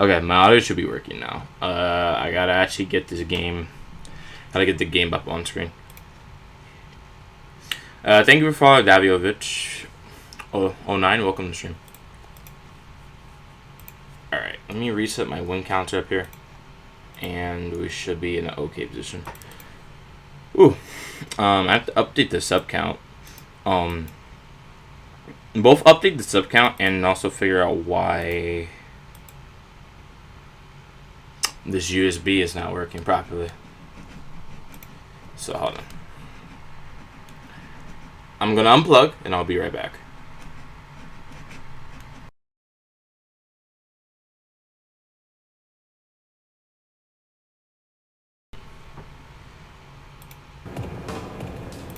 Okay, my audio should be working now. I gotta actually get this game. Gotta get the game up on screen. Thank you for following Daviovich. 09, welcome to the stream. Alright, let me reset my win counter up here. And we should be in an okay position. Ooh. I have to update the sub count. Both update the sub count and also figure out why this USB is not working properly. So hold on. I'm gonna unplug and I'll be right back.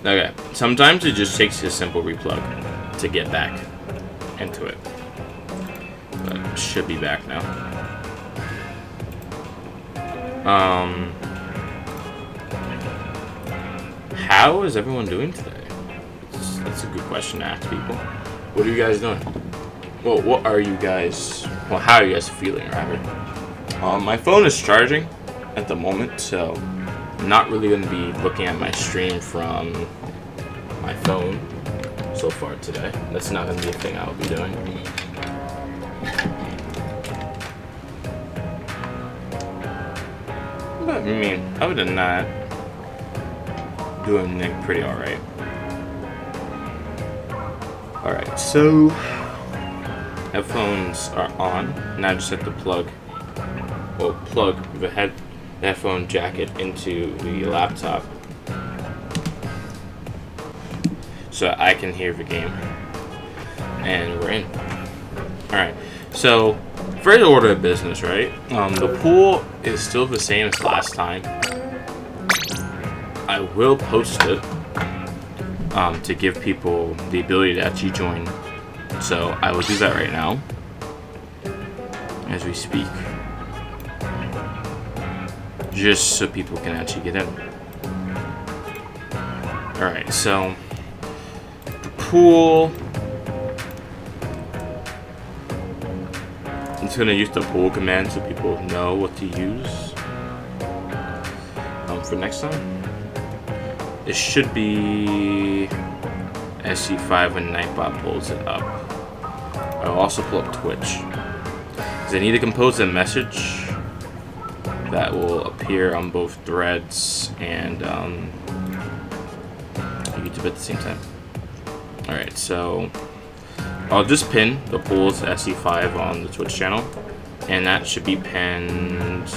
Okay, sometimes it just takes a simple replug to get back into it. But it should be back now. How is everyone doing today? That's a good question to ask people. What are you guys doing? Well, what are you guys... Well, how are you guys feeling, rather? My phone is charging at the moment, so I'm not really going to be looking at my stream from my phone so far today. That's not going to be a thing I'll be doing. But, I mean, other than that, doing pretty alright. Alright, so headphones are on. Now I just have to plug the headphone jacket into the laptop so I can hear the game. And we're in. Alright, so first order of business, right? The pool is still the same as last time. I will post it to give people the ability to actually join. So I will do that right now as we speak, just so people can actually get in. Alright, so the pool, I'm just going to use the pool command so people know what to use for next time. It should be SC5 when Nightbot pulls it up. I'll also pull up Twitch, because I need to compose a message that will appear on both threads and YouTube at the same time. Alright, so I'll just pin the polls SC5 on the Twitch channel, and that should be pinned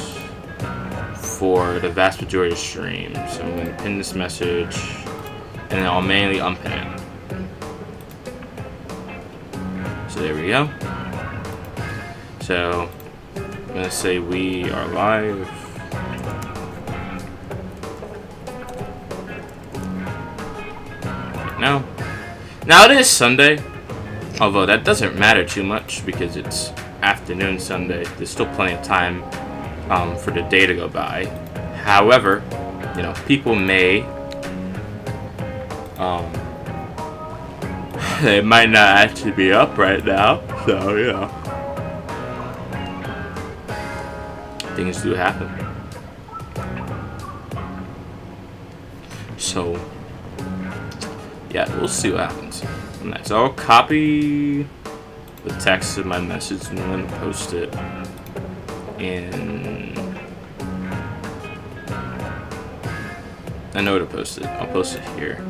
for the vast majority of streams. So I'm going to pin this message, and then I'll manually unpin it. So there we go. So I'm going to say we are live. Right now. Now it is Sunday, although that doesn't matter too much because it's afternoon Sunday. There's still plenty of time for the day to go by. However, you know, people may they might not actually be up right now, so you know, things do happen. So yeah, we'll see what happens. Alright, so I'll copy the text of my message and then post it in... I know where to post it. I'll post it here.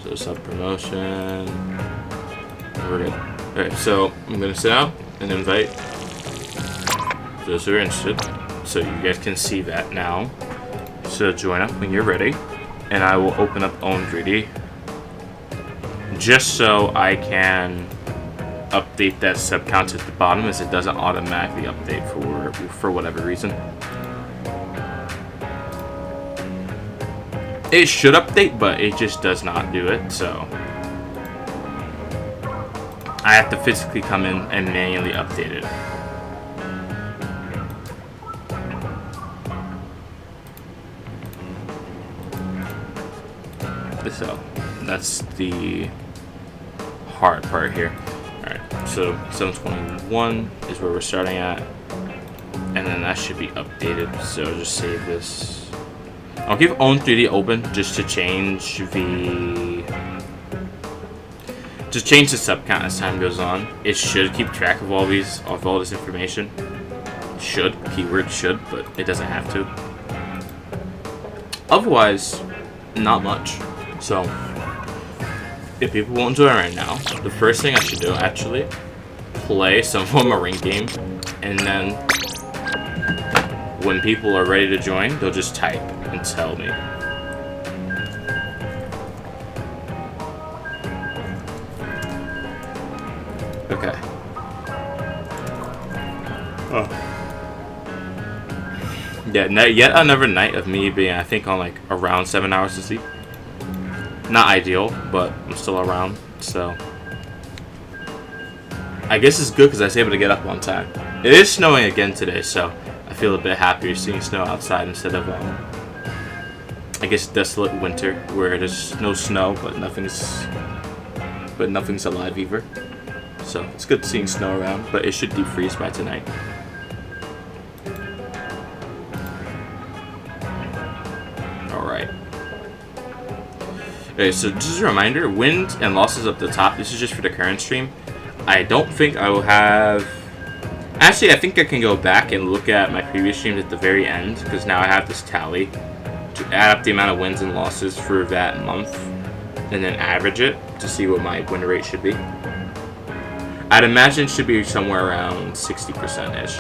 So sub promotion. We're good. Alright, so I'm gonna sit out and invite those who are interested, so you guys can see that now. So join up when you're ready, and I will open up Own3D just so I can update that sub count at the bottom, as it doesn't automatically update for whatever reason. It should update, but it just does not do it, so I have to physically come in and manually update it. So that's the hard part here. Alright. So 721 is where we're starting at. And then that should be updated. So just save this. I'll keep Own 3D open just to change the sub count as time goes on. It should keep track of all this information. Should, keyword should, but it doesn't have to. Otherwise, not much. So if people won't join right now, the first thing I should do actually play some form of ring game, and then when people are ready to join, they'll just type and tell me. Okay. Oh. Yeah, yet another night of me being, I think, on like around 7 hours of sleep. Not ideal, but I'm still around, so I guess it's good because I was able to get up on time. It is snowing again today, so I feel a bit happier seeing snow outside instead of, I guess, desolate winter where there's no snow, but nothing's alive either. So it's good seeing snow around, but it should defreeze by tonight. Alright. Okay, so just a reminder, wins and losses up the top. This is just for the current stream. I don't think I will have... Actually, I think I can go back and look at my previous streams at the very end, because now I have this tally to add up the amount of wins and losses for that month, and then average it to see what my win rate should be. I'd imagine it should be somewhere around 60%-ish.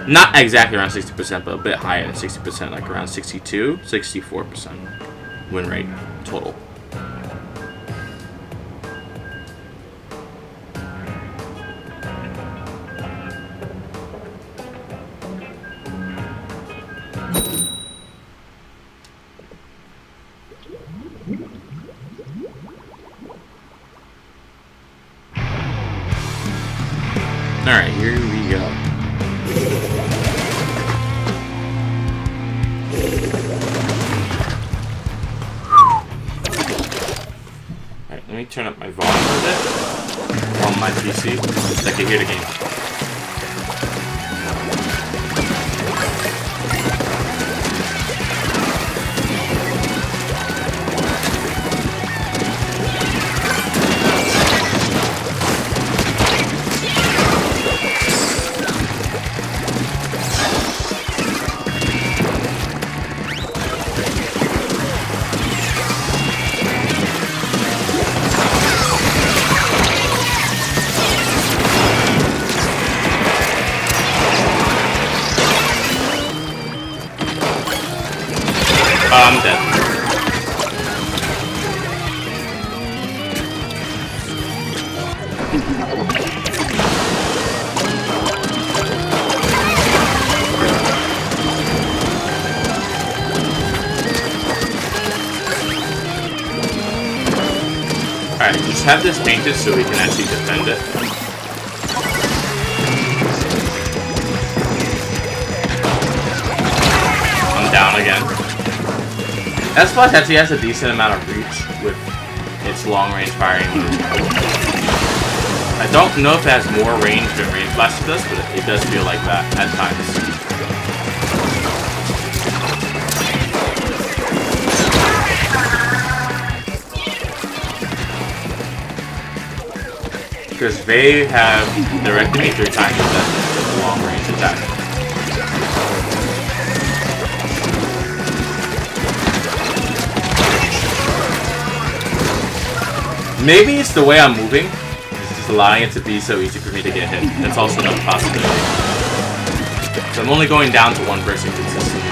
Not exactly around 60%, but a bit higher than 60%, like around 62, 64% win rate total. Alright, here we go. Alright, let me turn up my volume a bit on my PC so I can hear the game. I'm dead. Alright, just have this painted so we can actually defend it. I'm down again. S-Plus actually has a decent amount of reach with its long-range firing. I don't know if it has more range than Rain Flash does, but it does feel like that at times. Because they have directed me 3 times with that long-range attack. Maybe it's the way I'm moving. It's just allowing it to be so easy for me to get hit. That's also another possibility. So I'm only going down to one person consistently.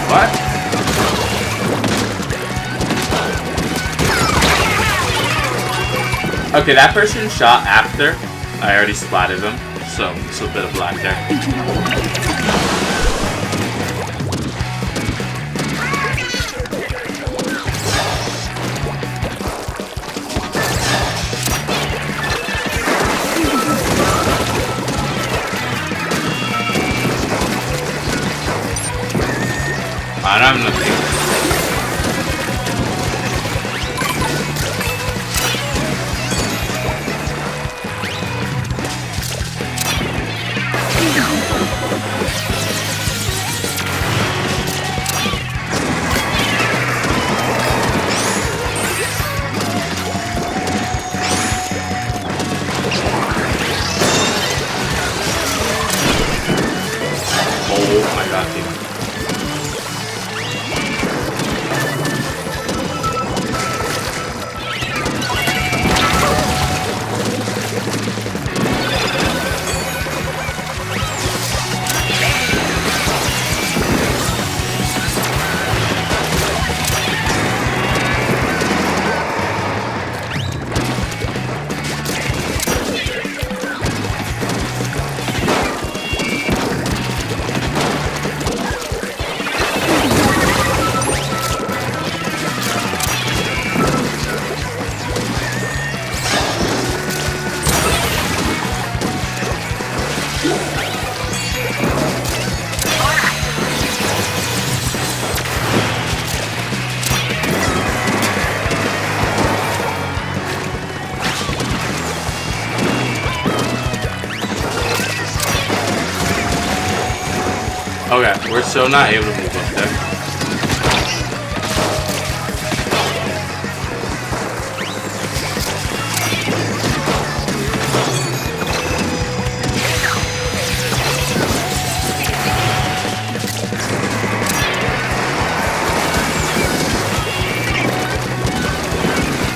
What? Okay, that person shot after I already splatted him, so it's a bit of black there. I don't have nothing. Oh my god, dude. Okay, we're still not able to move up there.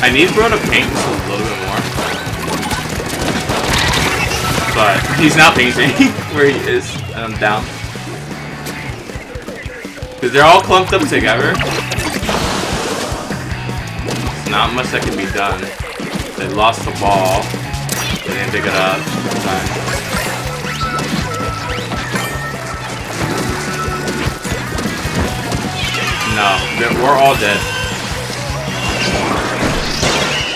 I need bro to paint just a little bit more. But he's not painting where he is, and I'm down. Because they're all clumped up together. There's not much that can be done. They lost the ball. They didn't pick it up. No, we're all dead.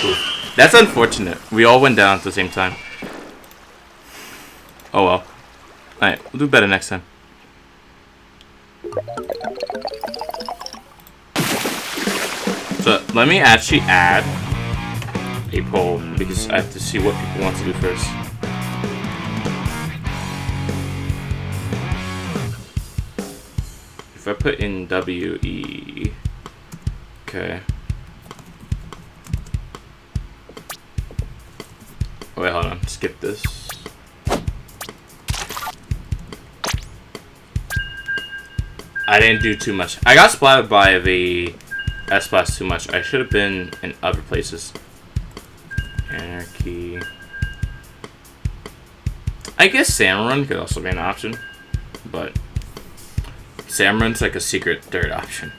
Oof. That's unfortunate. We all went down at the same time. Oh well. Alright, we'll do better next time. So let me actually add a poll because I have to see what people want to do first. If I put in WE, okay. Oh, wait, hold on. Skip this. I didn't do too much. I got splatted by the S-Blast too much. I should have been in other places. Anarchy. I guess Salmon Run could also be an option. But Salmon Run's like a secret third option.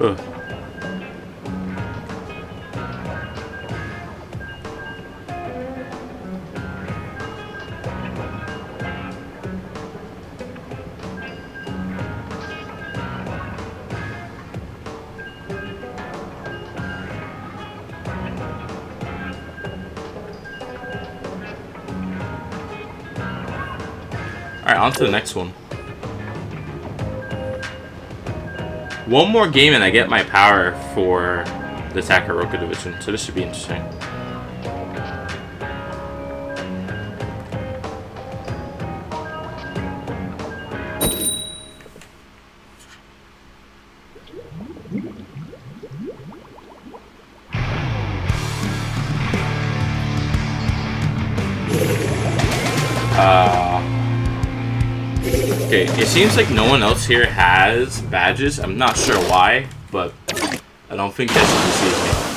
Ugh. Alright, on to the next one. One more game and I get my power for the Takaroka division, so this should be interesting. Okay, it seems like no one else here has badges. I'm not sure why, but I don't think that's what this is.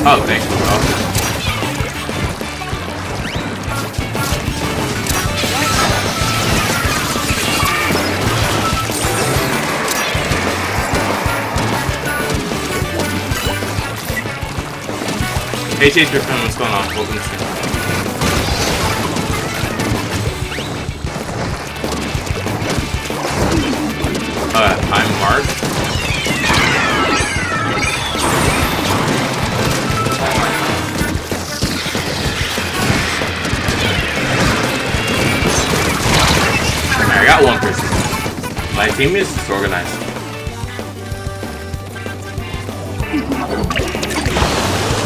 Oh, thanks, bro. Hey, Chase, your friend, what's going on? Welcome to stream. I'm Mark. I got one person. My team is disorganized.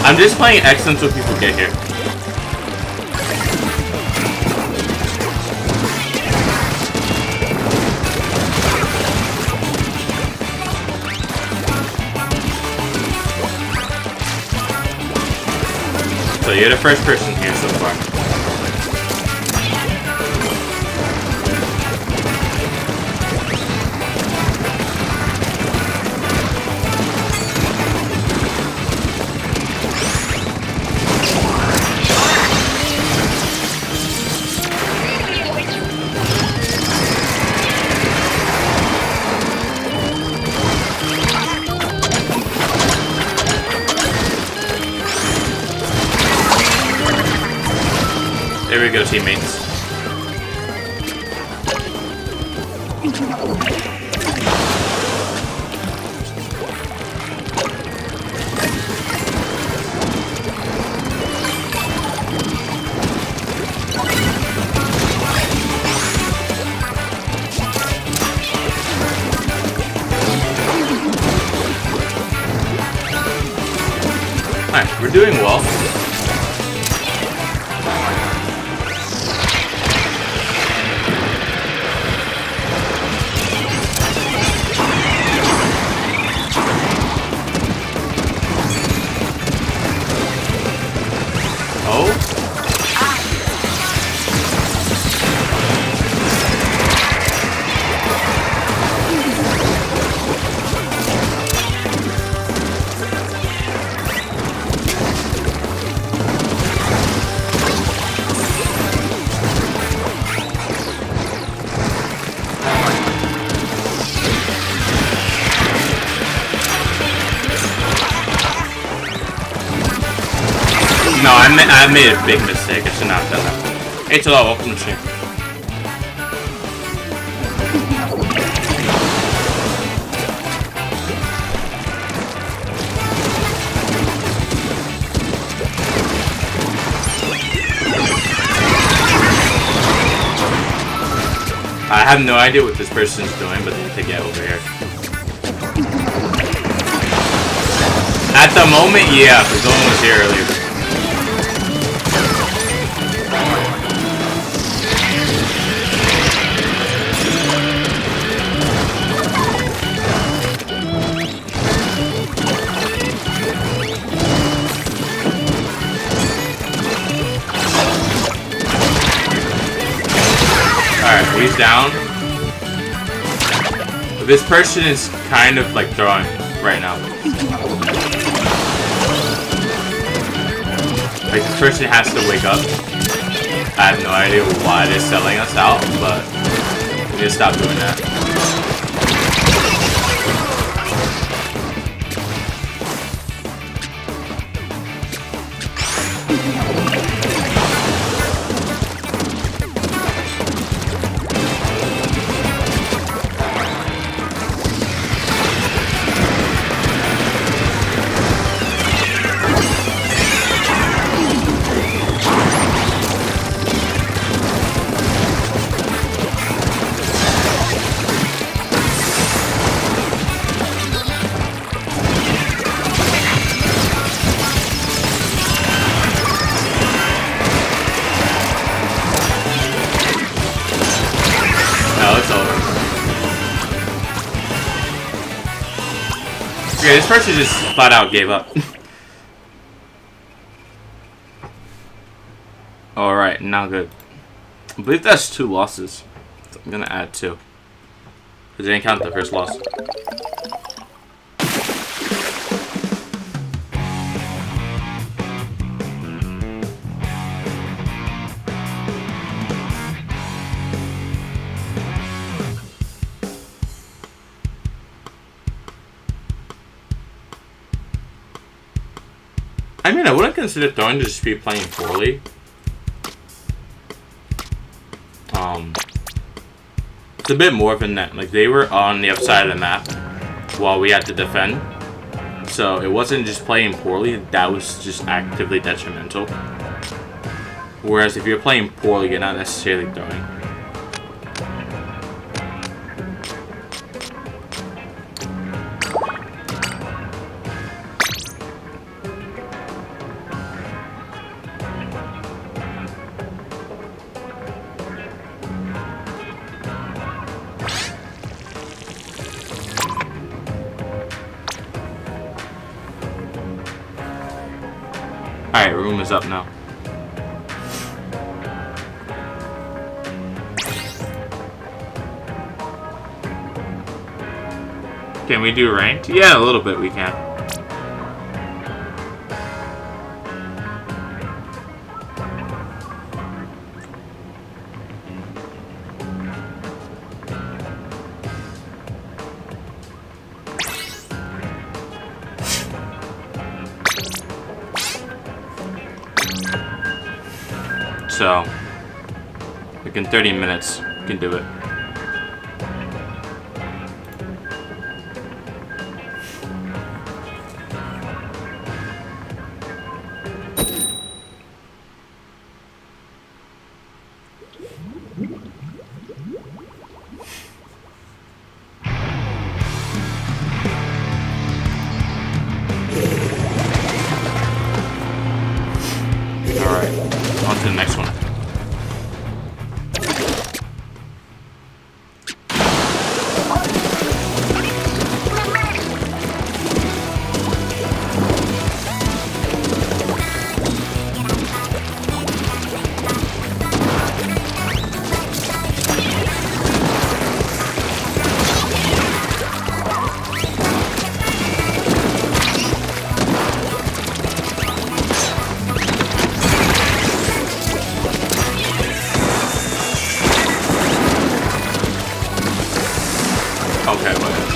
I'm just playing X until people get here. So you're the first person here so far. There we go, teammates. Alright, we're doing well. No, I made a big mistake. I should not have done that. Hey, Tala, welcome to the stream. I have no idea what this person's doing, but they have to get over here. At the moment, yeah, because no one was here earlier. Alright, he's down. This person is kind of like throwing right now. Like, this person has to wake up. I have no idea why they're selling us out, but we need to stop doing that. Okay, this person just flat out gave up. Alright, now good. I believe that's 2 losses. So I'm gonna add 2. Because they didn't count the first loss. I mean, I wouldn't consider throwing to just be playing poorly. It's a bit more than that. Like, they were on the other side of the map while we had to defend. So it wasn't just playing poorly, that was just actively detrimental. Whereas if you're playing poorly, you're not necessarily throwing. Alright, room is up now. Can we do ranked? Yeah, a little bit we can. So, like in 30 minutes, we can do it. On to the next one. Okay, whatever.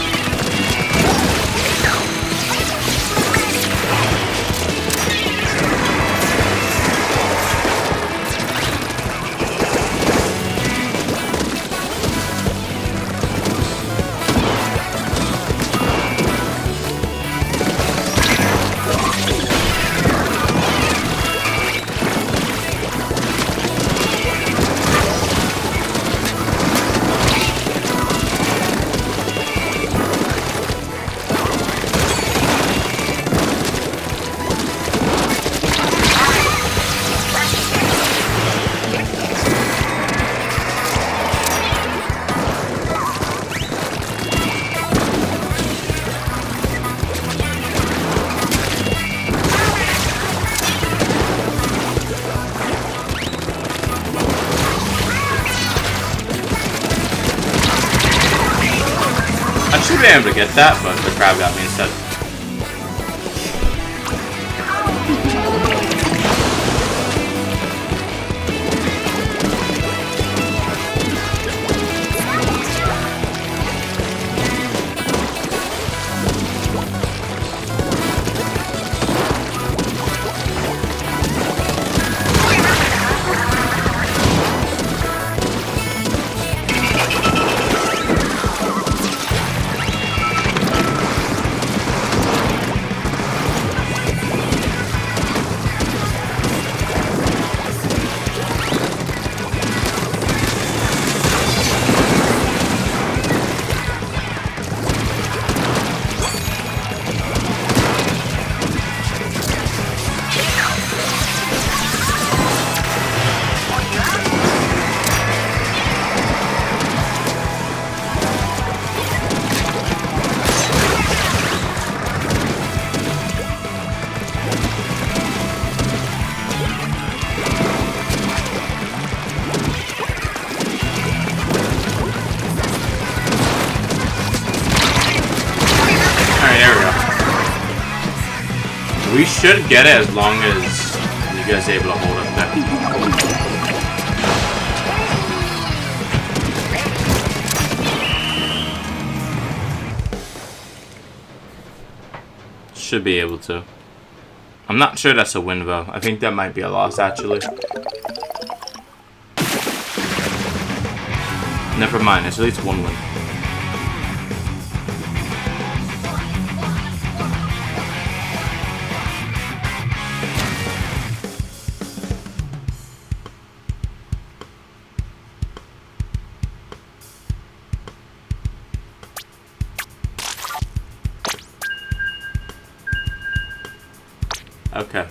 I should be able to get that, but the crab got me instead. We should get it as long as you guys are able to hold up there. Should be able to. I'm not sure that's a win though. I think that might be a loss actually. Never mind, it's at least one win. Okay.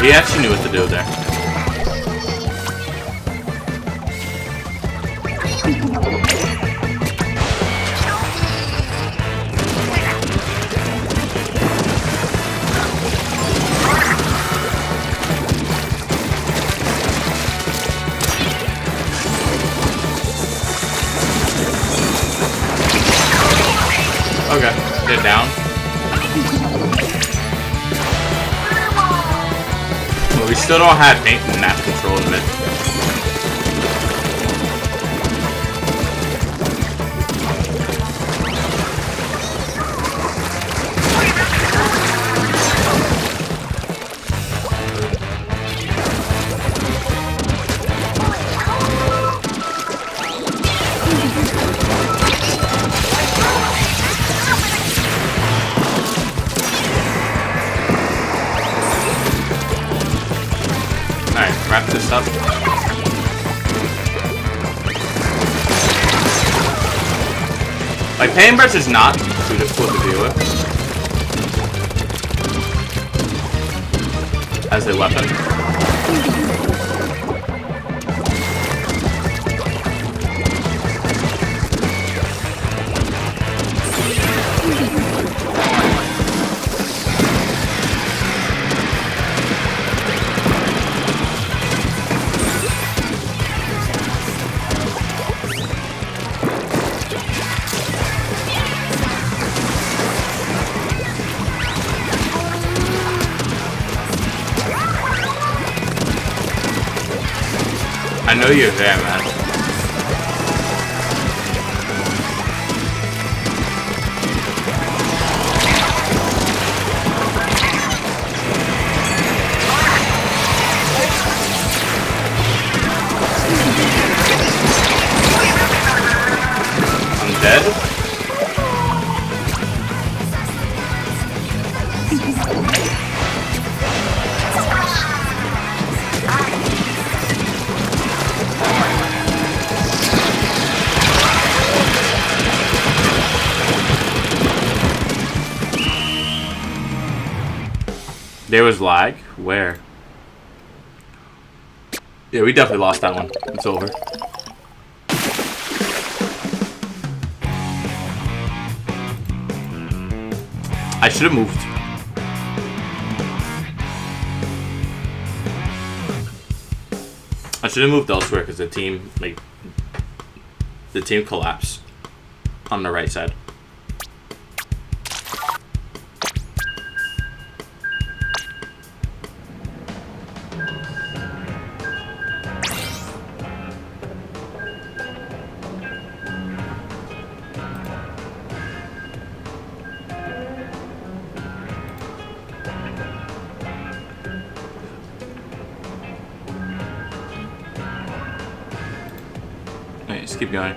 He actually knew what to do there. Okay, they're down. We still don't have paint and map control of it. Wrap this up. Like, paintbrush is not too difficult to deal with as a weapon. I know you're there, man. I'm dead? There was lag? Where? Yeah, we definitely lost that one. It's over. I should have moved. I should have moved elsewhere because the team, like, the team collapsed on the right side. keep going.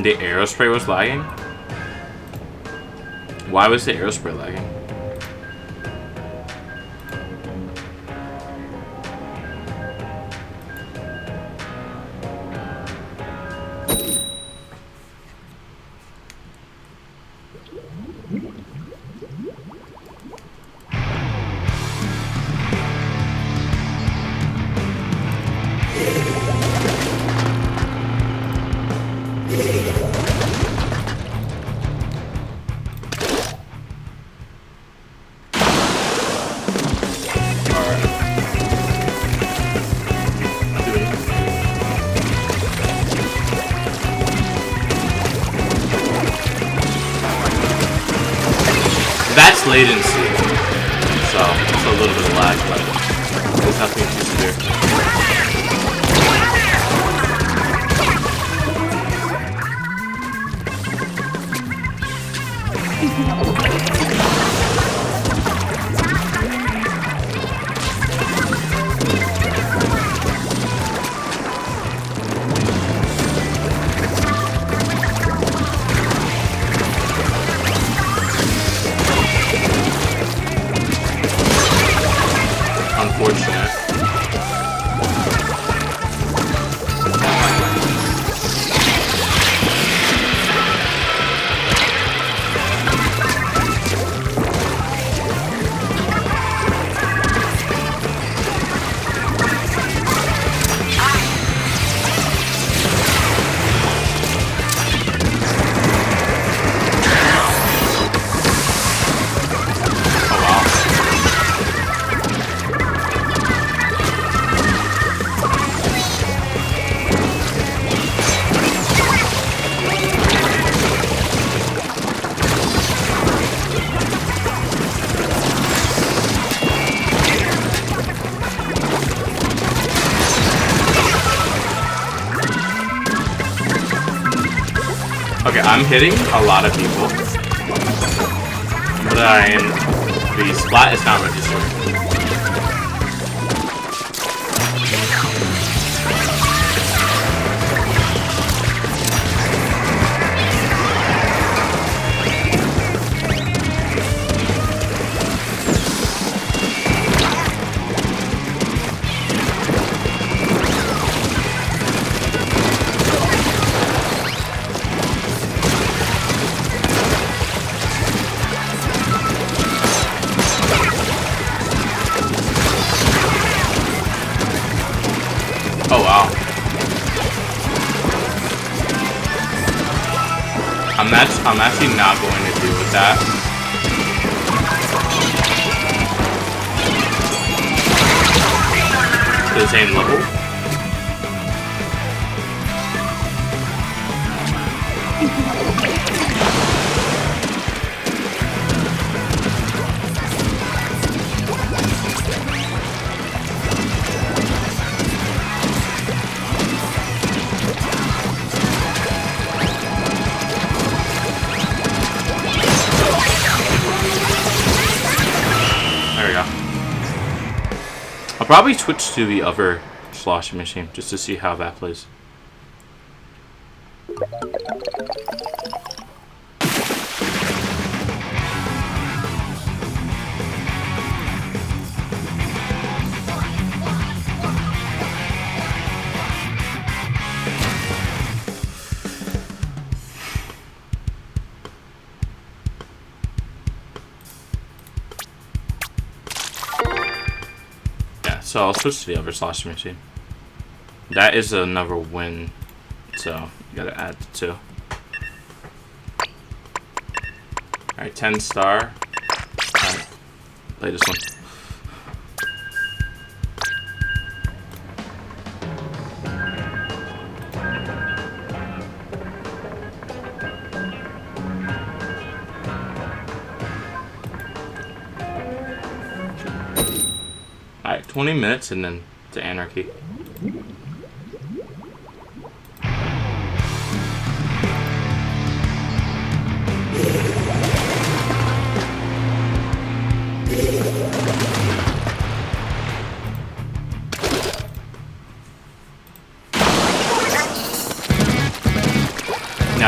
The aerospray was lagging? Why was the aerospray lagging? That's latency, so it's a little bit of lag, but it's nothing too severe. Okay, I'm hitting a lot of people, but the splat is not registering. Oh wow. I'm actually not going to deal with that. To the same level. I'll probably switch to the other sloshing machine just to see how that plays. So I'll switch to the other sloshing machine. That is another win, so you gotta add the two. Alright, 10 star. Alright, play this one. Alright, 20 minutes and then to Anarchy.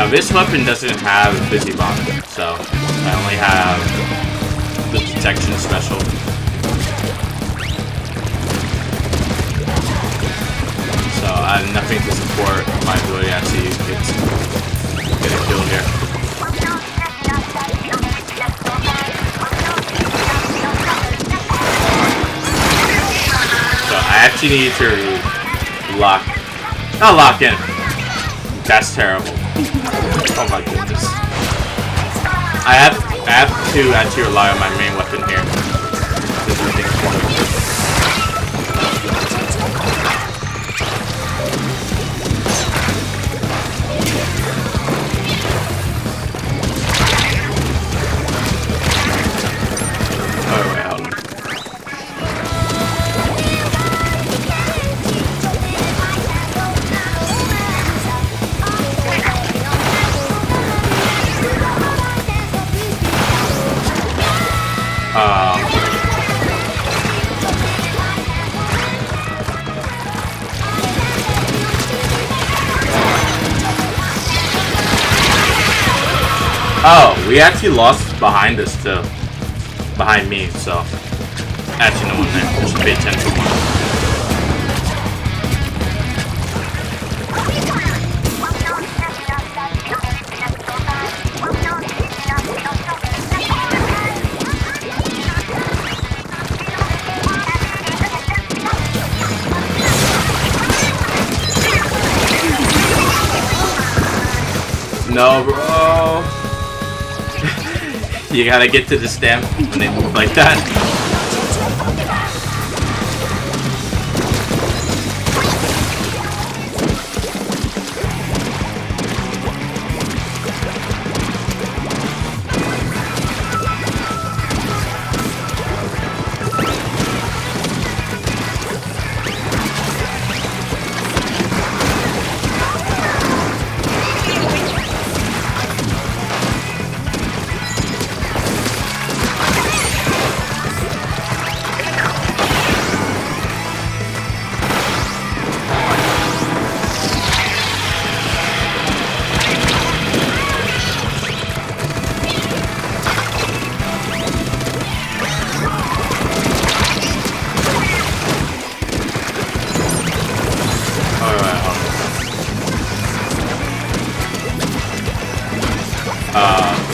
Now this weapon doesn't have a busy bomb, so I only have the detection special. So I have nothing to support my ability to actually get a kill here. So I actually need to not lock in. That's terrible. Oh my goodness. I have to actually rely on my main weapon here. This is ridiculous. Oh, we actually lost behind us too. Behind me, so actually no one there. Just pay attention to one. No, bro. You gotta get to the stem when they move like that.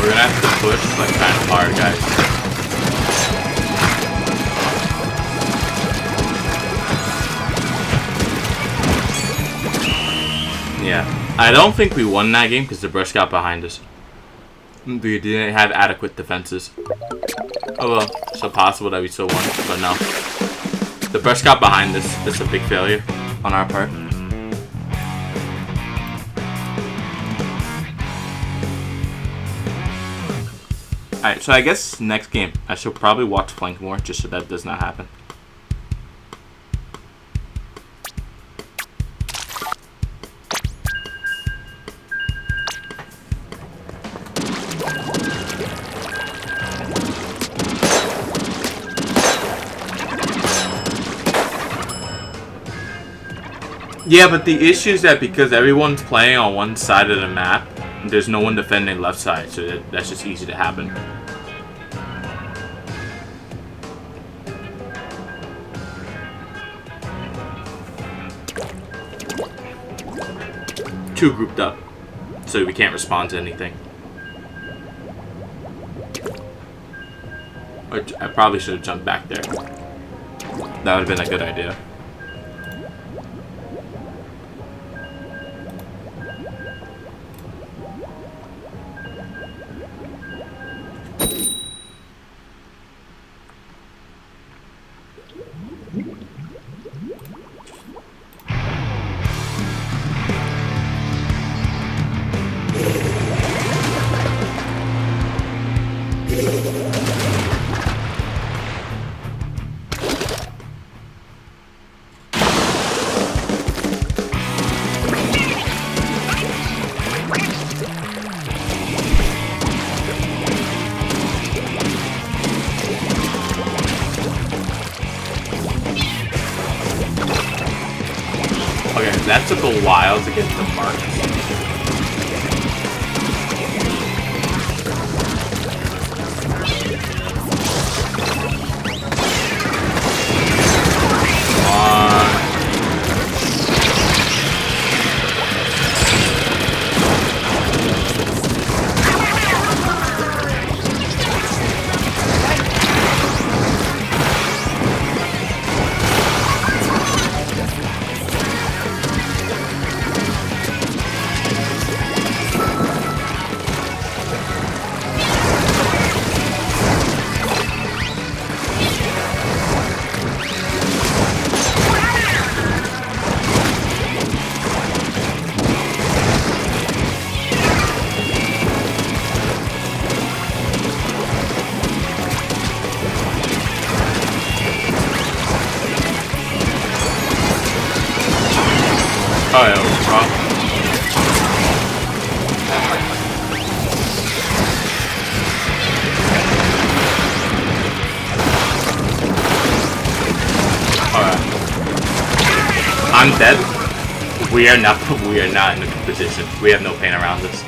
We're gonna have to push like kind of hard, guys. Yeah, I don't think we won that game because the brush got behind us. We didn't have adequate defenses. Oh well, so possible that we still won, but no. The brush got behind us. That's a big failure on our part. Alright, so I guess next game, I should probably watch flank more, just so that does not happen. Yeah, but the issue is that because everyone's playing on one side of the map, there's no one defending left side, so that's just easy to happen. Two grouped up, so we can't respond to anything. I probably should have jumped back there. That would have been a good idea. That took a while to get the marks. Oh yeah, wrong. Alright. I'm dead. We are not in a good position. We have no pain around us.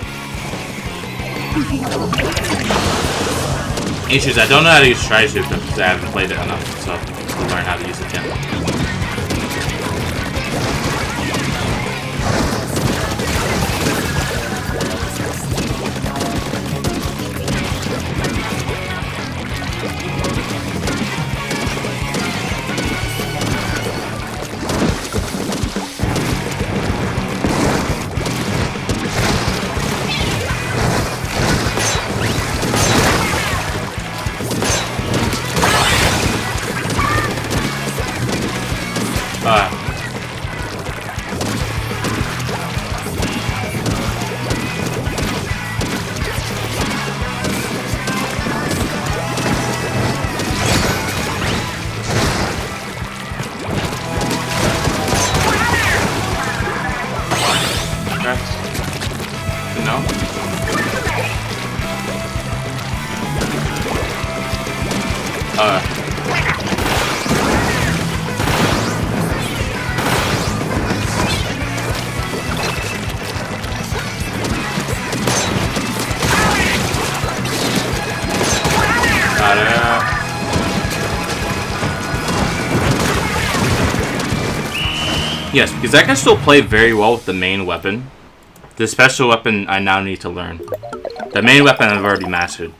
Issues, I don't know how to use Tri-Suit because I haven't played it enough, so I'll learn how to use it yet. Yes, because I can still play very well with the main weapon. The special weapon I now need to learn. The main weapon I've already mastered.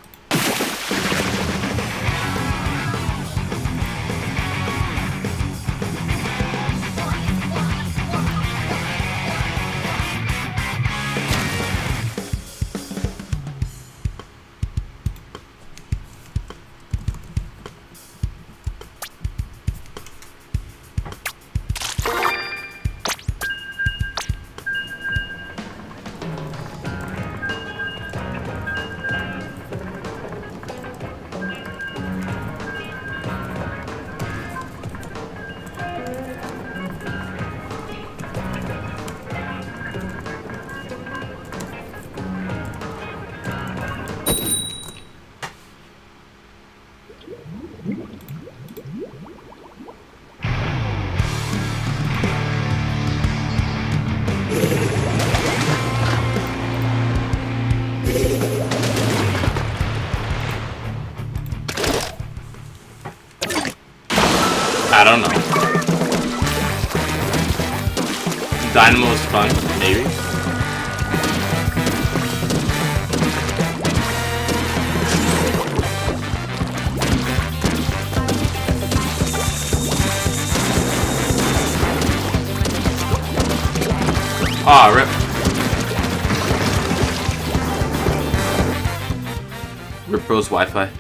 I don't know. Dynamo's fun, maybe. Aw, rip. Rip Bro's Wi-Fi.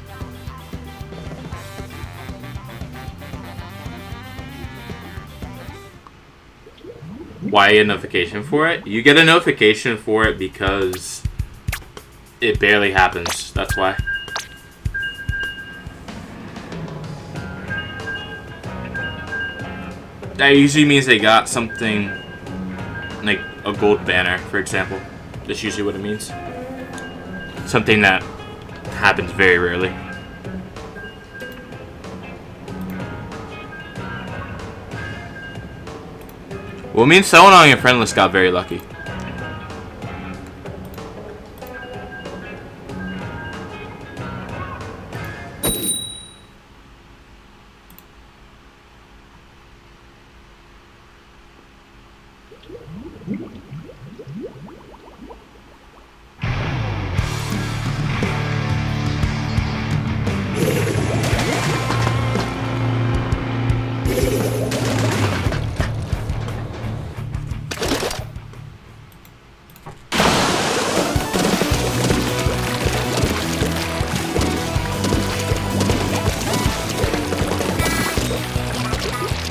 Why a notification for it? You get a notification for it because it barely happens. That's why. That usually means they got something like a gold banner, for example. That's usually what it means. Something that happens very rarely. Well, me and someone on your friend list got very lucky.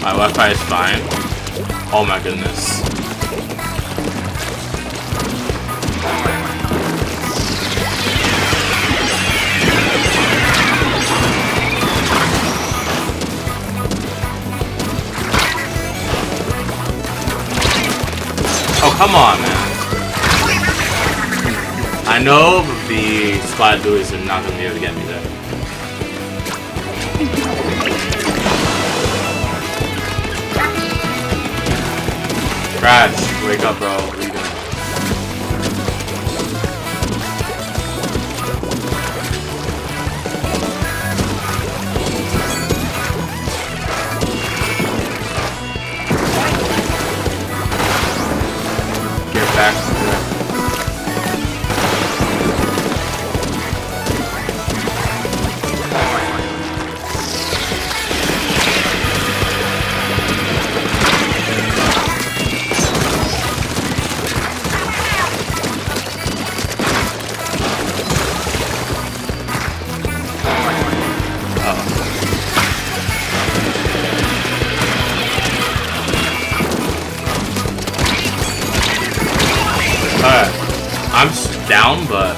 My Wi-Fi is fine. Oh my goodness. Oh, come on, man. I know the splat buoys are not going to be able to get me there. Crash, wake up, bro. What are you doing? Get back. I'm down, but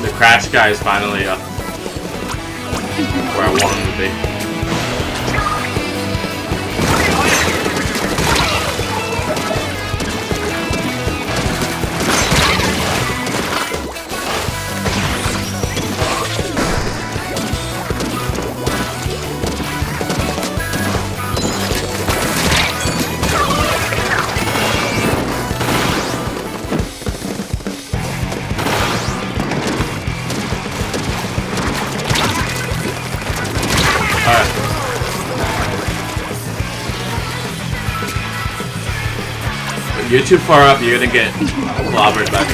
the crash guy is finally up where I want him to be. You're too far up, you're gonna get clobbered by me.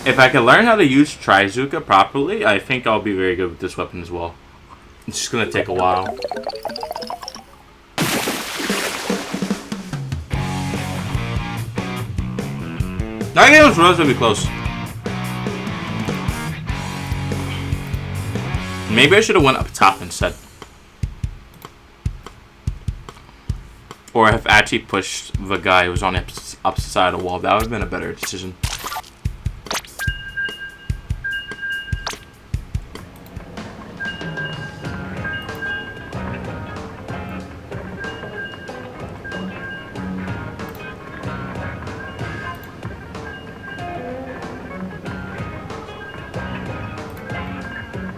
If I can learn how to use Trizuka properly, I think I'll be very good with this weapon as well. It's just gonna take a while. That game was relatively close. Maybe I should have went up top instead. Or have actually pushed the guy who was on the opposite side of the wall. That would have been a better decision.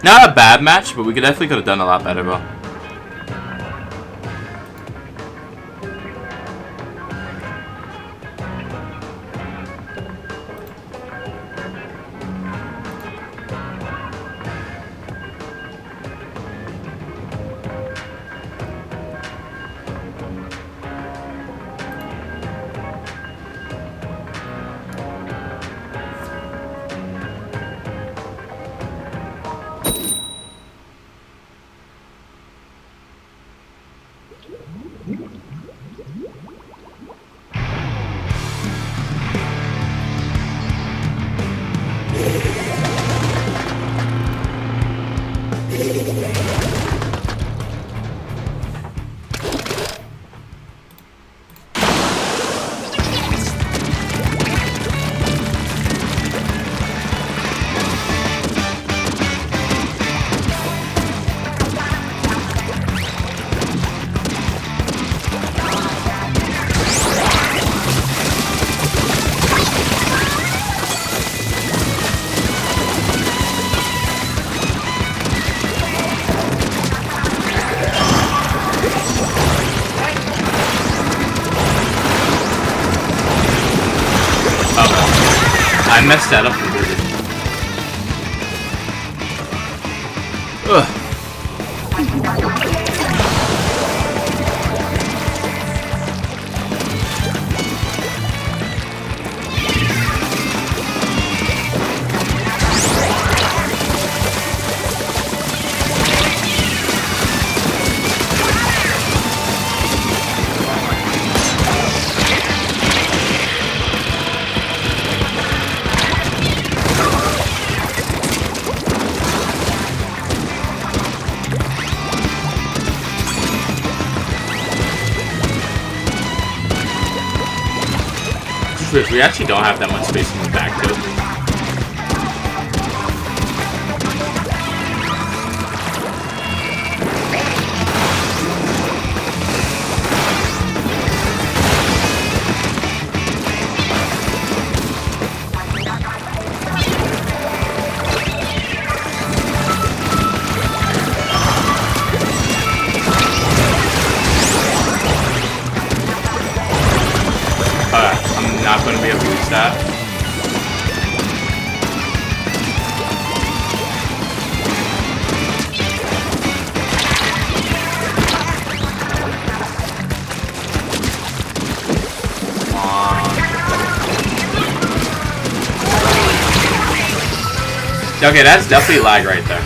Not a bad match, but we definitely could have done a lot better, bro. I messed that up completely. Ugh. because we actually don't have that much space in the back too. Not going to be able to reach that. Come on. Okay, that's definitely lag right there.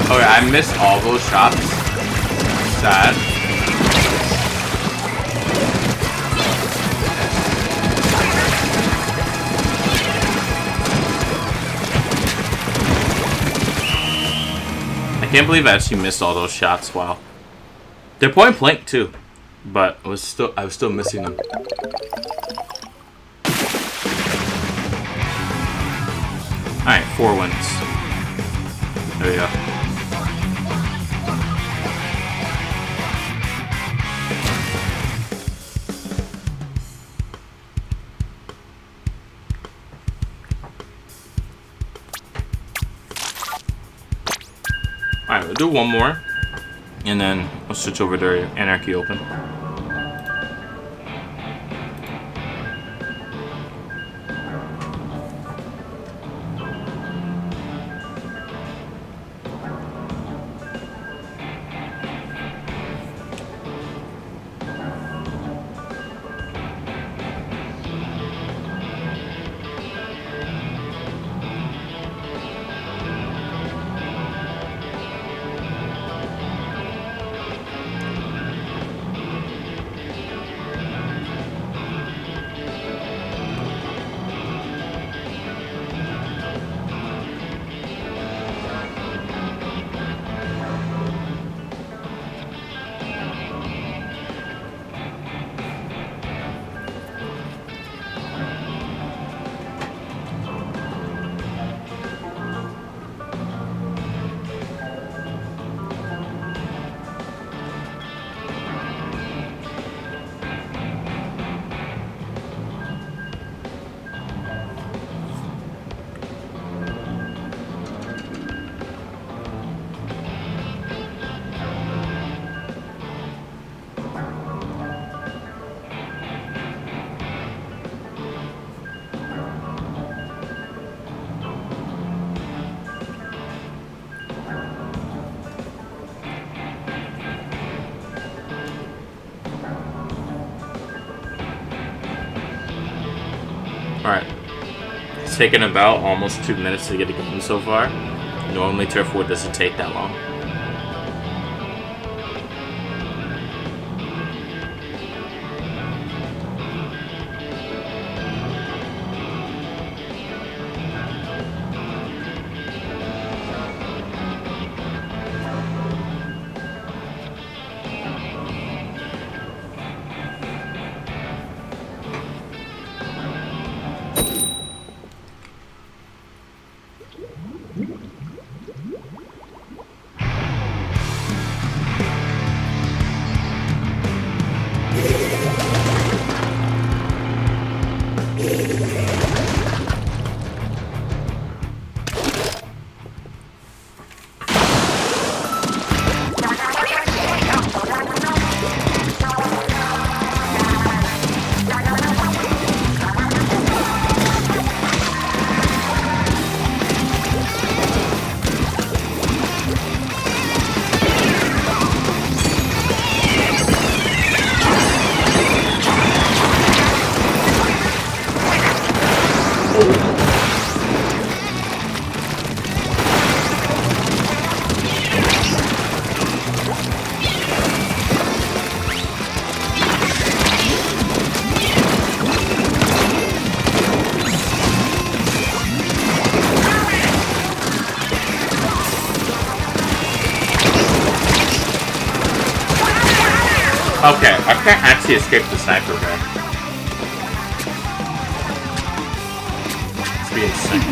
Okay, I missed all those shots. Sad. I can't believe I actually missed all those shots. Wow. They're point blank too, but I was still missing them. All right, 4 wins. There we go. Alright, we'll do one more, and then we'll switch over to Anarchy Open. Alright. It's taken about almost 2 minutes to get a game so far. Normally Turf War doesn't take that long. Okay, I can't actually escape the sniper guy. It's being sick.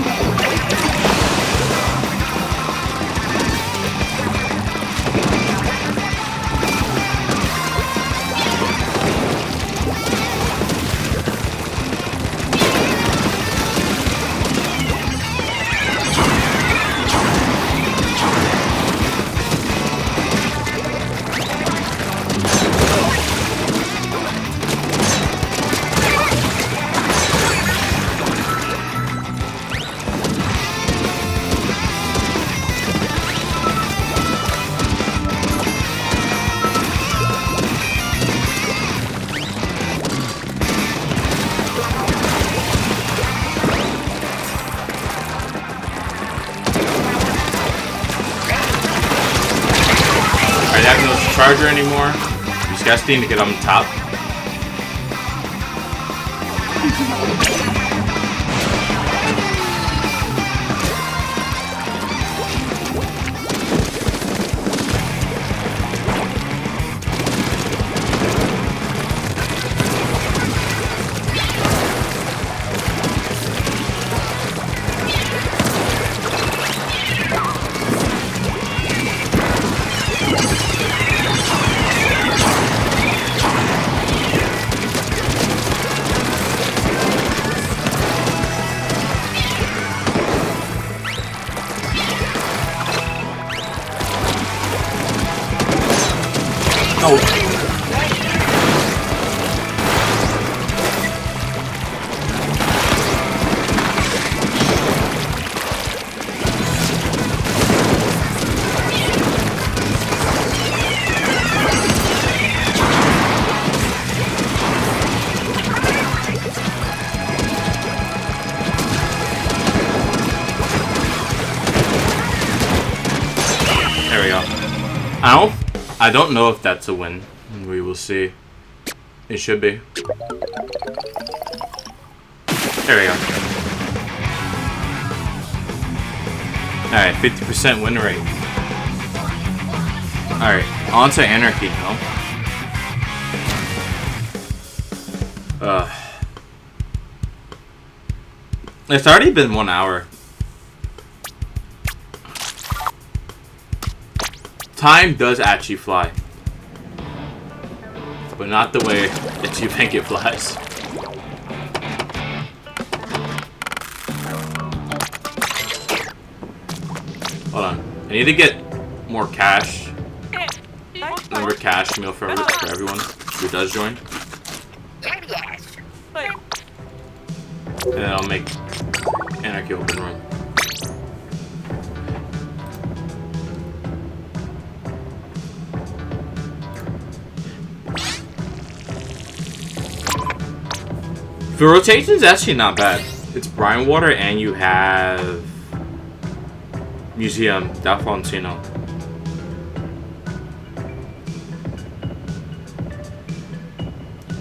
Charger anymore. These guys need to get on top. I don't know if that's a win. We will see. It should be. There we go. Alright, 50% win rate. Alright, on to Anarchy now. It's already been 1 hour. Time does actually fly. But not the way that you think it flies. Hold on. I need to get more cash. More cash meal for everyone who does join. And then I'll make Anarchy open room. The rotation's actually not bad. It's brine water and you have Museum da Fontino.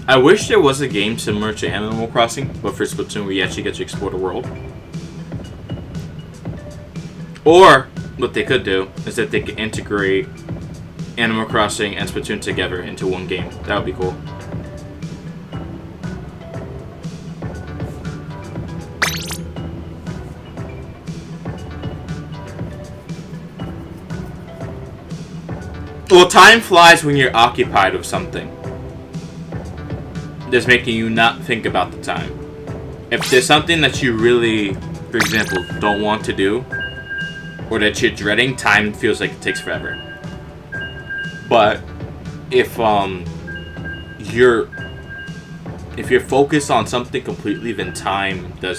I wish there was a game similar to Animal Crossing, but for Splatoon where you actually get to explore the world. Or what they could do is that they could integrate Animal Crossing and Splatoon together into one game. That would be cool. Well, time flies when you're occupied with something. That's making you not think about the time. If there's something that you really, for example, don't want to do, or that you're dreading, time feels like it takes forever. But if you're focused on something completely, then time does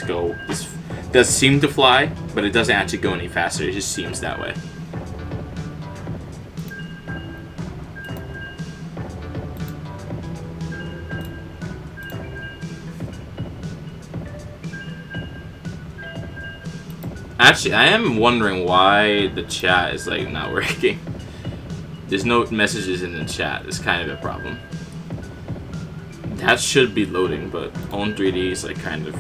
seem to fly, but it doesn't actually go any faster. It just seems that way. Actually, I am wondering why the chat is like not working. There's no messages in the chat. It's kind of a problem. That should be loading, but on 3D is like kind of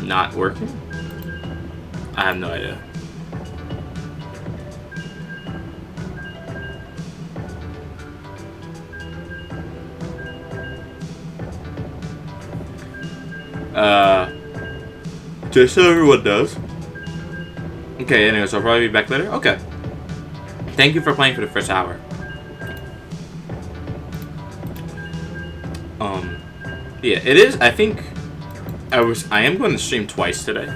not working. I have no idea. Just so everyone knows. Okay, anyways, I'll probably be back later. Okay. Thank you for playing for the first hour. Yeah, it is. I think I am going to stream twice today.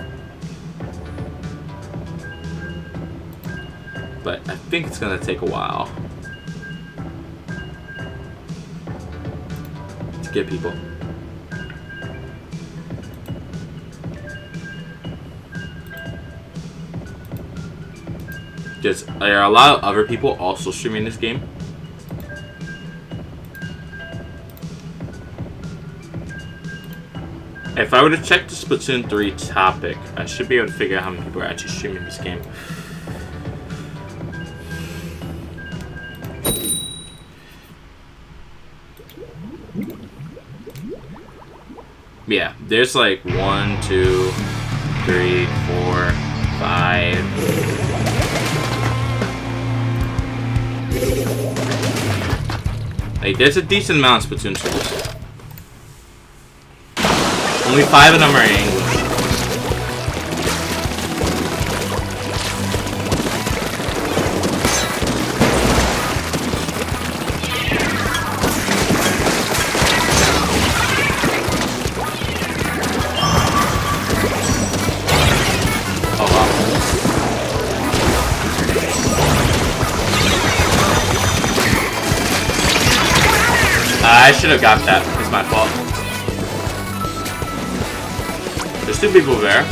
But I think it's going to take a while to get people. Because there are a lot of other people also streaming this game. If I were to check the Splatoon3 topic, I should be able to figure out how many people are actually streaming this game. Yeah, there's like 1, 2, 3, 4, 5. Like, there's a decent amount of Splatoon streamers. Only 5 of them are in English. Oh wow. I should have got that. It's my fault. There's 2 people there.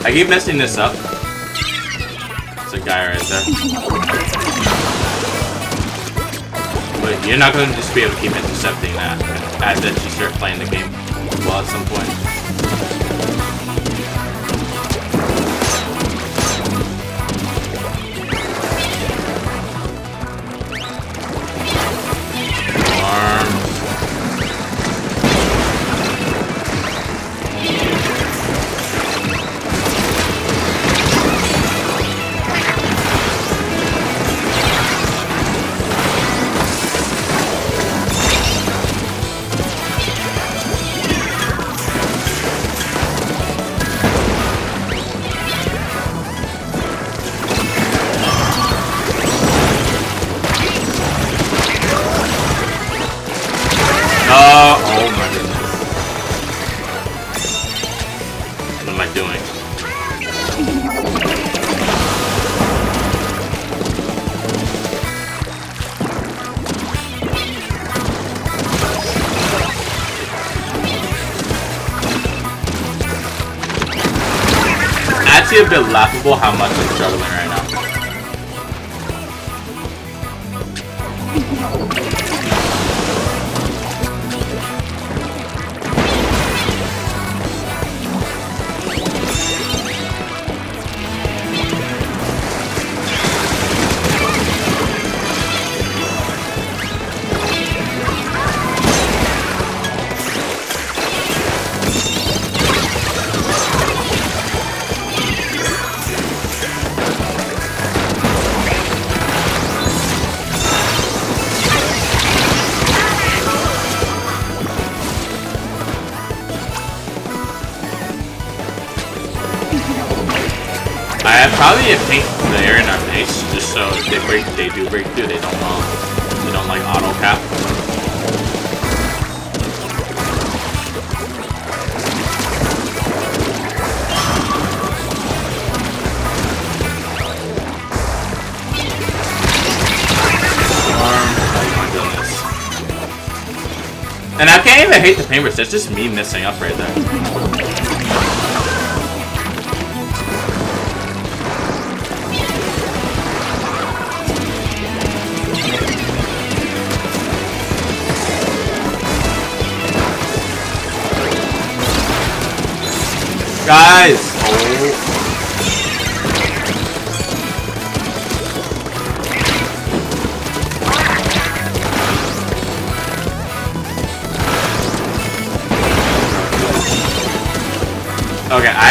I keep messing this up. There's a guy right there. But you're not going to just be able to keep intercepting that as you start playing the game well at some point. Oh my goodness. What am I doing? Actually a bit laughable how much I'm struggling right now. I probably paint there in our base just so if they do break through, they don't like auto cap. Oh my goodness. And I can't even hate the paintbrush, that's just me messing up right there. Guys! Oh. Okay, I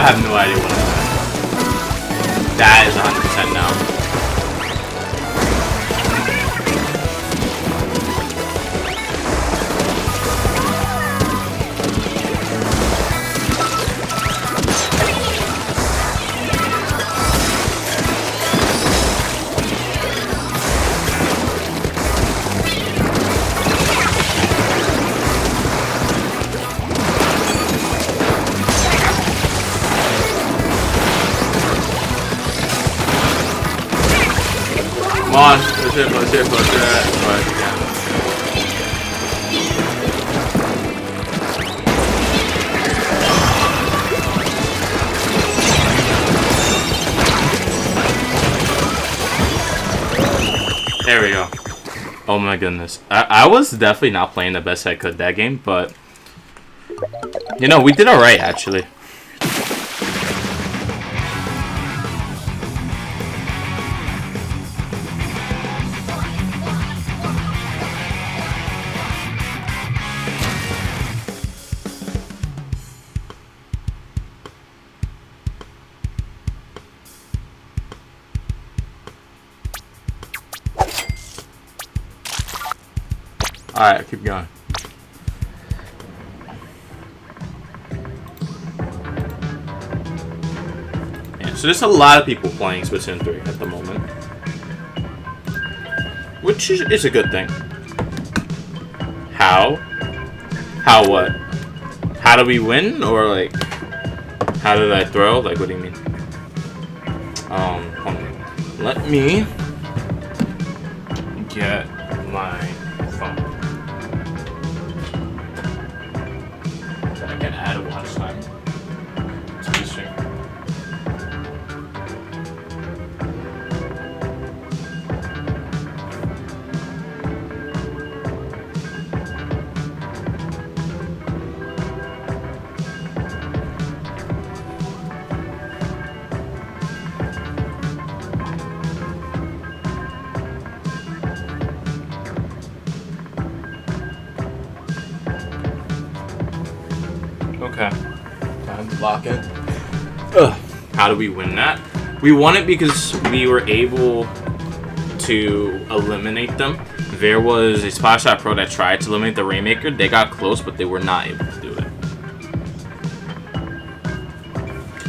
have no idea what that is 100% now. Come on, push it, push it, push it. But, yeah. There we go. Oh my goodness. I was definitely not playing the best I could that game, but you know, we did alright actually. Alright, keep going. Yeah, so there's a lot of people playing Splatoon 3 at the moment. Which is a good thing. How? How what? How do we win? Or like, how did I throw? Like, what do you mean? Hold on. Let me get my phone. I can add a watch time to the stream. Okay, time to lock it. How do we win that? We won it because we were able to eliminate them. There was a Splatshot Pro that tried to eliminate the Rainmaker. They got close, but they were not able to do it.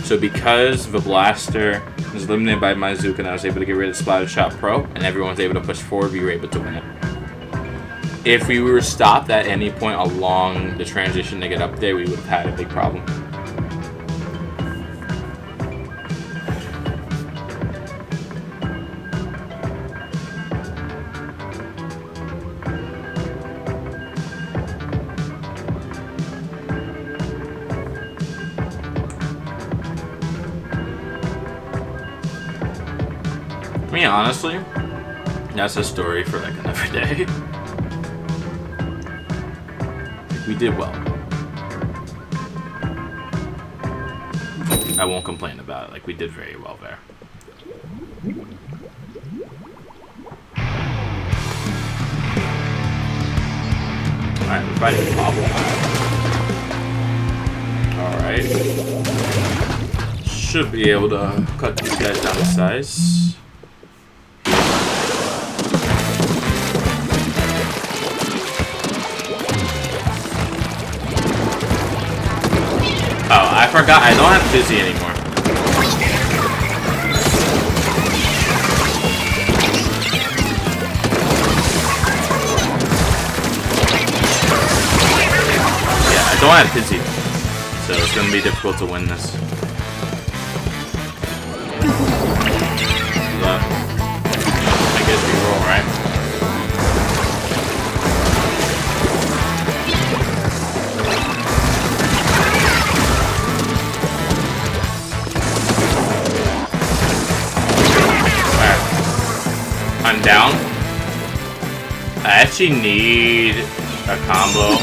So because the Blaster was eliminated by my Zook and I was able to get rid of Splatshot Pro, and everyone was able to push forward, we were able to win it. If we were stopped at any point along the transition to get up there, we would have had a big problem. I mean, honestly, that's a story for like another day. We did well. I won't complain about it. Like, we did very well there. Alright, we're fighting a bobble. Alright. Should be able to cut these guys down to size. Oh, I forgot. I don't have Fizzy anymore. Yeah, I don't have Fizzy. So it's going to be difficult to win this. But I guess we roll, right? I'm down. I actually need a combo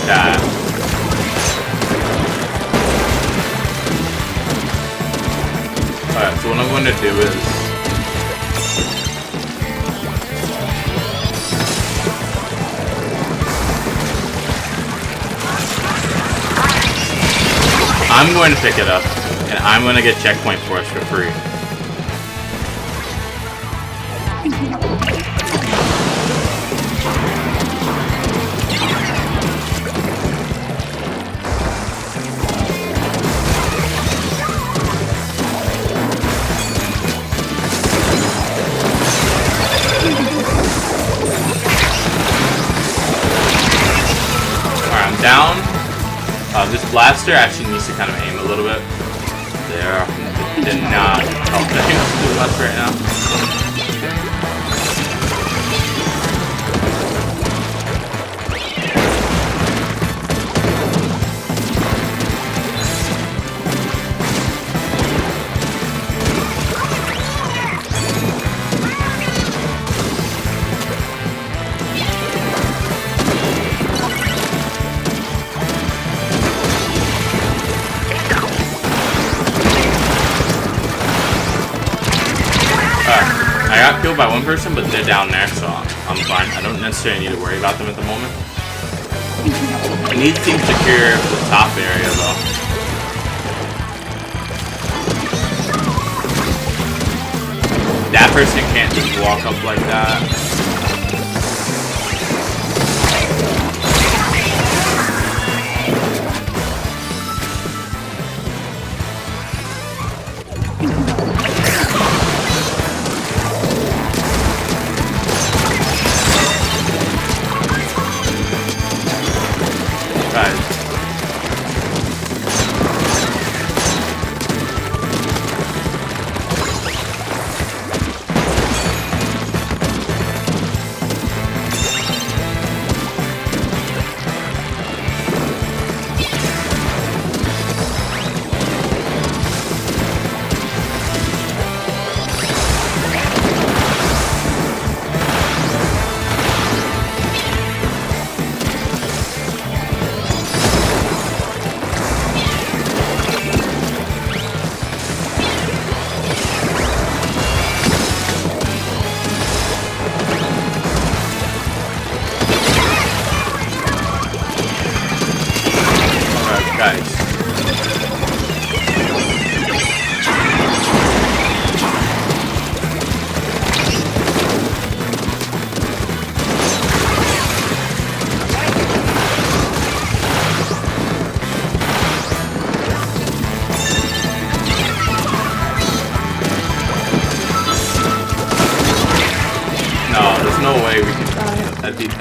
that Alright, so what I'm going to do is I'm going to pick it up, and I'm going to get checkpoint force for free. Alright, I'm down. This blaster actually needs to kind of aim a little bit. There. Did not help anything else too much right now. I got killed by one person, but they're down there, so I'm fine. I don't necessarily need to worry about them at the moment. I need to secure the top area, though. That person can't just walk up like that. No way we can die at these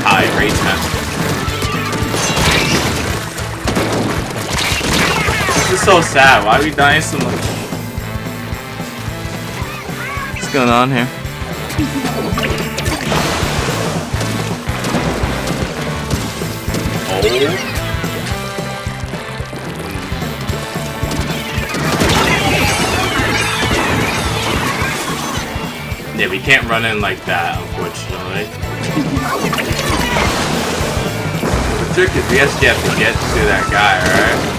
high rates, man. This is so sad. Why are we dying so much? What's going on here? Oh. Yeah, we can't run in like that, unfortunately. The trick is, we actually have to get to that guy, alright?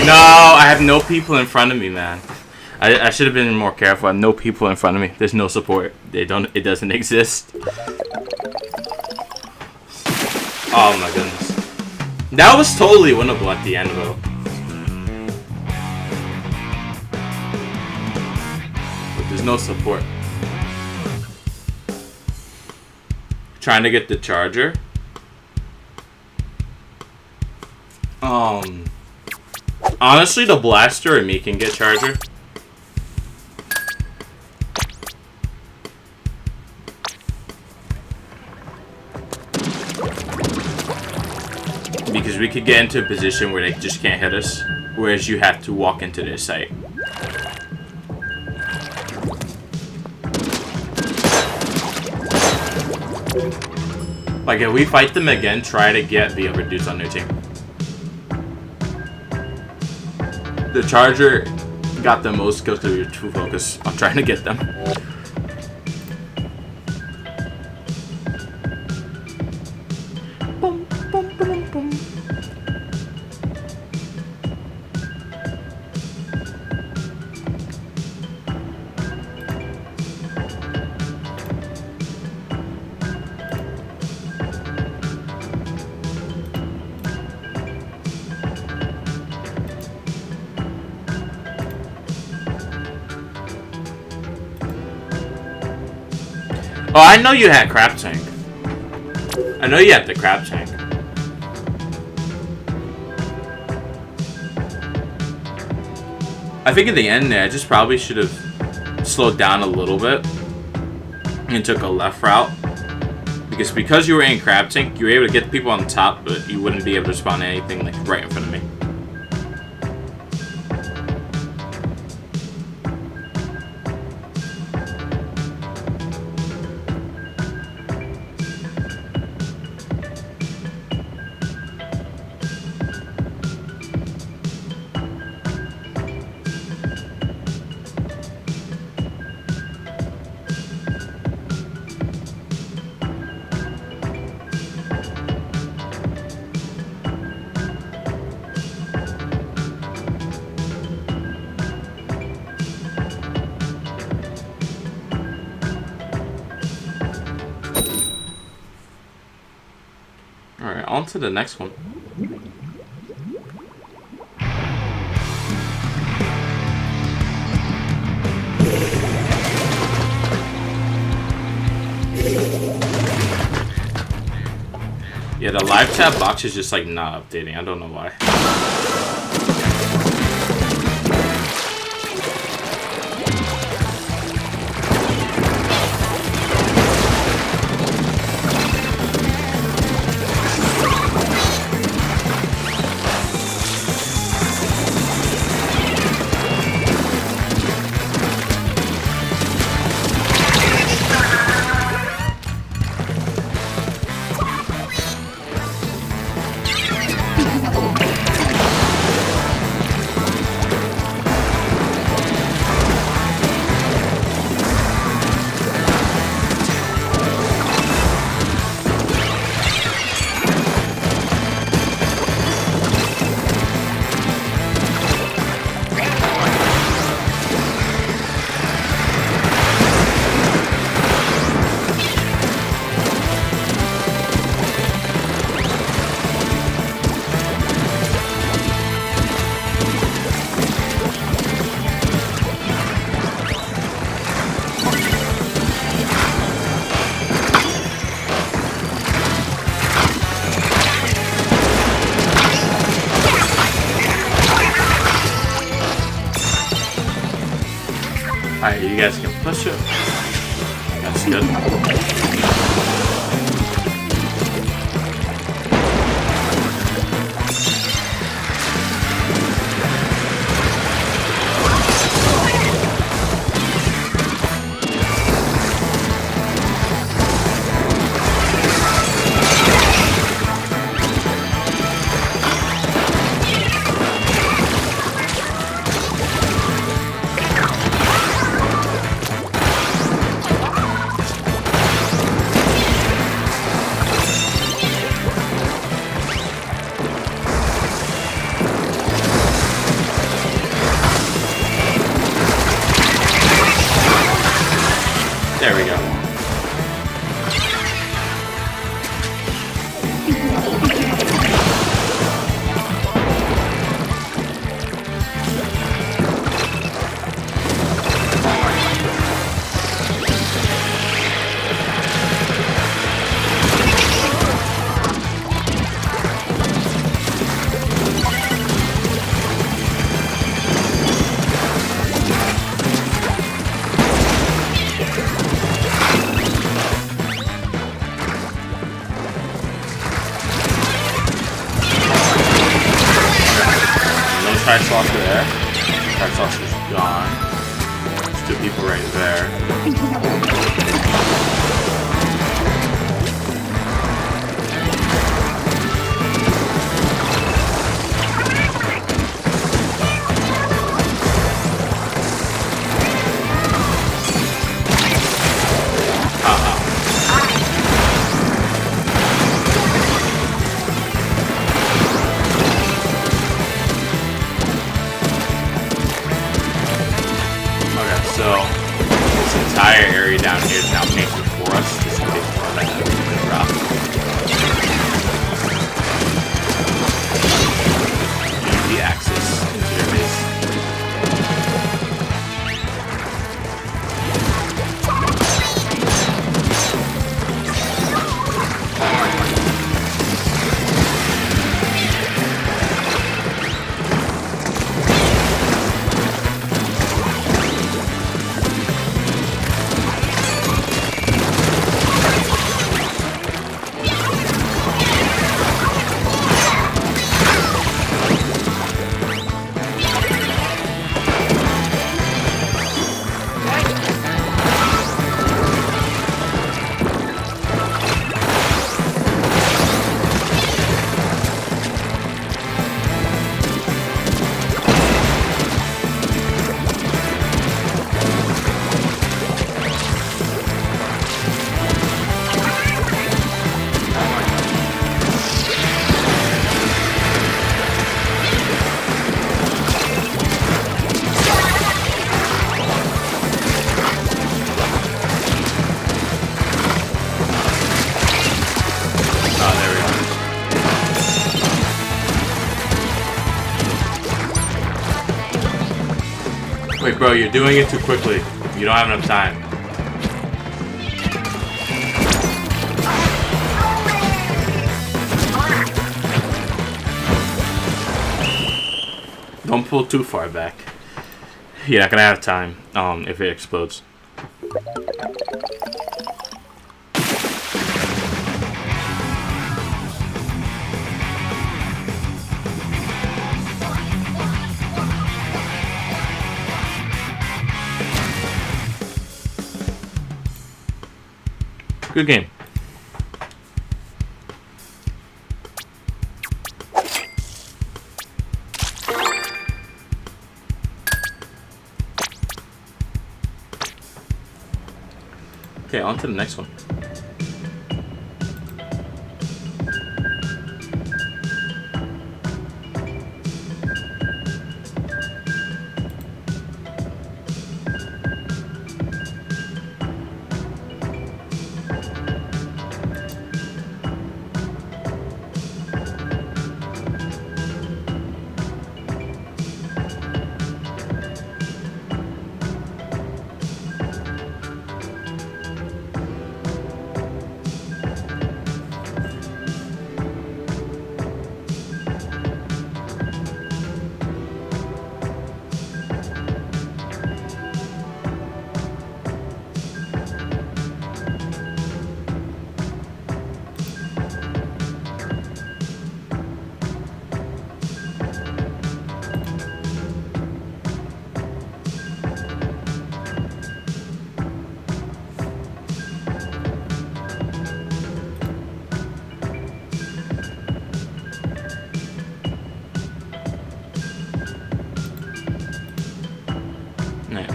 No, I have no people in front of me, man. I should have been more careful. I have no people in front of me. There's no support. It doesn't exist. Oh my goodness. That was totally winnable at the end, though. But there's no support. Trying to get the charger. Honestly, the blaster and me can get charger. Because because we could get into a position where they just can't hit us, whereas you have to walk into their site. Like, if we fight them again, try to get the other dudes on their team. The Charger got the most kills because we were too focused on trying to get them. Boom, boom, boom, boom. Oh, I know you had crab tank. I know you had the crab tank. I think in the end there, I just probably should have slowed down a little bit and took a left route. Because you were in crab tank, you were able to get the people on the top, but you wouldn't be able to spawn anything like right in front of me. Alright, on to the next one. Yeah, the live chat box is just like not updating. I don't know why. Alright, you guys can push it. That's good. There we go. saucer's gone. There's 2 people right there. Entire area down here is now painted for us, just in case more like a drop. Easy access into their base. Wait, bro, you're doing it too quickly. You don't have enough time. Don't pull too far back. You're not gonna have time if it explodes. Good game. Okay, on to the next one.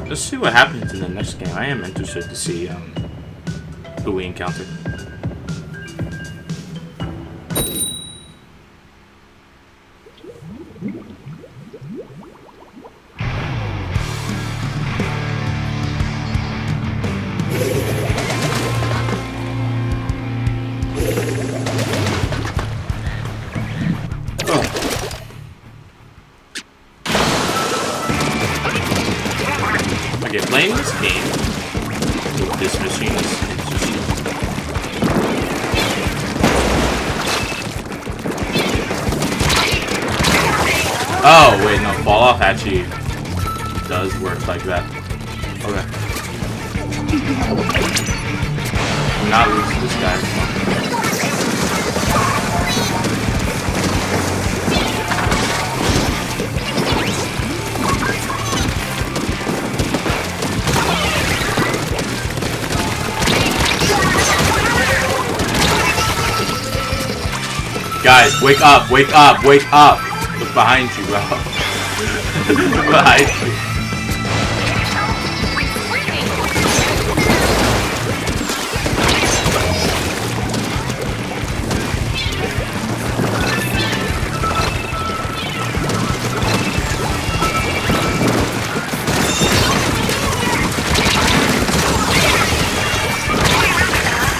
Let's see what happens in the next game. I am interested to see who we encounter. Okay, playing this game with this machine is interesting. Oh, wait, no, fall off actually does work like that. Okay. I'm not losing this guy. Guys, wake up, wake up, wake up. Look behind you, bro. Look behind you.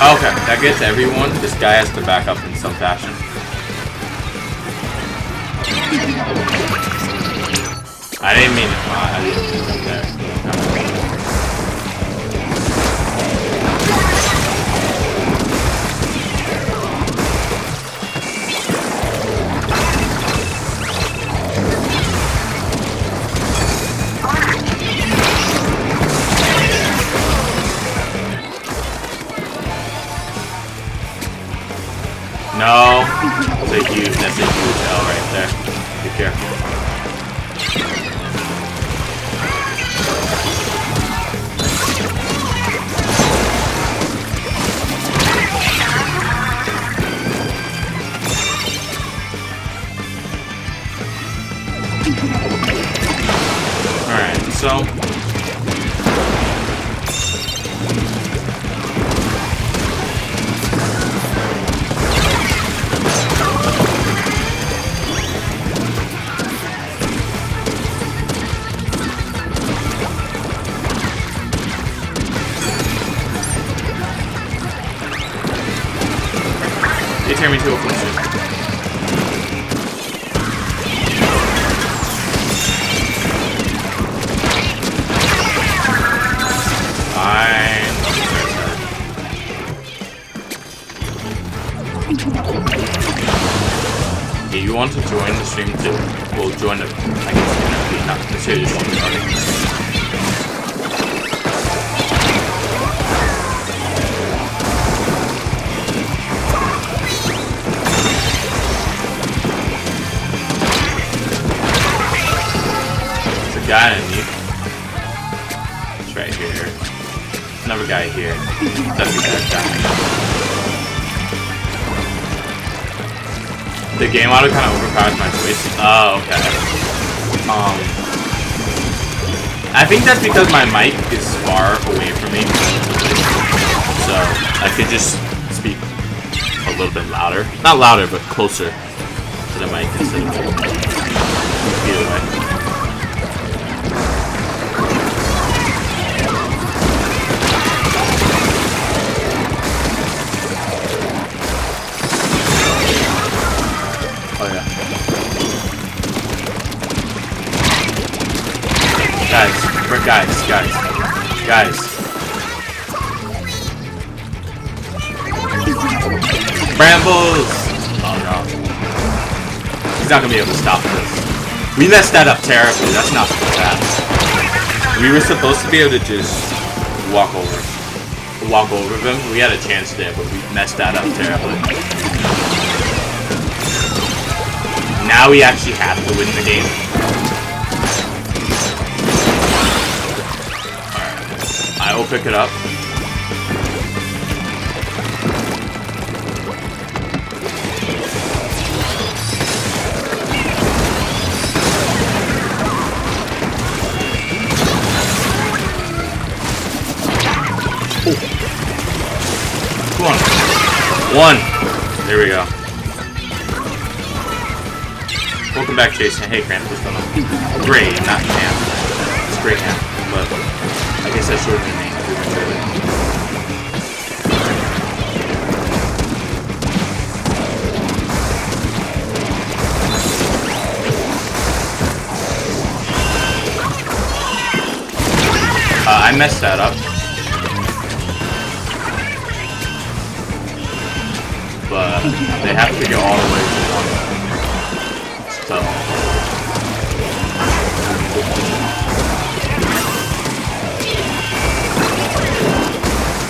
Okay, that gets everyone. This guy has to back up in some fashion. I didn't mean it. I didn't mean it there. No, that's a huge L right there. Be careful. Alright, so they tear me to a position. Fine. If you want to join the stream too, we'll join the, I guess, not necessarily join the party. Guy underneath. It's right here. Another guy here. Definitely that guy. The game auto kind of overpowers my voice. Oh, okay. I think that's because my mic is far away from me. So I could just speak a little bit louder. Not louder, but closer to the mic instead of either way. Guys. Brambles! Oh no. He's not gonna be able to stop this. We messed that up terribly. That's not so bad. We were supposed to be able to just walk over them. We had a chance there, but we messed that up terribly. Now we actually have to win the game. I will pick it up. Come on. One. There we go. Welcome back, Jason. Hey, Grant, what's going on? Great, not Cam. It's great Cam, but I guess that's short of the name. I messed that up. But they have to go all the way to one. It's tough.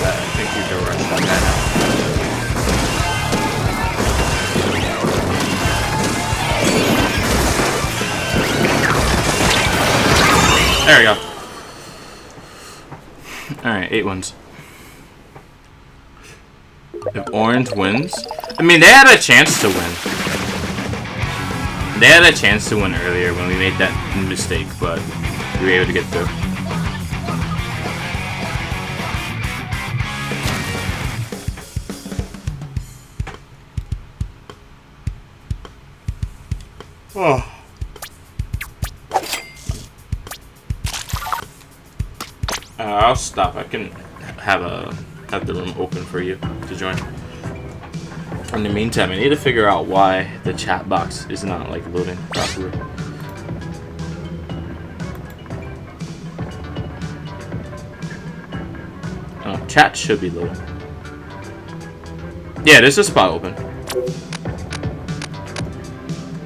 I think you can rush that guy now. There we go. Alright, 8 wins. If Orange wins... I mean, they had a chance to win. They had a chance to win earlier when we made that mistake, but we were able to get through. Oh. I'll stop. I can have the room open for you to join. In the meantime, I need to figure out why the chat box is not like loading properly. Oh, chat should be loading. Yeah, there's a spot open.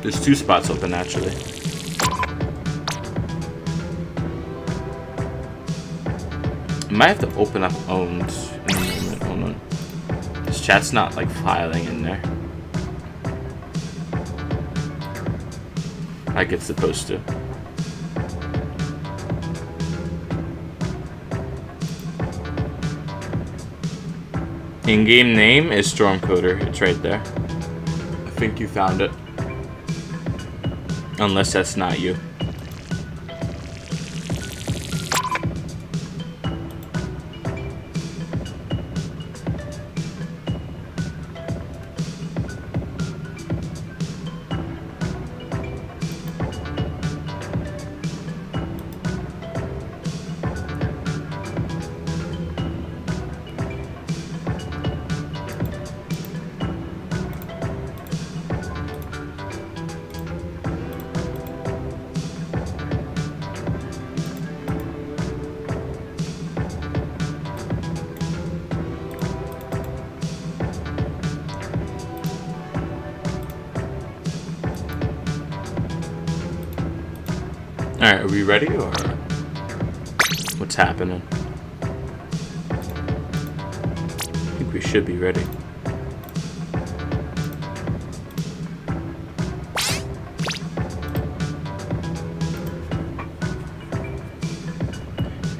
There's 2 spots open actually. I might have to open up owned in a moment. Hold on. This chat's not like filing in there like it's supposed to. In-game name is StormCoder. It's right there. I think you found it. Unless that's not you. Alright, are we ready or what's happening? I think we should be ready.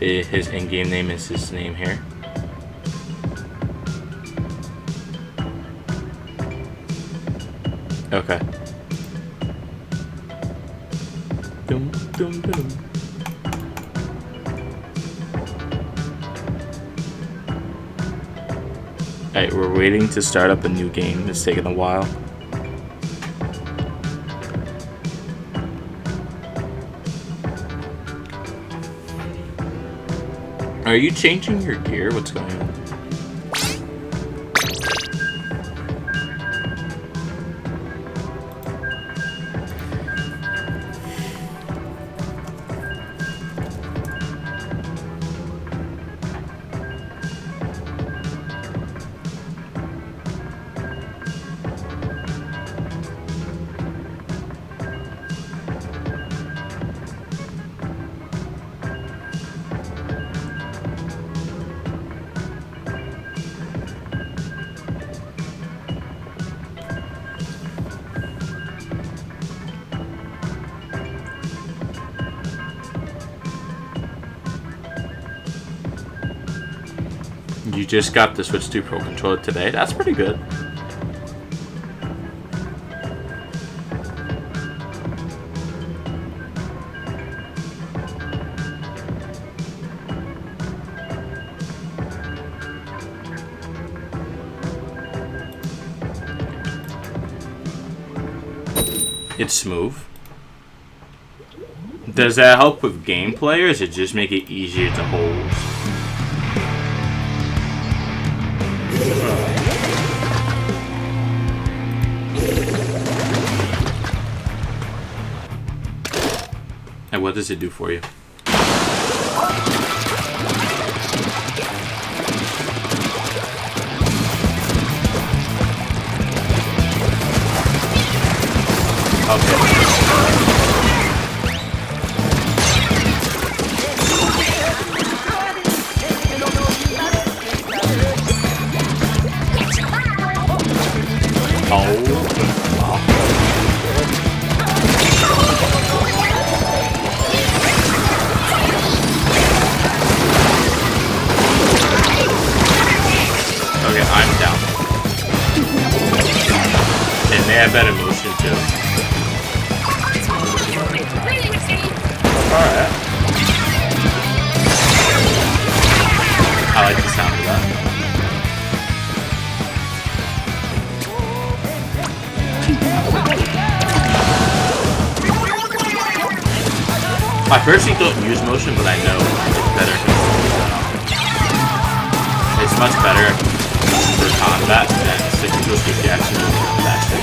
His in-game name is his name here. Okay. Dum, dum, dum. Alright, we're waiting to start up a new game. It's taking a while. Are you changing your gear? What's going on? You just got the Switch 2 Pro controller today. That's pretty good. It's smooth. Does that help with gameplay, or does it just make it easier to hold? And what does it do for you? Okay. Okay, I'm down. And they have better motion too. I personally don't use motion, but I know it's better. It's much better for combat than stick and twist if you actually move faster.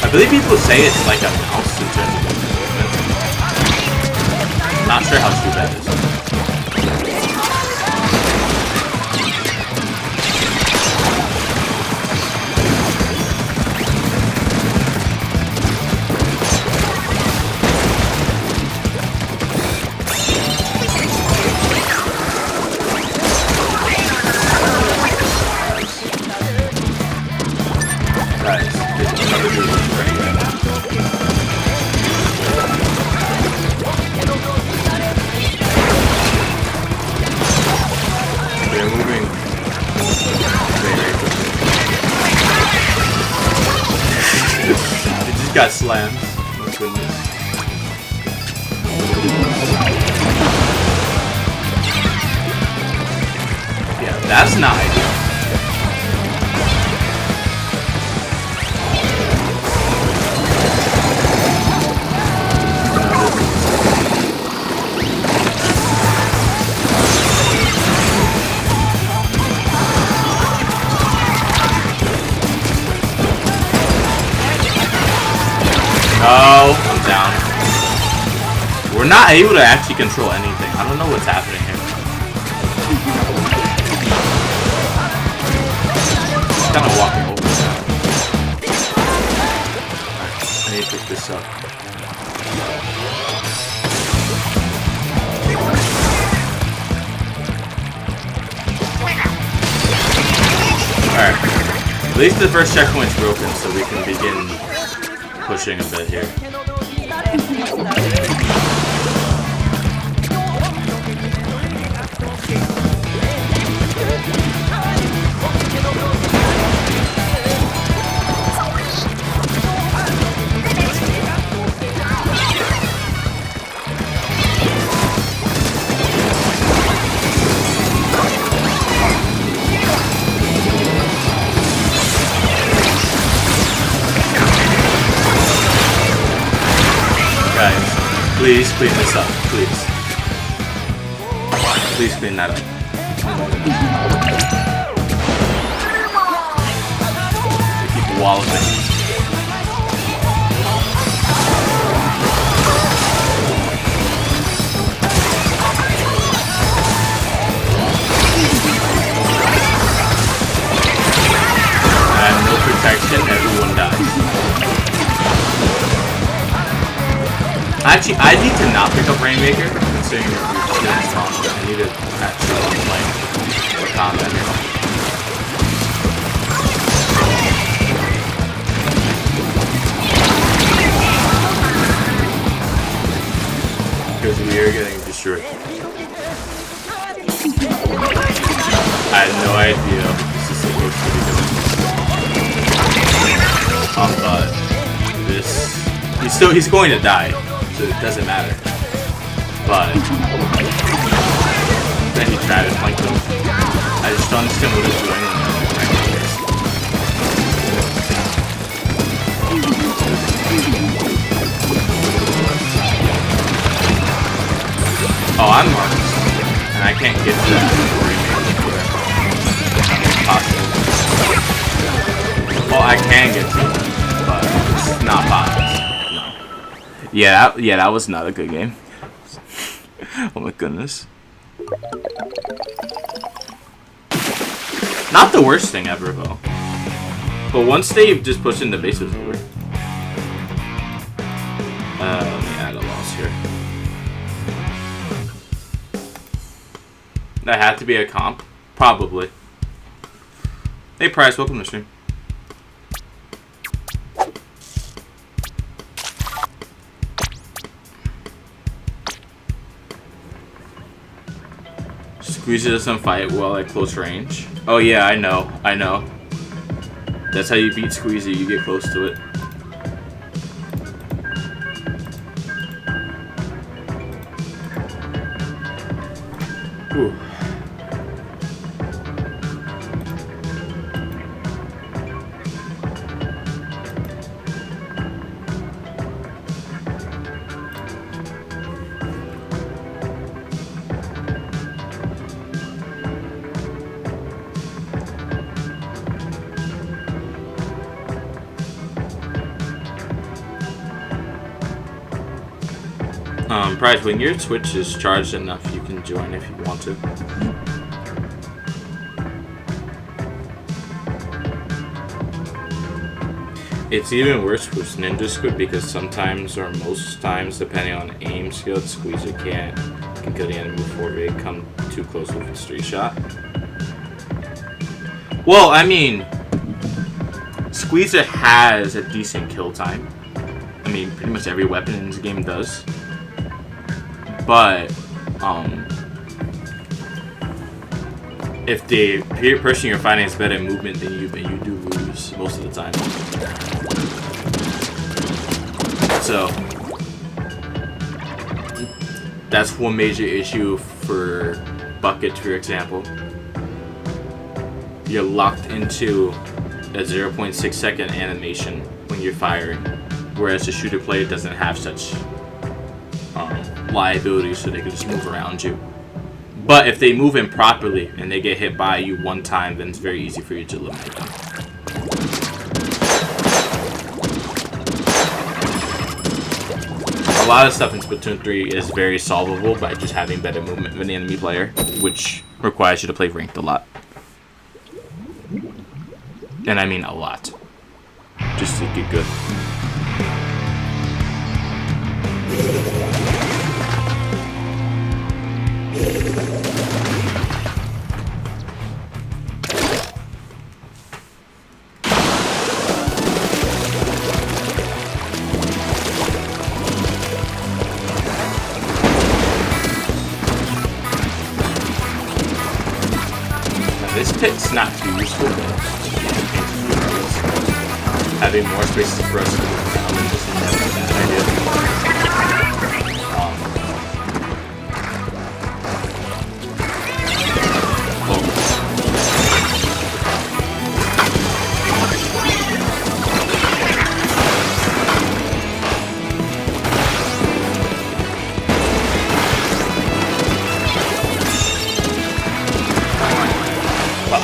I believe people say it's like a mouse in terms of movement. Not sure how true that is. Got slammed. Oh goodness. Yeah, that's not ideal. Oh, I'm down. We're not able to actually control anything. I don't know what's happening here. Just kind of walking over that. I need to pick this up. Alright. At least the first checkpoint's broken, so we can begin pushing a bit here. Please clean this up, please. Please clean that up. They keep walloping. And no protection, everyone dies. Actually, I need to not pick up Rainmaker, considering you're just getting stronger. I need to actually like for combat. Because we are getting destroyed. I had no idea this is supposed to be doing. But this, he's going to die. So it doesn't matter. But then he tried to flank him. I just don't understand what he's doing. Oh, I'm marked. And I can't get to that. Possible. Well, I can get to it, but it's not possible. Yeah, that was not a good game. Oh my goodness. Not the worst thing ever, though. But once they just pushed in the base, it was over. Let me add a loss here. That had to be a comp? Probably. Hey, Price, welcome to stream. Squeezy doesn't fight well at close range. Oh yeah, I know. That's how you beat Squeezy, you get close to it. Ooh. Price, when your Twitch is charged enough, you can join if you want to. It's even worse with Ninja Squid because sometimes, or most times, depending on aim skill, Squeezer can kill the enemy before they come too close with a straight shot. Well, I mean, Squeezer has a decent kill time. I mean, pretty much every weapon in this game does. But, if the person you're fighting is better at movement than you do lose most of the time. So, that's one major issue for buckets, for example. You're locked into a 0.6 second animation when you're firing, whereas the shooter player doesn't have such liability, so they can just move around you. But if they move in properly and they get hit by you one time, then it's very easy for you to eliminate them. A lot of stuff in Splatoon 3 is very solvable by just having better movement than the enemy player, which requires you to play ranked a lot. And I mean a lot. Just to get good. This pit's not too useful, but having more spaces for us to move around is just never a bad idea.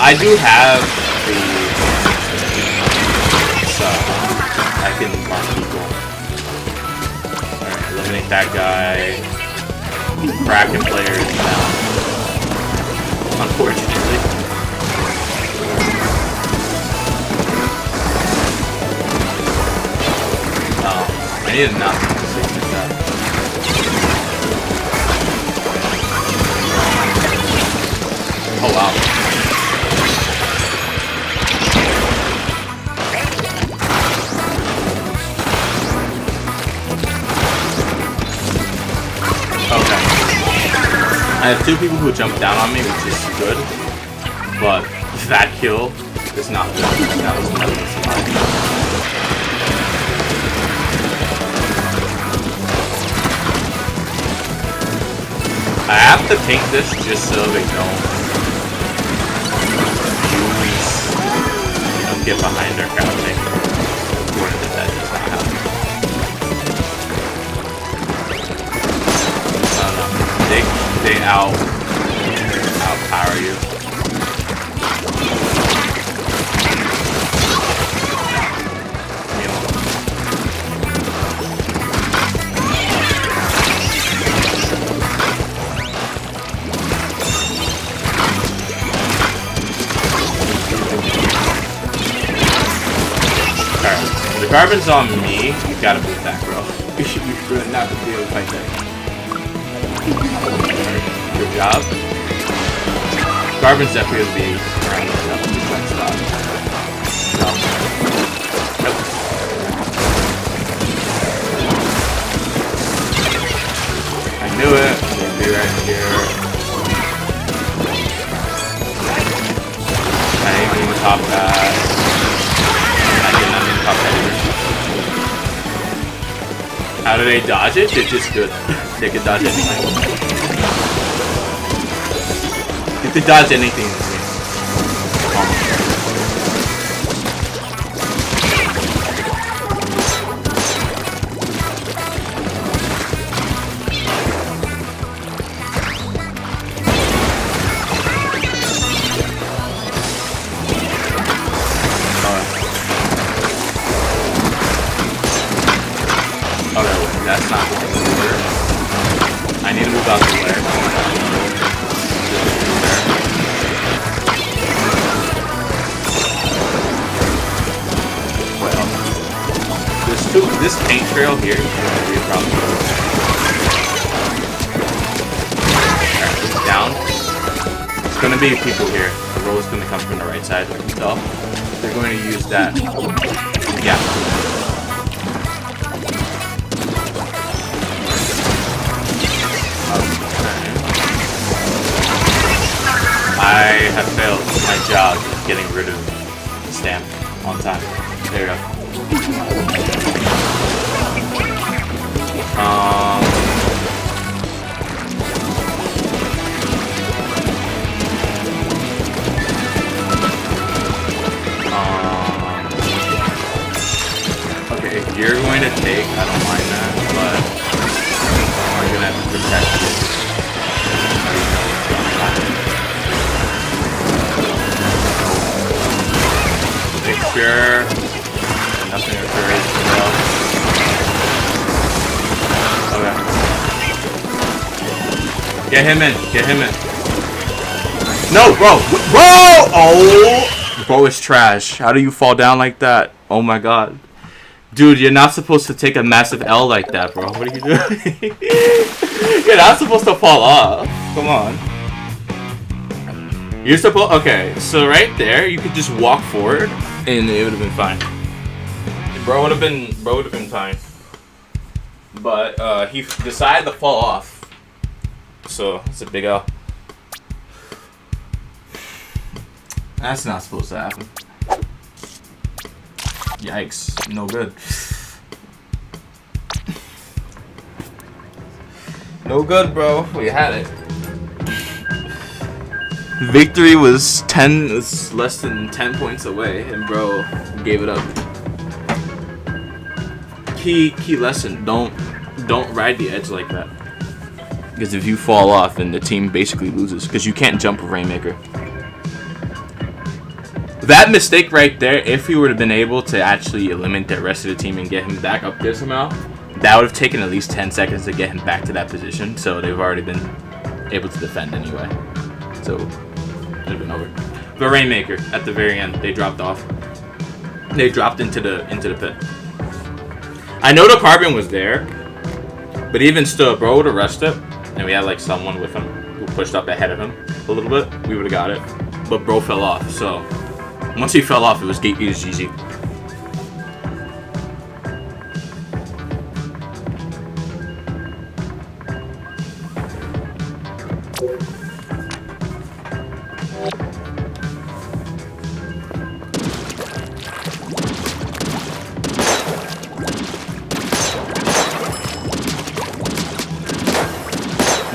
I do have the I can mark people. Alright, eliminate that guy. Kraken players now. Unfortunately. I need to not make mistakes like that. Oh wow. Okay. I have two people who jumped down on me, which is good, but that kill is not good. That was another survival. I have to pink this just so they don't get behind their crouching. That does not happen. They outpower you. Alright, the carbon's on me. You gotta move that, bro. You should not be able to fight that. Good job. Carbon's definitely gonna be around this spot. No. Nope. I knew it. They'd be right here. I didn't mean to top that. I did not mean to top that either. How do they dodge it? They're just good. They can dodge anything. You could dodge anything in this game. That's not going to work. I need to move out the way. Well, this paint trail here is going to be a problem. Alright, down. It's going to be people here. The roll is going to come from the right side, I can tell. They're going to use that. Yeah. I have failed my job of getting rid of the stamp on time. There we go. Okay, if you're going to take, I don't mind that, but I'm going to have to protect you. Sure. Nothing occurs. Okay. Get him in. Get him in. No, bro. Bro! Oh! Bro is trash. How do you fall down like that? Oh my god. Dude, you're not supposed to take a massive L like that, bro. What are you doing? You're not supposed to fall off. Come on. You're supposed... Okay, so right there, you could just walk forward, and it would have been fine. Bro would have been fine. But, he decided to fall off. So, it's a big L. That's not supposed to happen. Yikes. No good. No good, bro. We had it. Victory was less than 10 points away, and bro gave it up. Key lesson: don't ride the edge like that. Because if you fall off, then the team basically loses. Because you can't jump with Rainmaker. That mistake right there, if we would have been able to actually eliminate the rest of the team and get him back up there somehow, that would have taken at least 10 seconds to get him back to that position. So they've already been able to defend anyway. So it would have been over. But Rainmaker, at the very end, they dropped off. They dropped into the pit. I know the carbon was there, but even still, bro would have rushed it, and we had like someone with him who pushed up ahead of him a little bit. We would have got it, but bro fell off. So once he fell off, it was GG.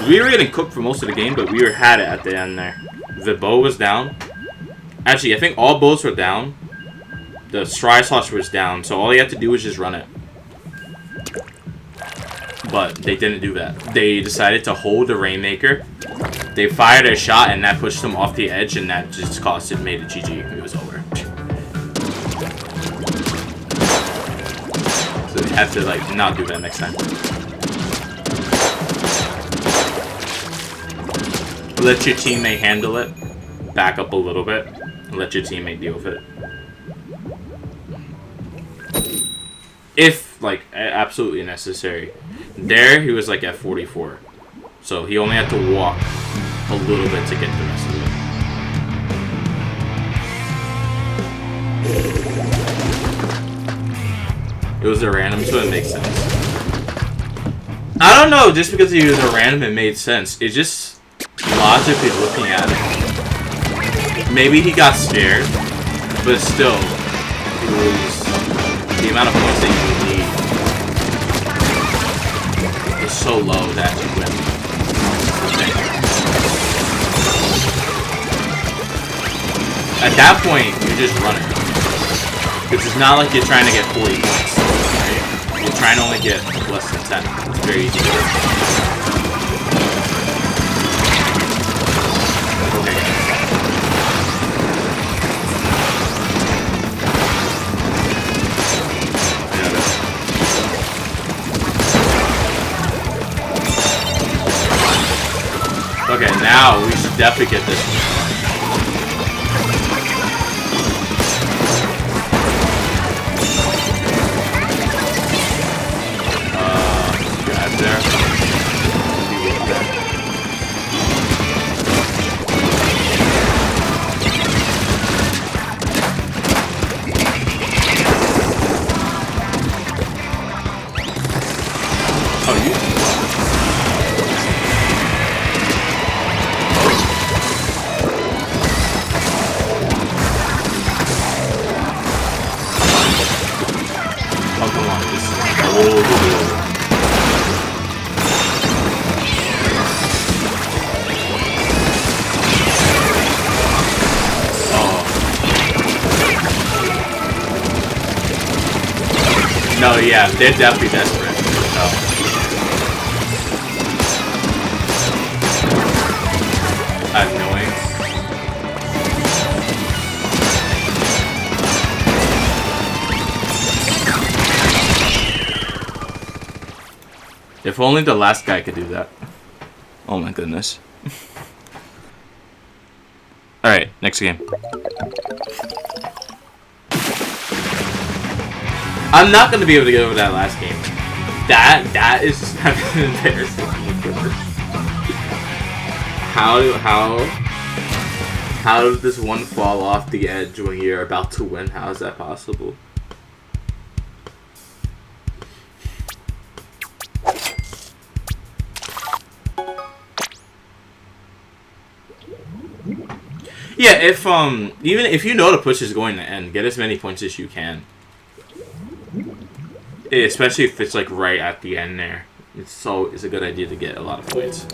We were getting cooked for most of the game, but we had it at the end there. The bow was down. Actually, I think all bows were down. The slosh was down, so all you had to do was just run it. But they didn't do that. They decided to hold the Rainmaker. They fired a shot, and that pushed them off the edge, and that just made it GG. It was over. So they have to like not do that next time. Let your teammate handle it. Back up a little bit. And let your teammate deal with it. If, like, absolutely necessary. There, he was, like, at 44. So he only had to walk a little bit to get the rest of it. It was a random, so it makes sense. I don't know, just because he was a random, it made sense. It just... logically looking at it, maybe he got scared, but still, it was the amount of points that you would need is so low that you win. At that point, you're just running. Because it's not like you're trying to get 40 points. Right? You're trying to only get less than 10. It's very easy to do. Okay, now we should definitely get this one. Grab there. Oh, you. No, yeah, they're definitely desperate. Oh. Annoying. If only the last guy could do that. Oh my goodness. Alright, next game. I'm not gonna be able to get over that last game. That is just embarrassing. How did this one fall off the edge when you're about to win? How is that possible? Yeah, if even if you know the push is going to end, get as many points as you can. Especially if it's like right at the end there. It's a good idea to get a lot of points.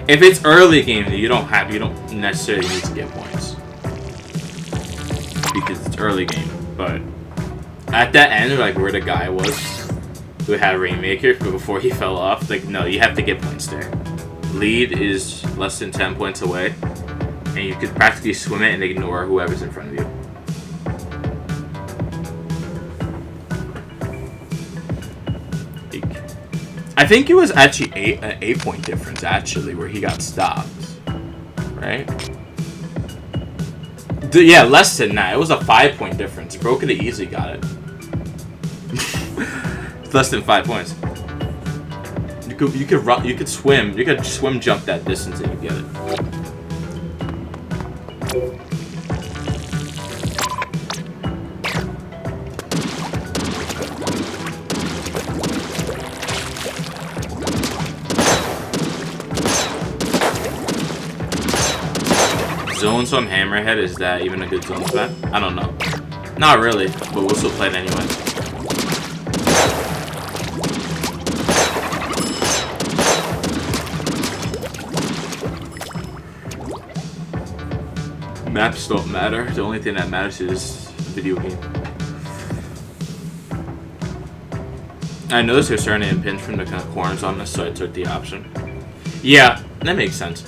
If it's early game, you don't necessarily need to get points. Because it's early game, but at that end, like where the guy was who had Rainmaker before he fell off, like no, you have to get points there. Lead is less than 10 points away, and you could practically swim it and ignore whoever's in front of you. I think it was actually an 8-point difference, actually, where he got stopped. Right? Yeah, less than that. It was a 5-point difference. Bro could have easily got it. It's less than 5 points. You could swim jump that distance and you get it. Zones on Hammerhead, is that even a good zone spot? I don't know. Not really, but we'll still play it anyway. Maps don't matter. The only thing that matters is video game. I noticed they're starting to impinge from the kind of corners on this, so I took the option. Yeah, that makes sense.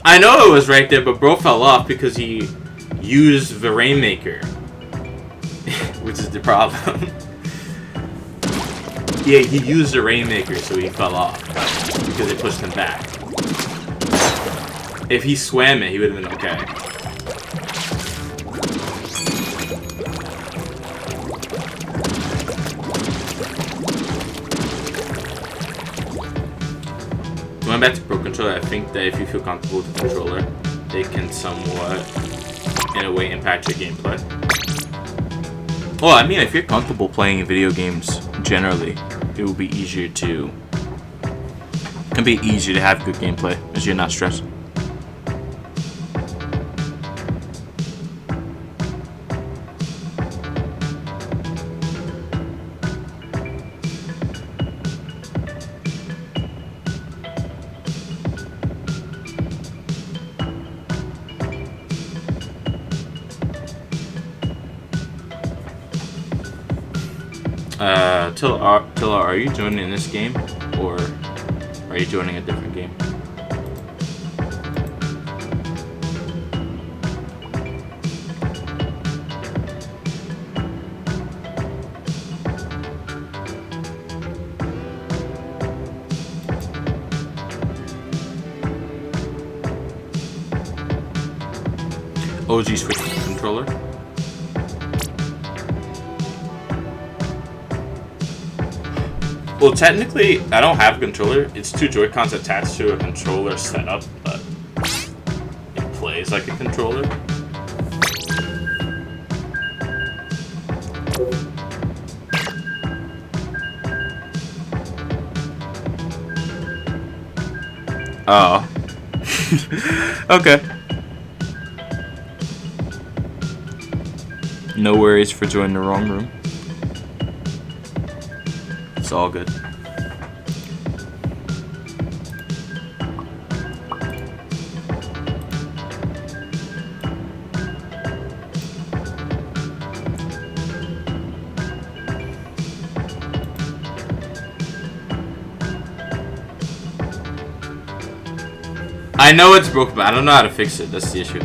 I know it was right there, but bro fell off because he used the Rainmaker, which is the problem. Yeah, he used the Rainmaker, so he fell off because it pushed him back. If he swam it, he would have been okay. Going back to Pro Controller, I think that if you feel comfortable with the controller, it can somewhat, in a way, impact your gameplay. Well, I mean, if you're comfortable playing video games generally, it will be easier to... It can be easier to have good gameplay as you're not stressed. Tilla, are you joining this game, or are you joining a different game? OG Switch controller. Well, technically, I don't have a controller. It's 2 Joy-Cons attached to a controller setup, but it plays like a controller. Oh. Okay. No worries for joining the wrong room. It's all good. I know it's broken, but I don't know how to fix it. That's the issue.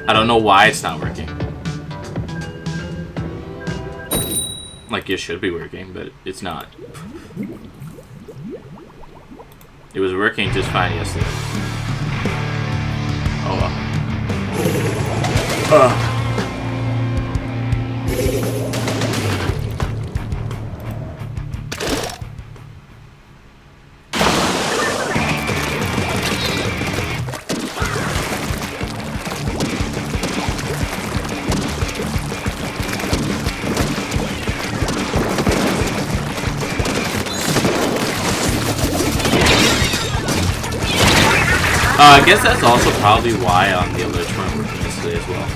I don't know why it's not working. Like, it should be working, but it's not. It was working just fine yesterday. Oh well. I guess that's also probably why on the alerts weren't working yesterday as well.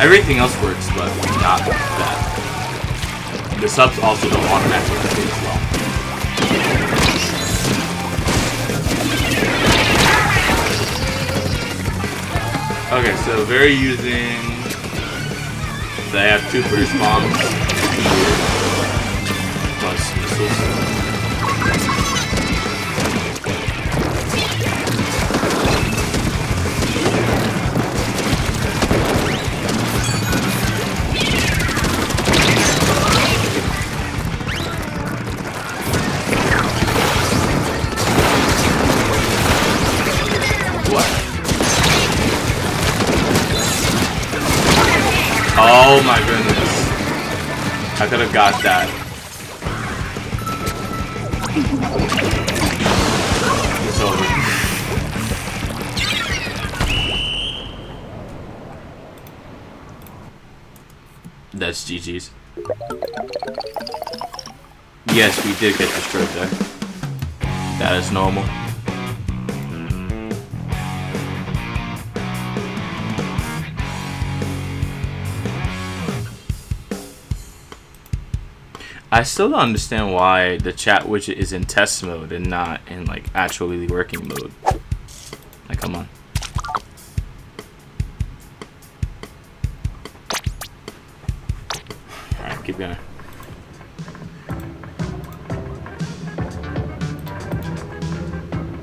Everything else works, but not that. The subs also don't automatically update as well. Okay, so they're using... They have 2 British bombs. Plus missiles. Oh my goodness. I could have got that. It's over. That's GG's. Yes, we did get destroyed there. That is normal. I still don't understand why the chat widget is in test mode and not in like actually working mode. Like, come on. Alright, keep going.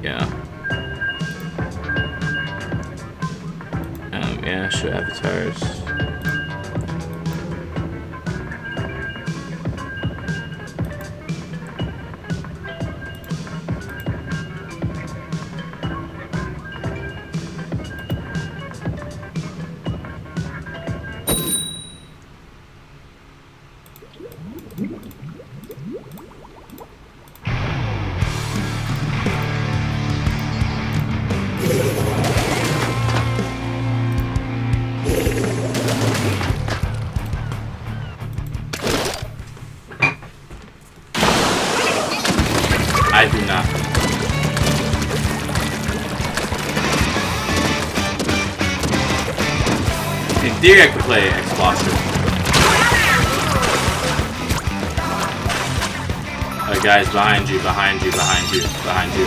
Yeah. Yeah, show avatars. I do not. In theory, I could play Explosive. Guys, behind you, behind you, behind you, behind you.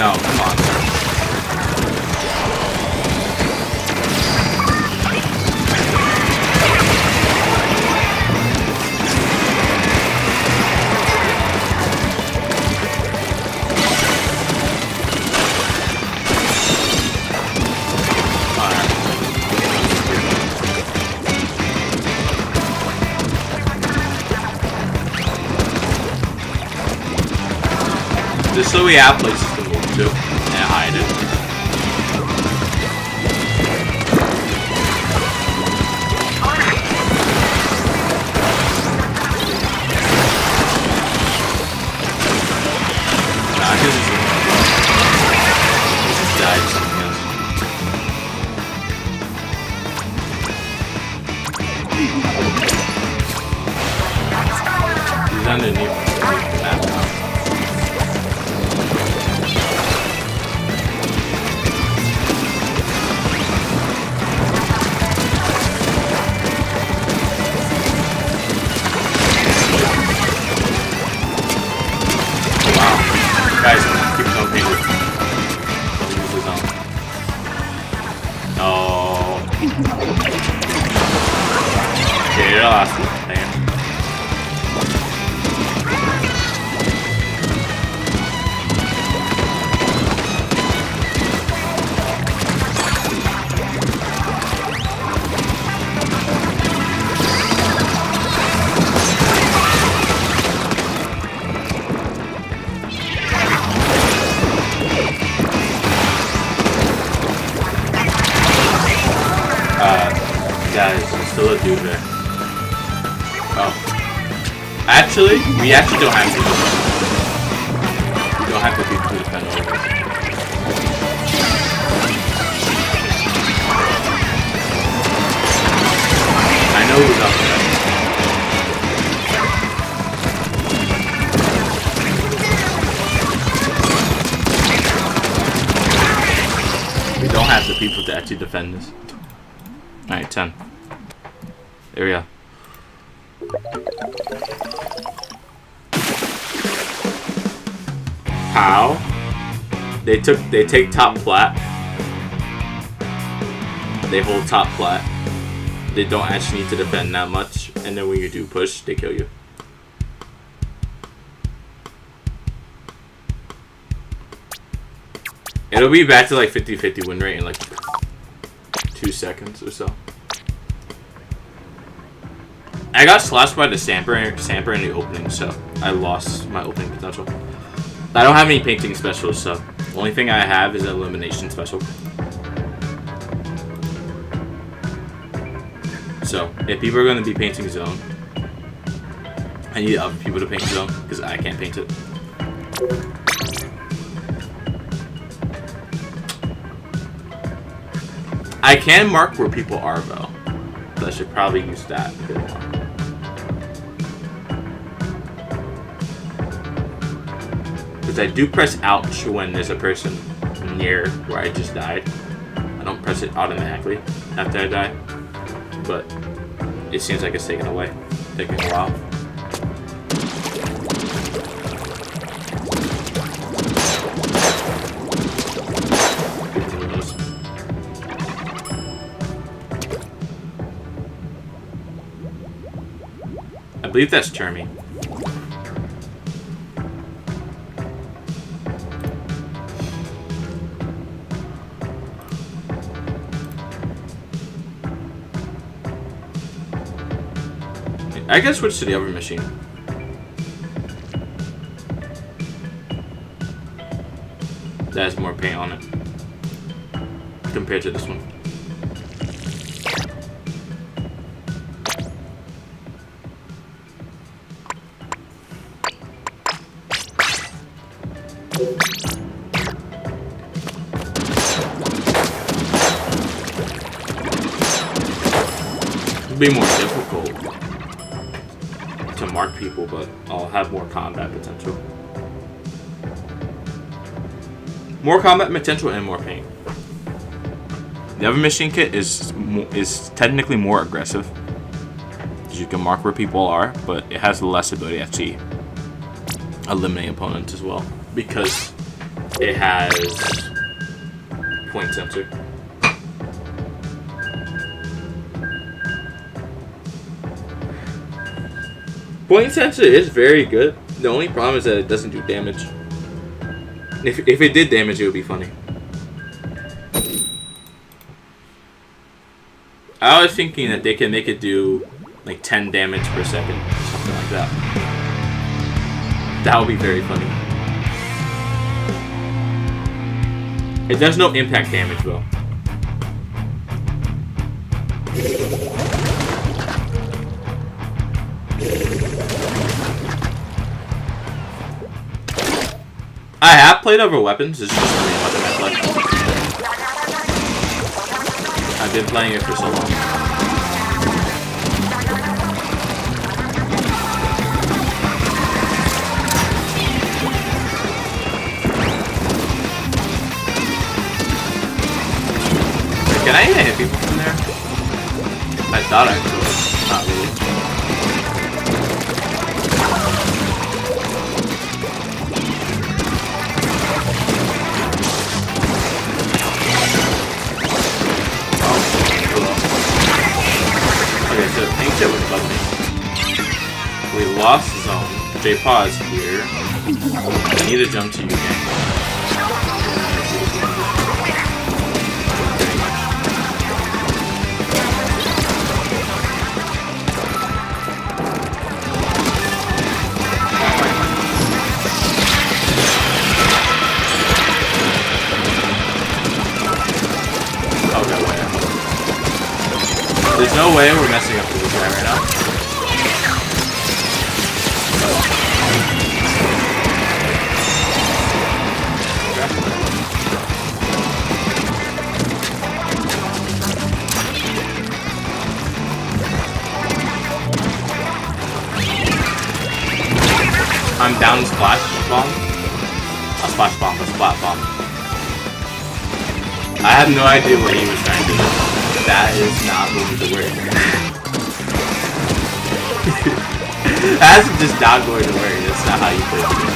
No, come on. Just so we have places to move to and hide it. Nah, this just died to something else. He's underneath the map now. Guys, keep going painted. Don't use the zone. Oh. Okay, you're the last one. Hang on. Guys, there's still a dude there. Oh. Actually, we actually don't have to defend. We don't have to defend all of this. I know who's up there. We don't have the people to actually defend this. Alright, 10. There we go. How? They take top plat. They hold top plat. They don't actually need to defend that much, and then when you do push, they kill you. It'll be back to like 50-50 win rate in like 2 seconds or so. I got slashed by the Stamper in the opening, so I lost my opening potential. I don't have any painting specials, so the only thing I have is an elimination special. So if people are going to be painting zone, I need other people to paint zone because I can't paint it. I can mark where people are though, so I should probably use that a bit more. Because I do press ouch when there's a person near where I just died. I don't press it automatically after I die, but it seems like it's taking a while. I believe that's Termy. I can switch to the other machine. That has more paint on it compared to this one. It'll be more difficult to mark people, but I'll have more combat potential. More combat potential and more paint. The other machine kit is technically more aggressive, because you can mark where people are, but it has less ability to actually eliminate opponents as well, because it has point sensor. Point sensor is very good. The only problem is that it doesn't do damage. If it did damage, it would be funny. I was thinking that they can make it do like 10 damage per second, or something like that. That would be very funny. It does no impact damage though. I have played other weapons, it's just the main weapon I play. I've been playing it for so long. Can I even hit people from there? I thought I could. Not really. Okay, so pink shit was bugging me. We lost zone. J-Paw is here. I need to jump to you again. There's no way we're messing up with this guy right now. I'm down splash bomb. A splash bomb, a splat bomb. I have no idea what he was trying to do. That is not going to work. That's just not going to work. That's not how you play the game.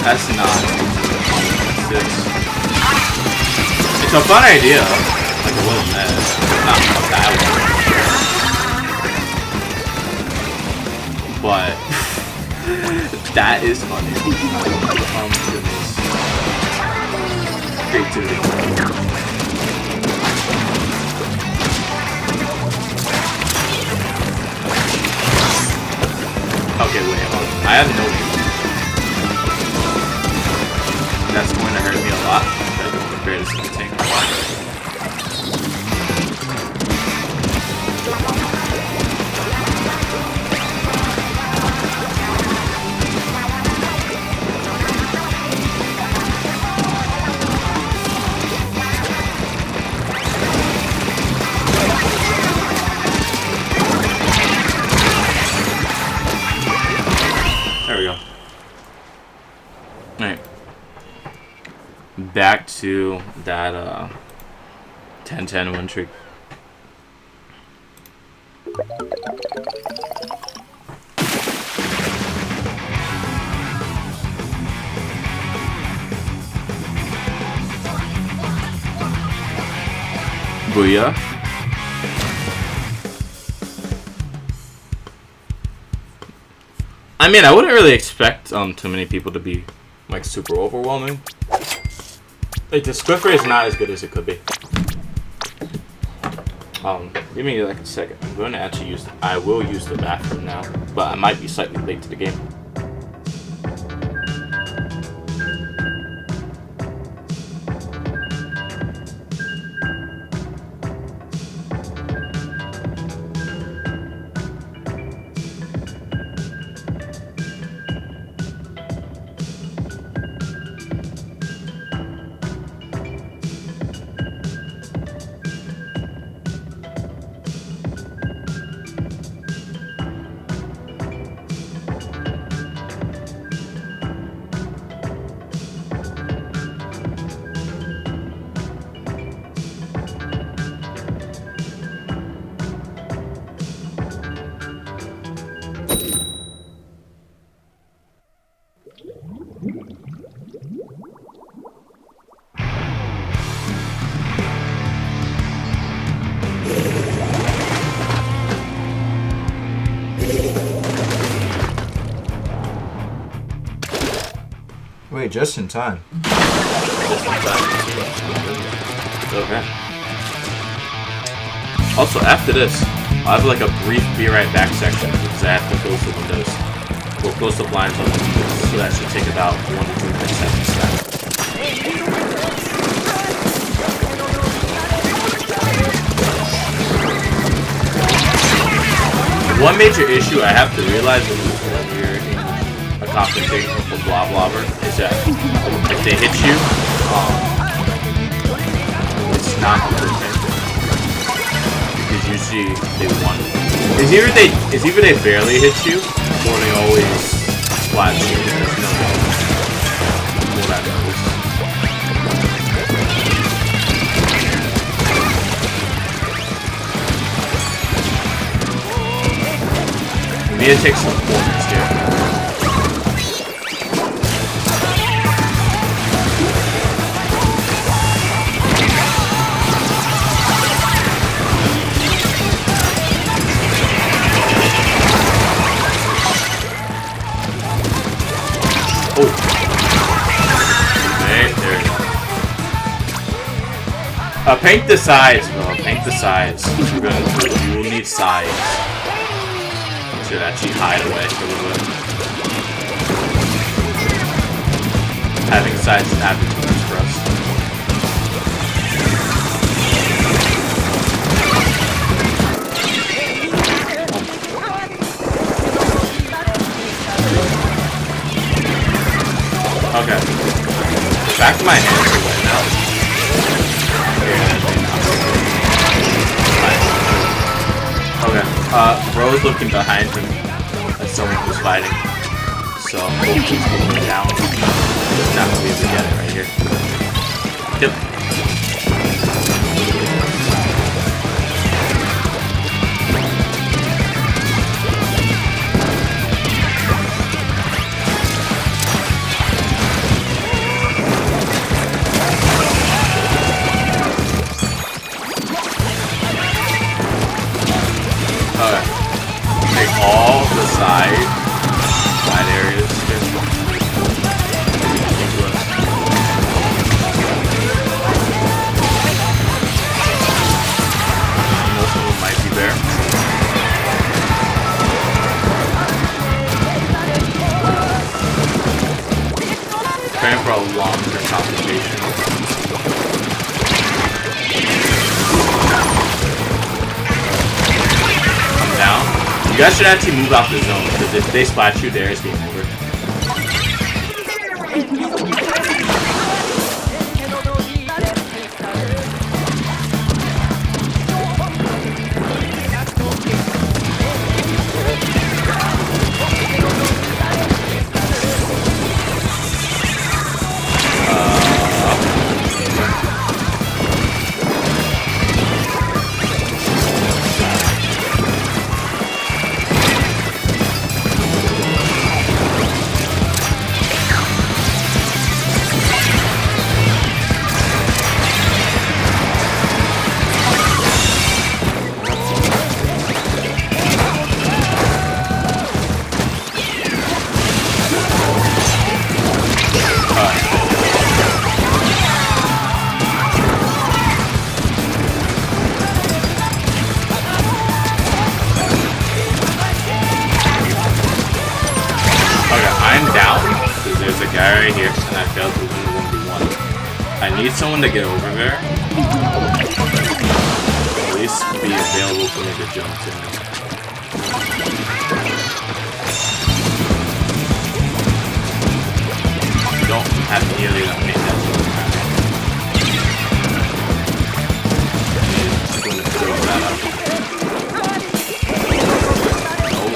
That's not. It's a fun idea. Like it wasn't that. Not that one. But that is funny. Oh my goodness. Creativity. Okay, wait, hold on. I have no aim. That's going to hurt me a lot. I don't want to bear this in the tank a lot. Back to that 10-10 win streak. Booyah. I mean, I wouldn't really expect too many people to be like super overwhelming. Like, the split rate is not as good as it could be. Give me like a second. I'm going to actually I will use the bathroom now, but I might be slightly late to the game. Wait, just in time. Okay. Also, after this, I'll have like a brief be right back section because I have to close the windows. We'll close the blinds on the windows, so that should take about 1 to 2 minutes after that. One major issue I have to realize when you're in a confrontation with a blobber is that if they hit you, it's not a good thing. Because usually they won. It's either they barely hit you, or they always splat you. There's no more that knows. We need to take some points here. Oh. Okay, there we go. Paint the sides, bro. Paint the sides. You will need sides. Should actually hide away for a little bit. Having sides is not too much for us. Okay. Back to my hands are wet now. Okay. Bro's looking behind him as someone who's fighting. So hopefully he's going down. It's not gonna be able to get it right here. Yep. Okay. Take all the side areas here. Most of them might be there. Preparing for a longer confrontation. Down. You guys should actually move out the zone because if they splat you there, it's game over. Right here, and I failed to win the 1v1. I need someone to get over there. At least be available for me to jump to. Don't have nearly enough made that I'm going to throw that up. Oh,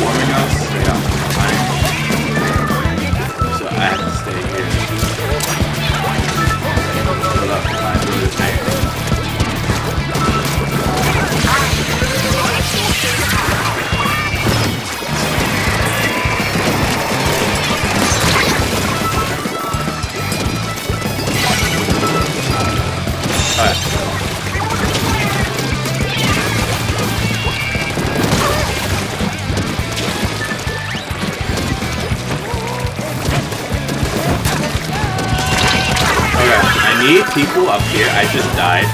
warming us. Yeah, fine. I have to stay here. Put up my brother's tank. need people up here. I just died.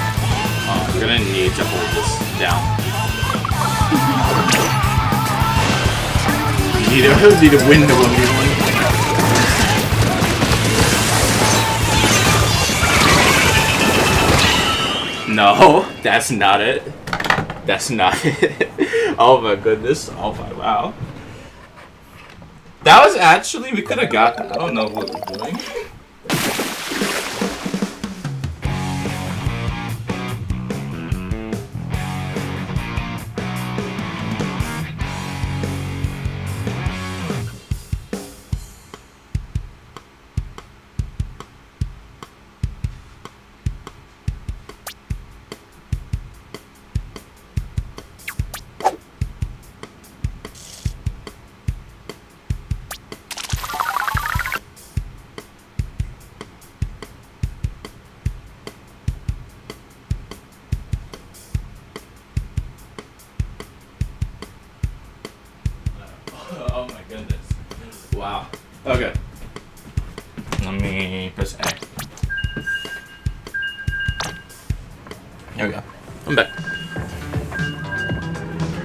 I'm gonna need to hold this down. You need to win the 1v1. No, that's not it. That's not it. Oh my goodness. Oh my wow. That was actually, we could have got that. I don't know what we're doing. Oh my goodness. Wow. Okay. Let me press A. There we go. I'm back.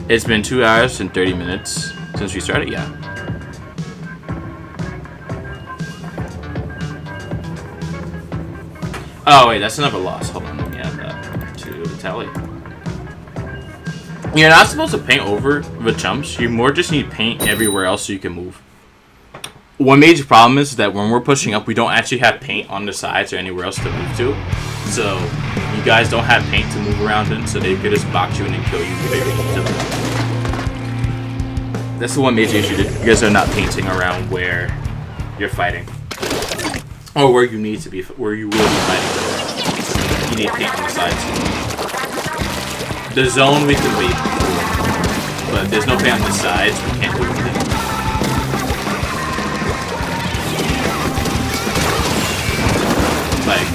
It's been 2 hours and 30 minutes since we started, yeah. Oh wait, that's another loss. Hold on, let me add that to the tally. You're not supposed to paint over the chumps. You more just need paint everywhere else so you can move. One major problem is that when we're pushing up, we don't actually have paint on the sides or anywhere else to move to. So you guys don't have paint to move around in, so they could just box you in and kill you. That's the one major issue. That you guys are not painting around where you're fighting, or where you need to be, where you will be fighting. You need paint on the sides. The zone we can wait for, but if there's no paint on the sides, we can't do anything. Like,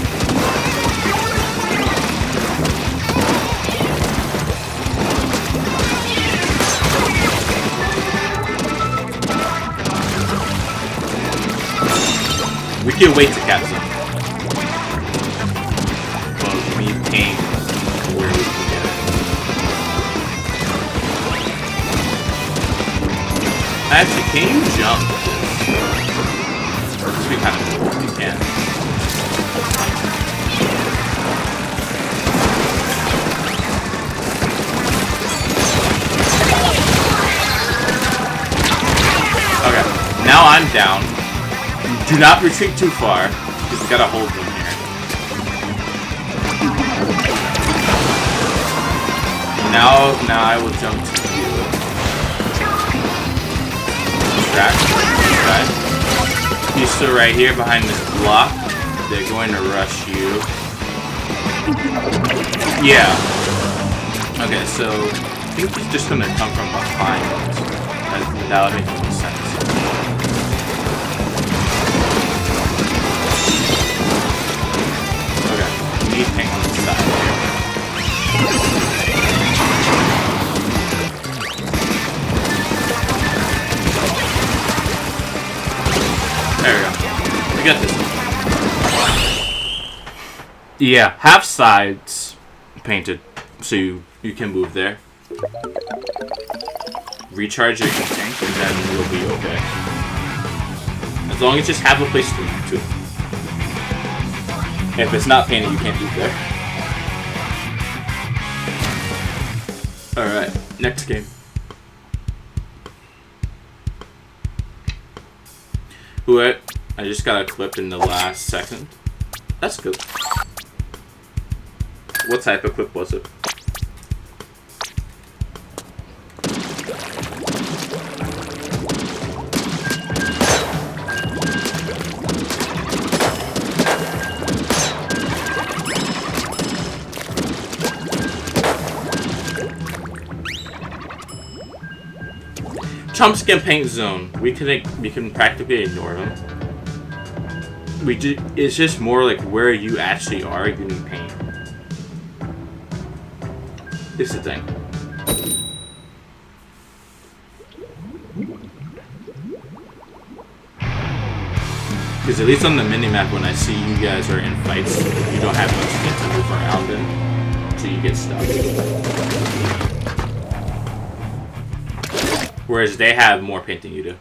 we can wait to cap zone, but we need paint where we can get it. Actually, can you jump? This would be kind of cool if you can. Okay, now I'm down. Do not retreat too far, because we gotta hold them here. Now I will jump to you. Right. He's still right here behind this block. They're going to rush you. Yeah. Okay, so I think he's just gonna come from behind. That would make no sense. Okay, we need paint on the side here. There we go. We got this one. Yeah, half sides painted, so you can move there. Recharge your tank, and then you'll be okay. As long as you just have a place to move to. If it's not painted, you can't move there. Alright, next game. Wait, I just got a clip in the last second. That's good. What type of clip was it? Chumps can paint zone. We can practically ignore them. It's just more like where you actually are, you need paint. It's the thing. Because at least on the mini-map, when I see you guys are in fights, you don't have much space to move around in, so you get stuck. Whereas they have more paint than you do.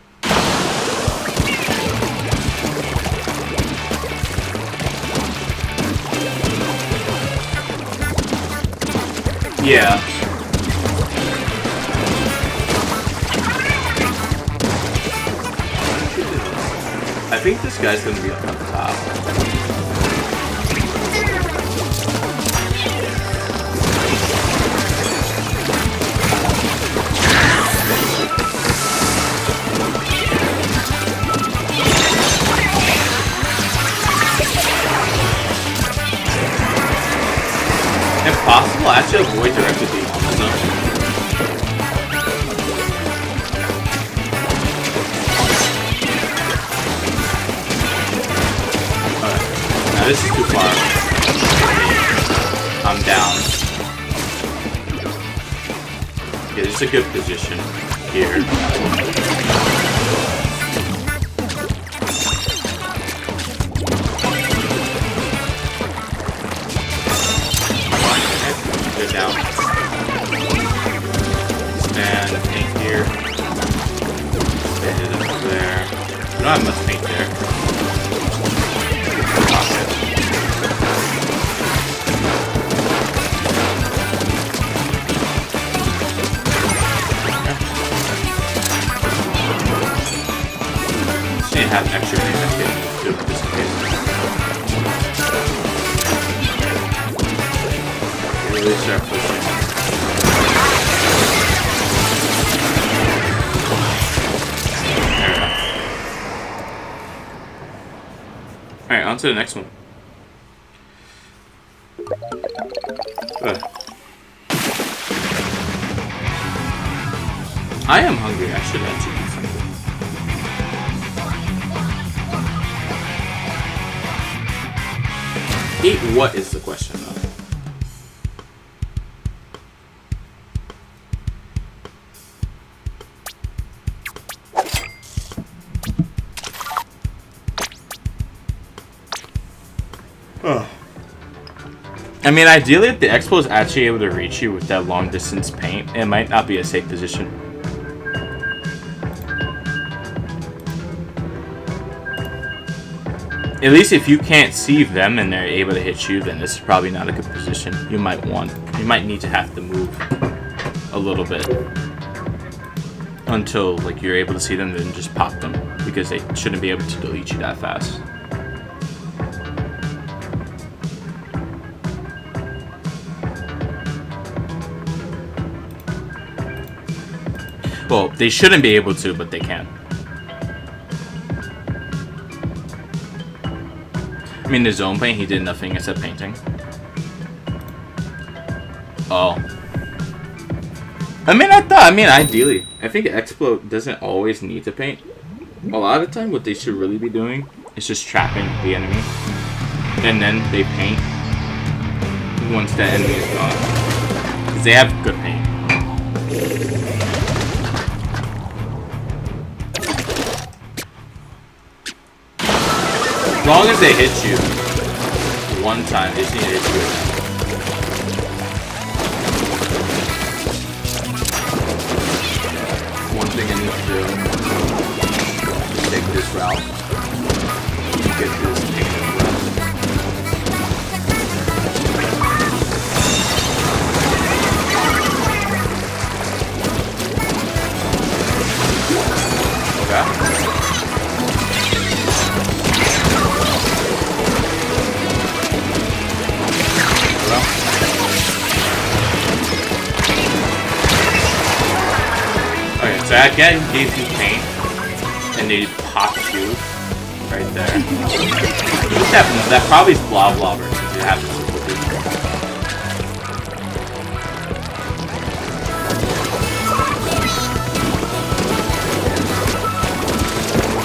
Yeah. I think this guy's gonna be up on top. If possible, I should avoid directly being on the zone. Now this is too far. I'm down. Okay, this is a good position here. Good down. Stand, paint here. Stand it up there. We don't have much paint there. Have extra things that can do with this case. Really start pushing. There we go. Alright, on to the next one. I am hungry. I should actually eat something. Eat what is the question, though? Oh. I mean, ideally, if the Expo is actually able to reach you with that long distance paint, it might not be a safe position. At least if you can't see them and they're able to hit you, then this is probably not a good position. You might need to have to move a little bit until like you're able to see them, then just pop them because they shouldn't be able to delete you that fast. Well, they shouldn't be able to, but they can. I mean, the zone paint, he did nothing except painting. Oh. I mean, ideally, I think Explode doesn't always need to paint. A lot of the time, what they should really be doing is just trapping the enemy. And then they paint once the enemy is gone. Because they have good paint. As long as they hit you one time, they just need to hit you again. One thing I need to do is take this route. Get this painted route. Okay. So that guy gave you paint, and they popped you right there. That probably is blah blah since it happens so quickly.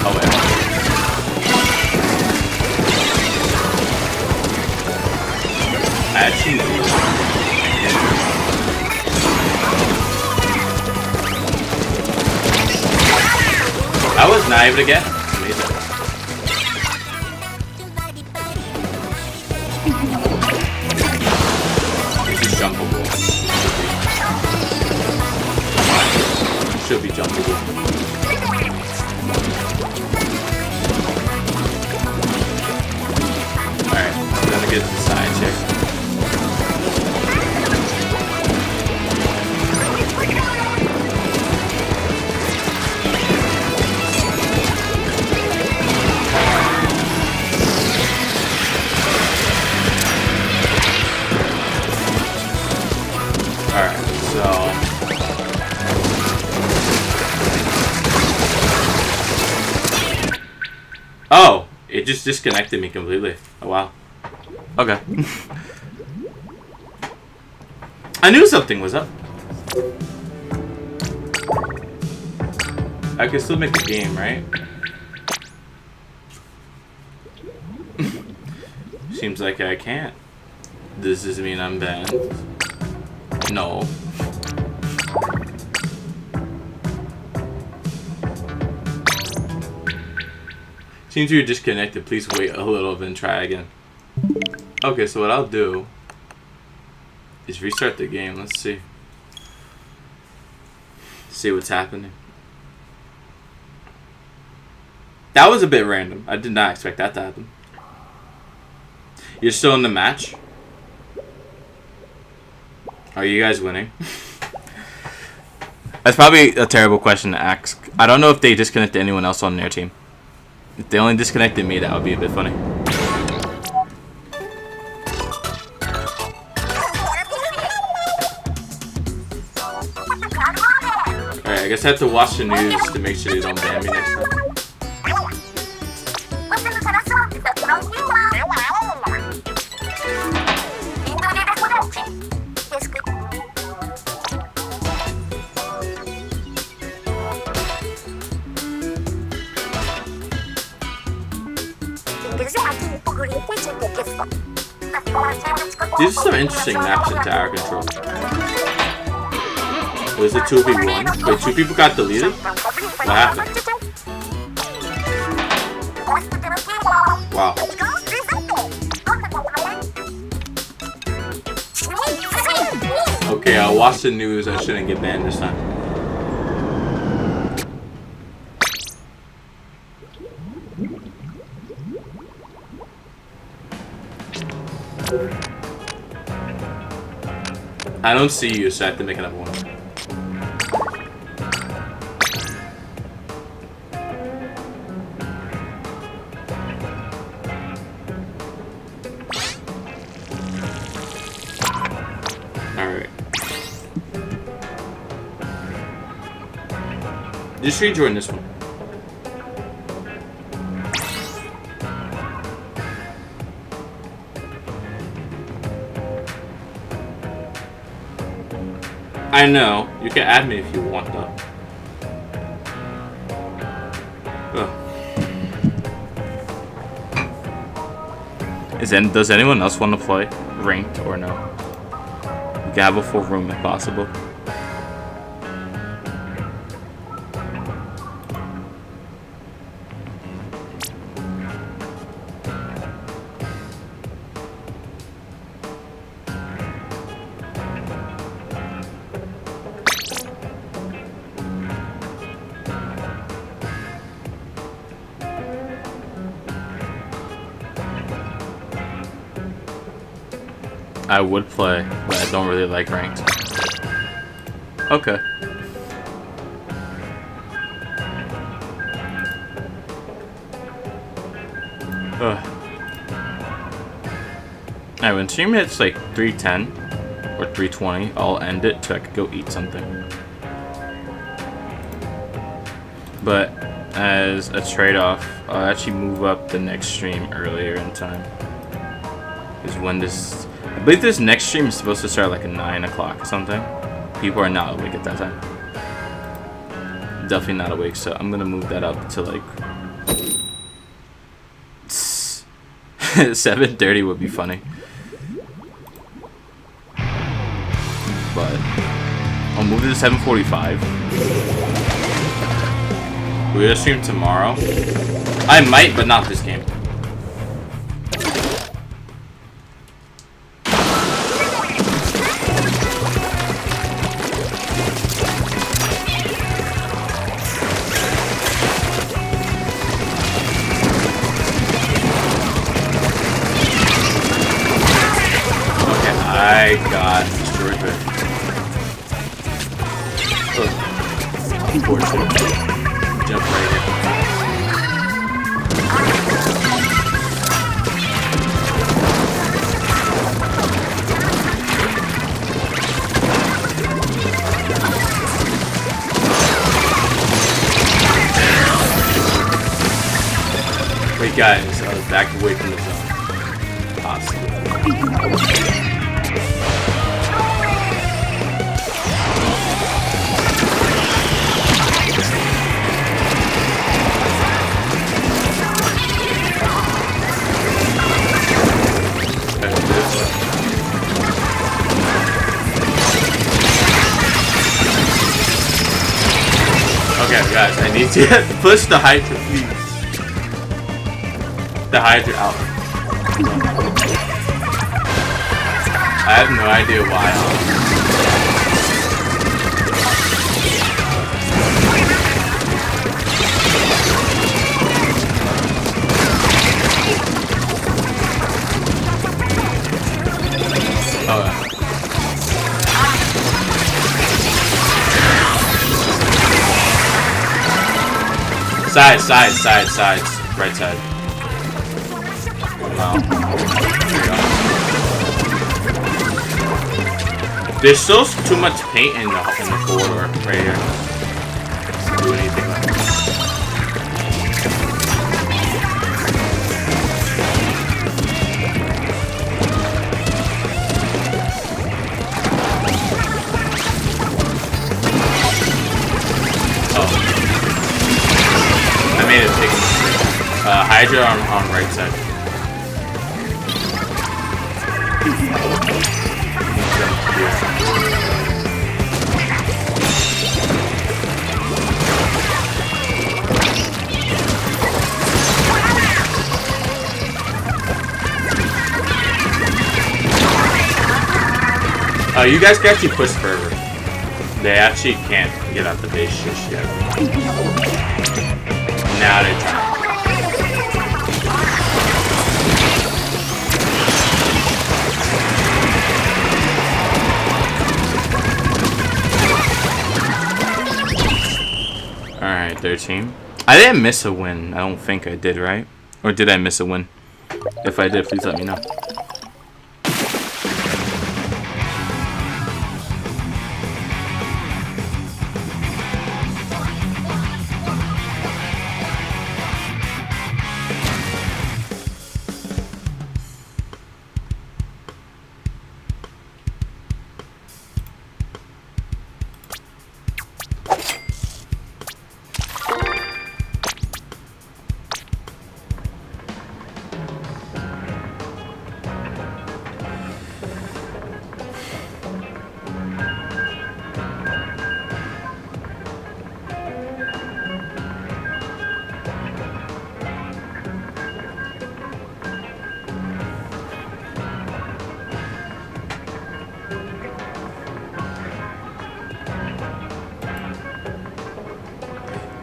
Oh wait. I actually I was not able to get. Amazing. should be jumpable. Alright, I'm gonna get to the side check. Alright, so oh, it just disconnected me completely. Oh wow. Okay. I knew something was up. I can still make a game, right? Seems like I can't. Does this mean I'm banned? No. Seems you're disconnected. Please wait a little, then try again. Okay, so what I'll do is restart the game. Let's see. See what's happening. That was a bit random. I did not expect that to happen. You're still in the match? Are you guys winning? That's probably a terrible question to ask. I don't know if they disconnected anyone else on their team. If they only disconnected me, that would be a bit funny. Alright, I guess I have to watch the news to make sure they don't ban me next time. These are some interesting maps in tower control. Was it 2v1? Wait, 2 people got deleted? What happened? Wow. Okay, I'll watch the news. I shouldn't get banned this time. I don't see you, so I have to make another one. Alright. Just rejoin this one. I know. You can add me if you want, though. Does anyone else want to play ranked or no? We can have a full room if possible. I would play, but I don't really like ranked. Okay. Alright, when stream hits like 310 or 320, I'll end it so I could go eat something. But as a trade-off, I'll actually move up the next stream earlier in time. Because when this... I believe this next stream is supposed to start like at 9 o'clock or something. People are not awake at that time. Definitely not awake, so I'm gonna move that up to like 7:30 would be funny. But I'll move it to 7:45. We're gonna stream tomorrow. I might, but not this game. unfortunate. Jump right here. Wait, guys, I was back away from the zone. Awesome. Okay, guys, I need to push the Hydra, please. The Hydra out. I have no idea why. Oh, yeah. Sides. Right side. Wow. There's still too much paint in the corridor right here. Can't do anything like that. I made it take Hydra on right side. You guys can actually push further. They actually can't get out the base just yet. Now they're trying. Alright, their team. I didn't miss a win. I don't think I did, right? Or did I miss a win? If I did, please let me know.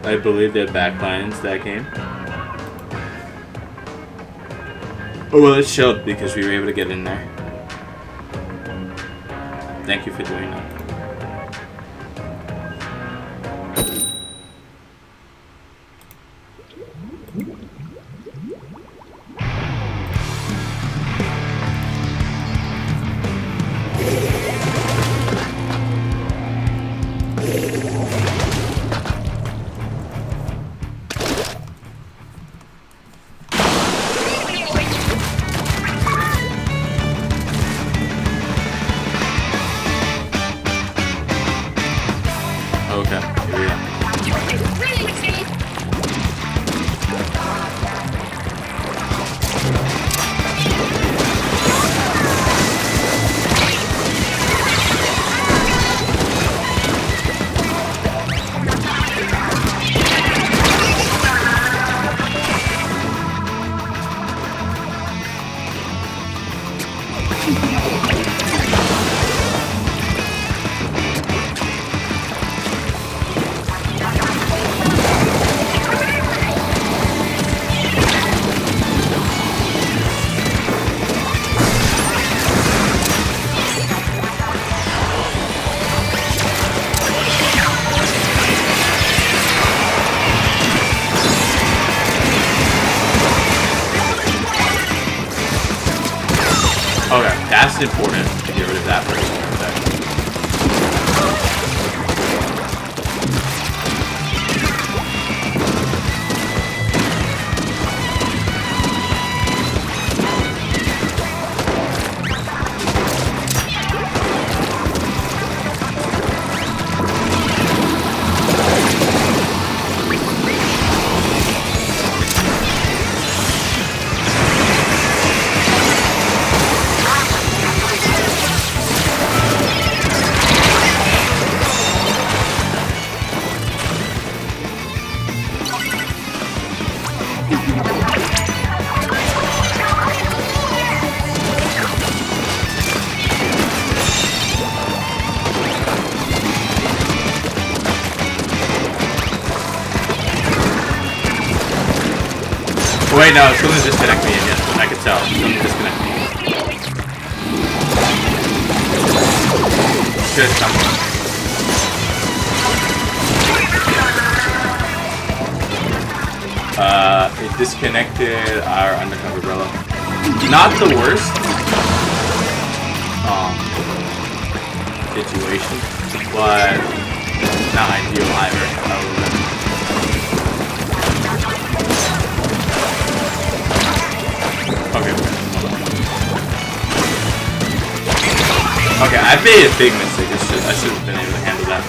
I believe they're backlines that game. Oh well, it showed because we were able to get in there. Thank you for doing that. Okay, here we go. Okay, that's important to get rid of that person. Wait, no, it's gonna disconnect me again. I can tell. It's gonna disconnect me. Good, come on. It disconnected our undercover umbrella. Not the worst situation, but not ideal either. Okay, I made a big mistake. I should have been able to handle that.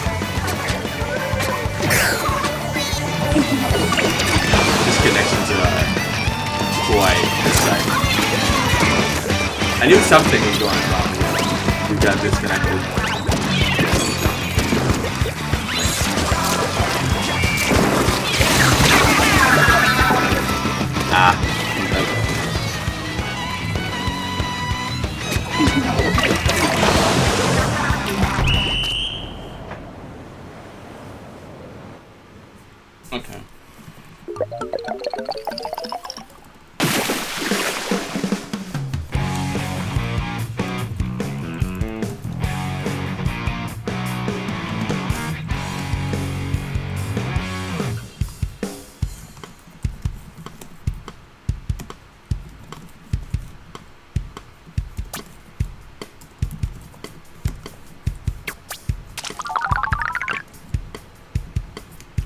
This connection's quite this side. I knew something was going wrong. We got disconnected. Ah. Okay.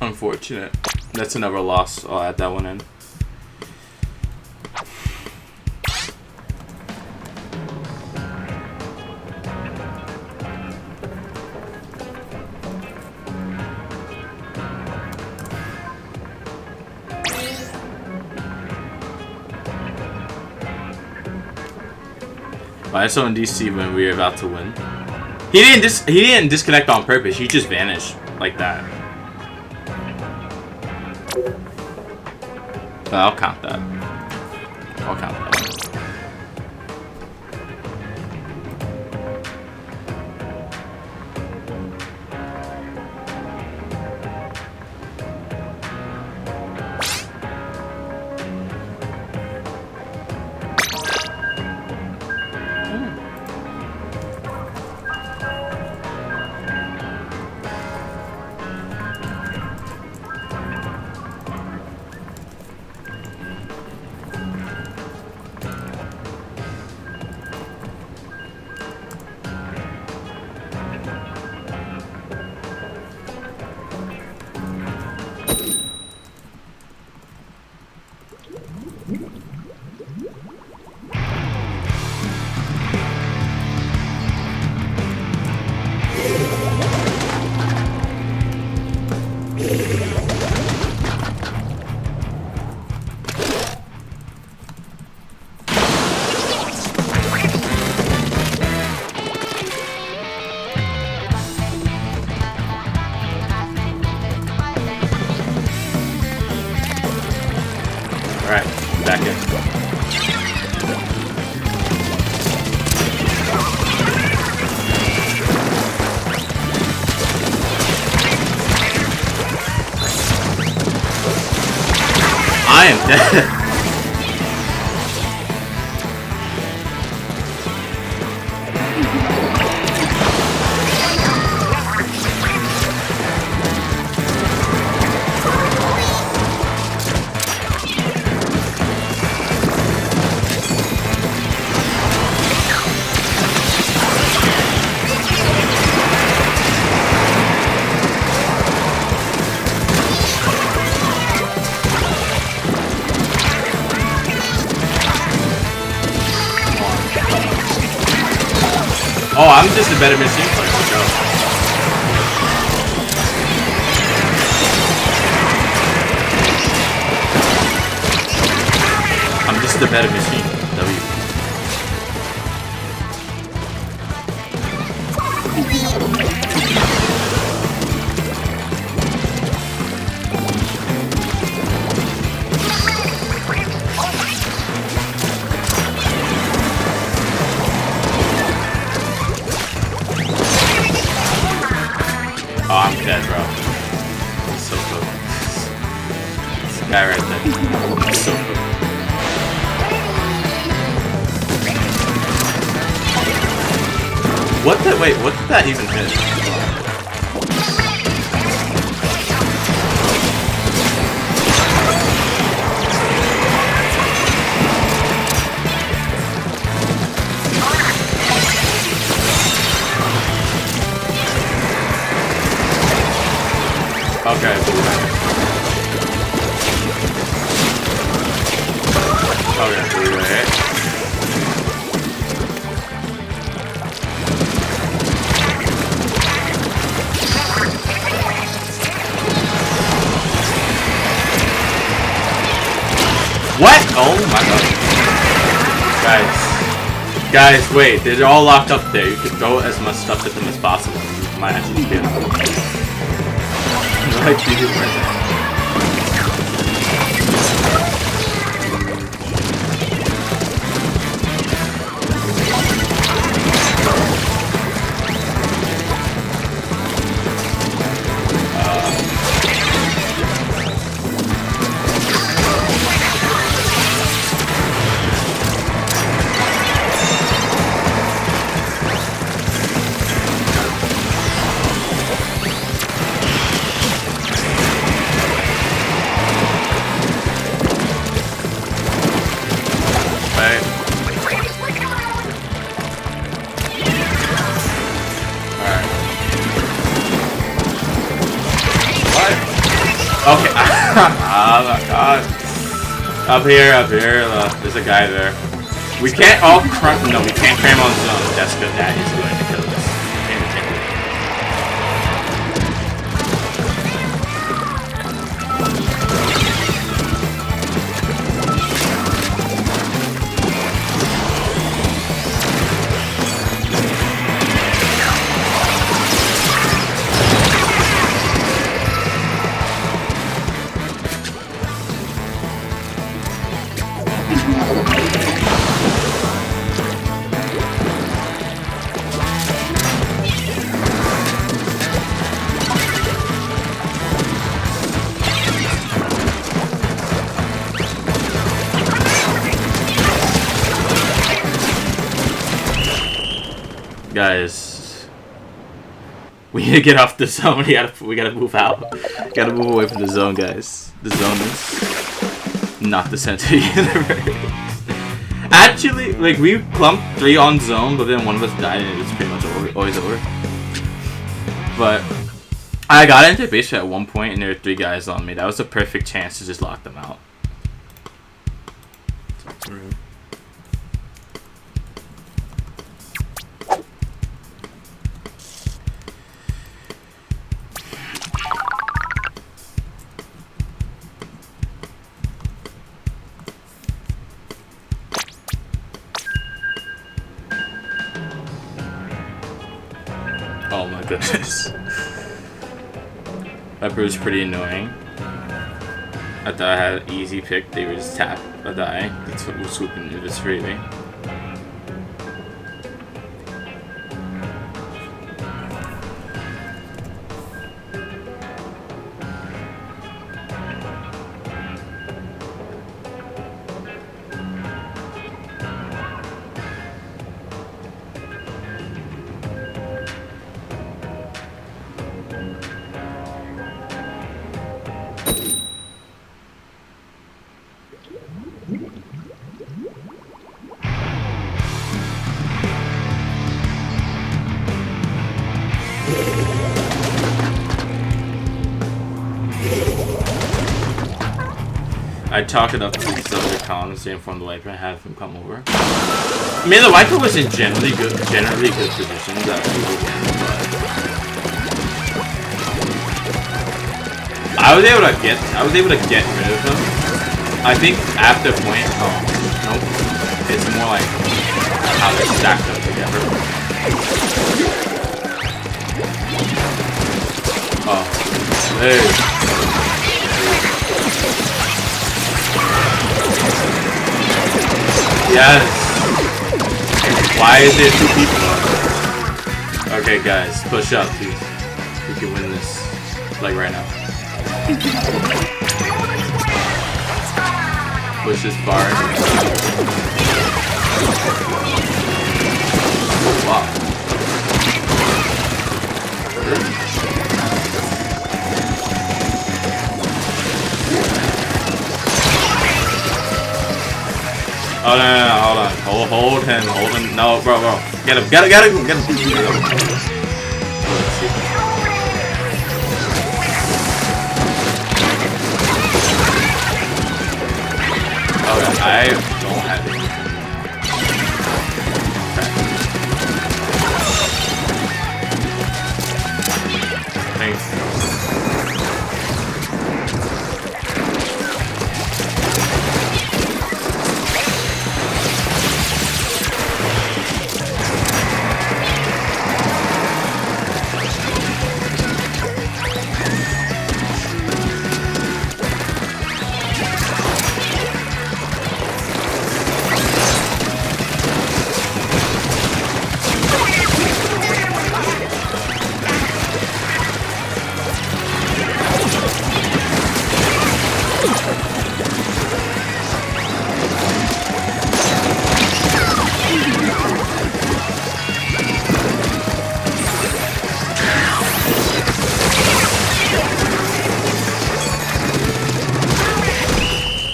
Unfortunate. That's another loss. I'll add that one in. I saw in DC when we were about to win. He didn't disconnect on purpose. He just vanished like that. I'll count that. I'll count that. Back in. I am dead. just a better machine player. Let's go. I'm just a better machine. W. Oh, I'm dead, bro. He's so good. This guy right there. He's so good. What the? Wait, what did that even hit? Okay. Okay, right. What? Oh my god. Guys, wait, they're all locked up there. You can throw as much stuff at them as possible. You might actually get them. Like you do right there. Okay. Oh my god. Up here. There's a guy there. We can't all cram. No, we can't cram on zone. That's good. That is going to kill us. Guys, we need to get off the zone. We gotta move out. Gotta move away from the zone, guys. The zone is not the center of the universe. Actually, like, we clumped 3 on zone, but then one of us died and it was pretty much always over. But I got into base at one point and there were 3 guys on me. That was a perfect chance to just lock them out. Oh my goodness. That was pretty annoying. I thought I had an easy pick. They were just tap a die. That's what was swooping it was freely. I talk it up to these other cons to inform the wiper and have him come over. I mean, the wiper was in generally good positions that we would win, but I was able to get rid of him. I think at the point, nope, it's more like how they stacked up together. Oh, hey. Yes. Why is there 2 people? Okay, guys, push up, please. We can win this, like right now. Push as far as you can. Wow. Oh no, hold on. Hold him. No, bro. Get him. Get him. Let's see. Okay, I don't have it. Okay. Thanks.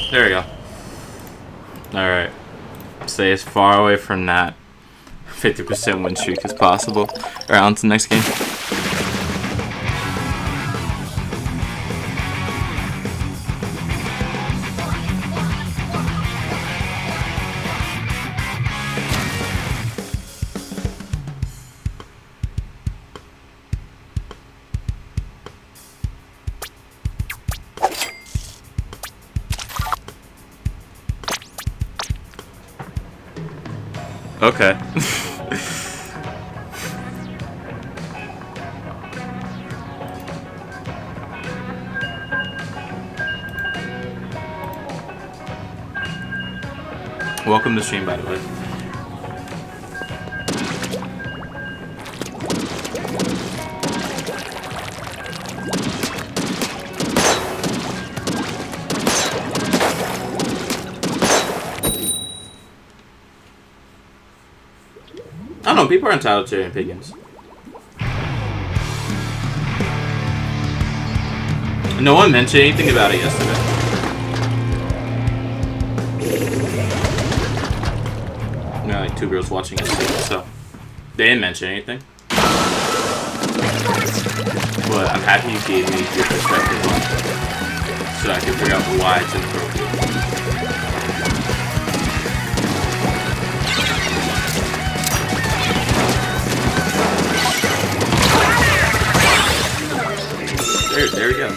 There we go. Alright. Stay as far away from that 50% win streak as possible. Alright, on to the next game. Okay. Welcome to stream, by the way. I don't know, people are entitled to their opinions. No one mentioned anything about it yesterday. You know, like 2 girls watching it, so they didn't mention anything. But I'm happy you gave me your perspective on it, so I can figure out why it's inappropriate. There we go.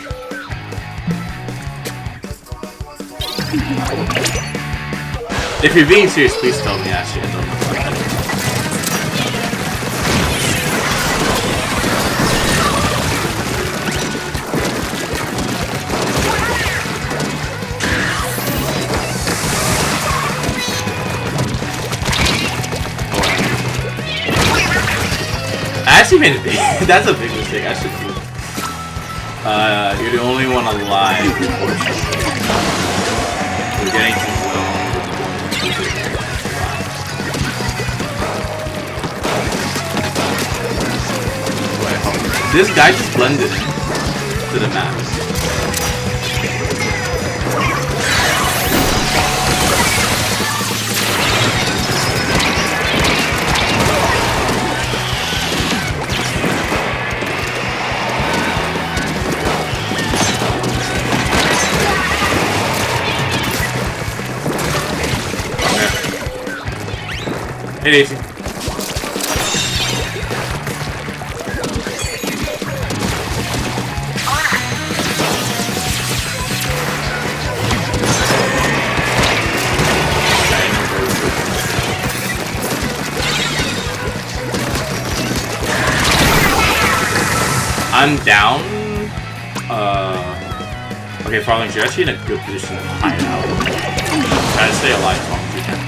If you're being serious, please tell me. Actually, I don't know. I actually made a big. That's a big mistake. I should do. You're the only one alive, unfortunately. We're getting too slow. This guy just blended in to the map. Hey, Daisy. I'm down. Okay, Farlings, you're actually in a good position to hide out. Try to stay alive as long as you can.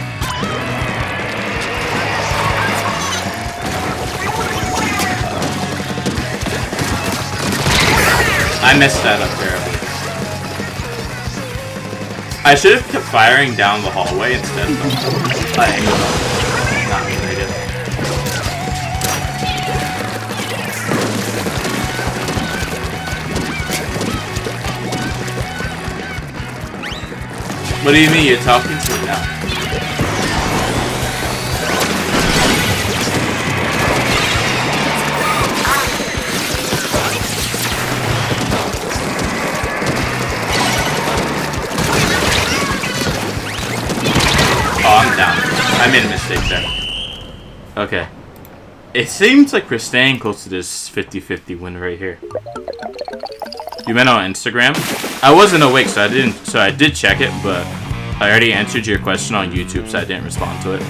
I messed that up terribly. I should have kept firing down the hallway instead of not a good idea. What do you mean you're talking to me now? Oh, I'm down. I made a mistake there. Okay. It seems like we're staying close to this 50-50 win right here. You meant on Instagram? I wasn't awake, so I did check it, but I already answered your question on YouTube, so I didn't respond to it.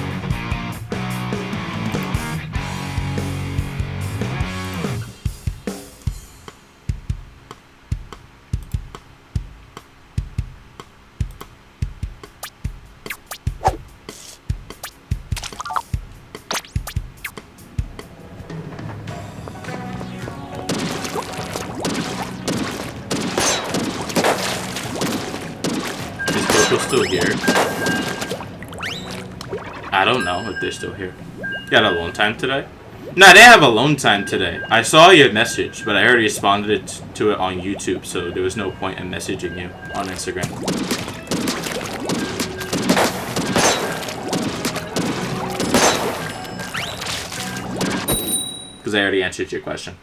Still here? I don't know if they're still here. You got alone time today? No, they have alone time today. I saw your message, but I already responded to it on YouTube, so there was no point in messaging you on Instagram. Because I already answered your question.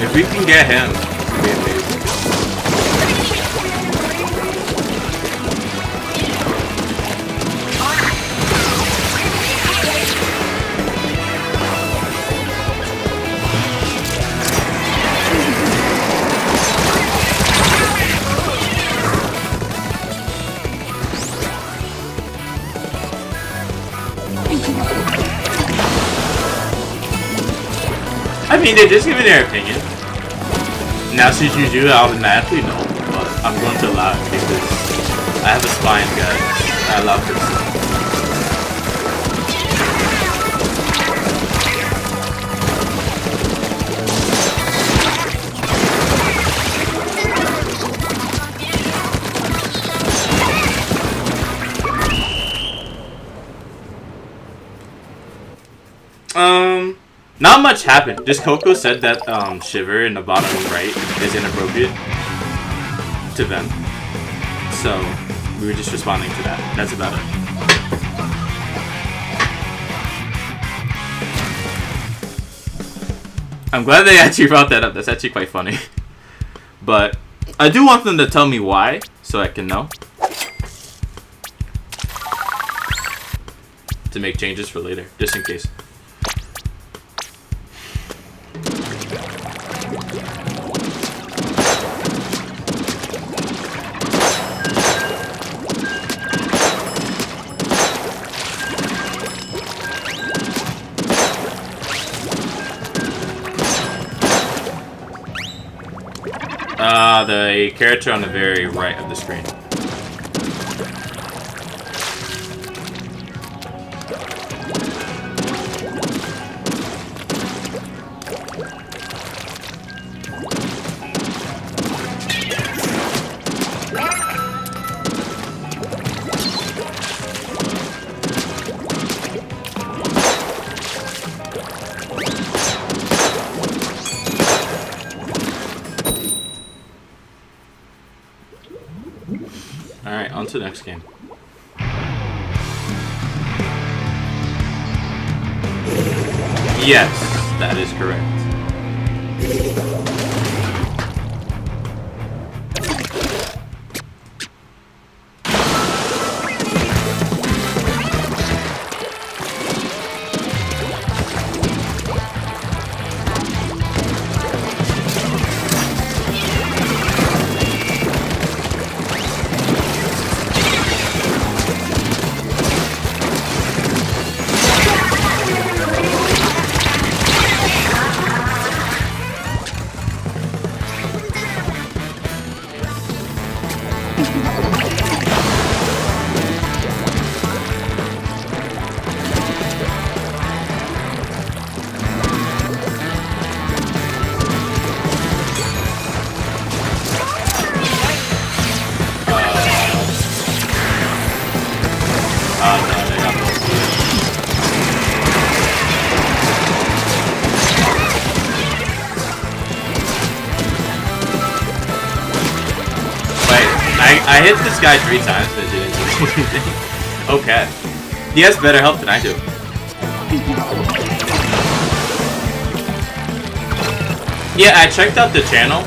If we can get him, it'll be amazing. I mean, they're just giving their opinion. Now, since you do, I automatically know, but I'm going to allow it because I have a spine, guys. I love this. Not much happened. Just Coco said that Shiver in the bottom right is inappropriate to them. So we were just responding to that. That's about it. I'm glad they actually brought that up. That's actually quite funny. But I do want them to tell me why, so I can know. To make changes for later, just in case. The character on the very right of the screen. Alright, on to the next game. Yes, that is correct. I hit this guy 3 times, but it didn't do anything. Okay. He has better health than I do. Yeah, I checked out the channel,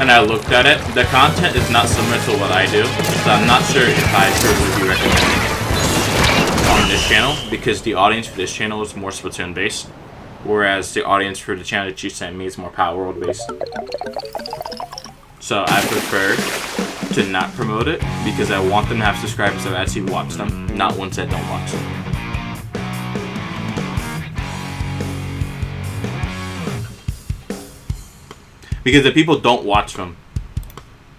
and I looked at it. The content is not similar to what I do, so I'm not sure if I would be recommending it on this channel, because the audience for this channel is more Splatoon based, whereas the audience for the channel that you sent me is more Power World based. So I prefer to not promote it because I want them to have subscribers that actually watch them, not ones that don't watch them. Because if people don't watch them,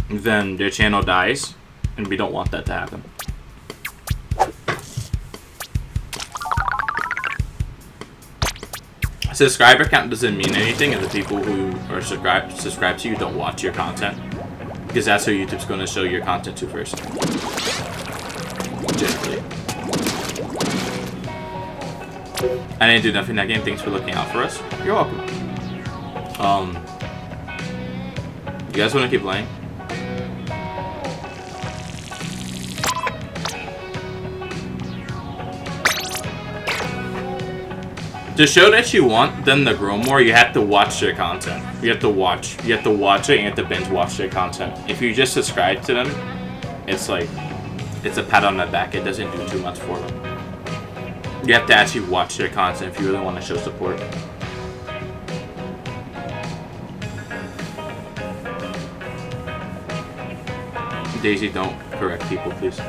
then their channel dies, and we don't want that to happen. Subscriber count doesn't mean anything if the people who are subscribed to you don't watch your content. Because that's who YouTube's going to show your content to first. Generally. I didn't do nothing in that game. Thanks for looking out for us. You're welcome. You guys want to keep playing? To show that you want them to grow more, you have to watch their content. You have to watch it, and you have to binge watch their content. If you just subscribe to them, it's like, it's a pat on the back. It doesn't do too much for them. You have to actually watch their content if you really want to show support. Daisy, don't correct people, please.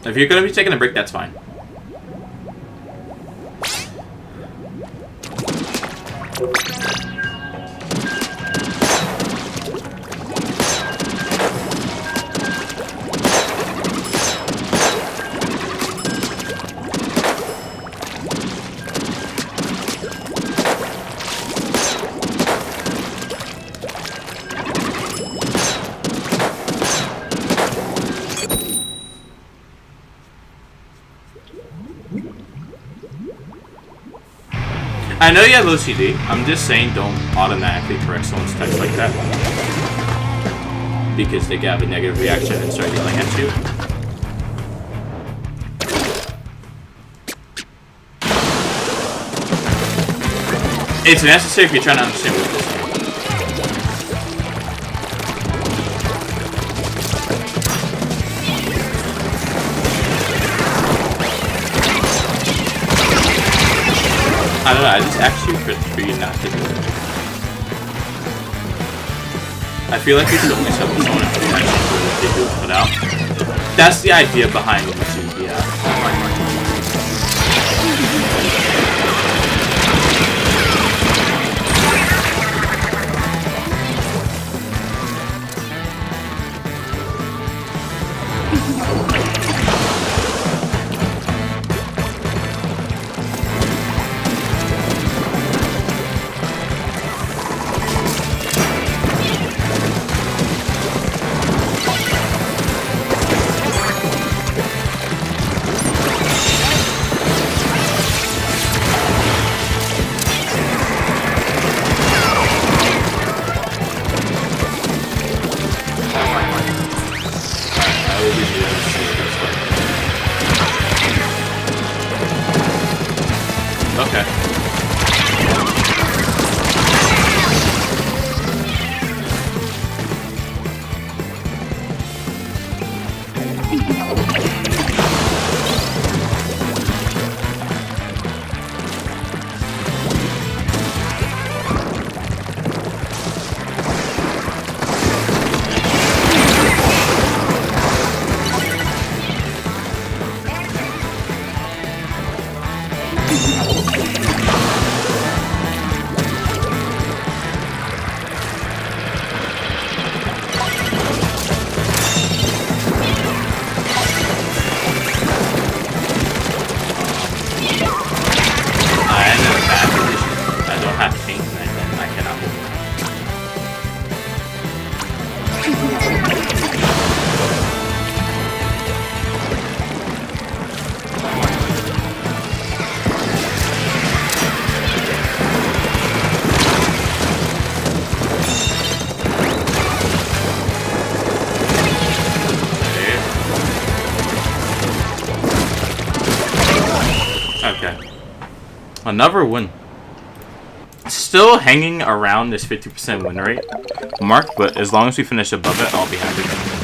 If you're going to be taking a break, that's fine. I know you have OCD. I'm just saying don't automatically correct someone's text like that. Because they can have a negative reaction and start yelling at you. It's necessary if you're trying to understand what this is. I don't know, I just asked you for you not to do it. I feel like you should only sub with someone if you actually do what they do put out. That's the idea behind YouTube, yeah. Another win. Still hanging around this 50% win rate mark, but as long as we finish above it, I'll be happy.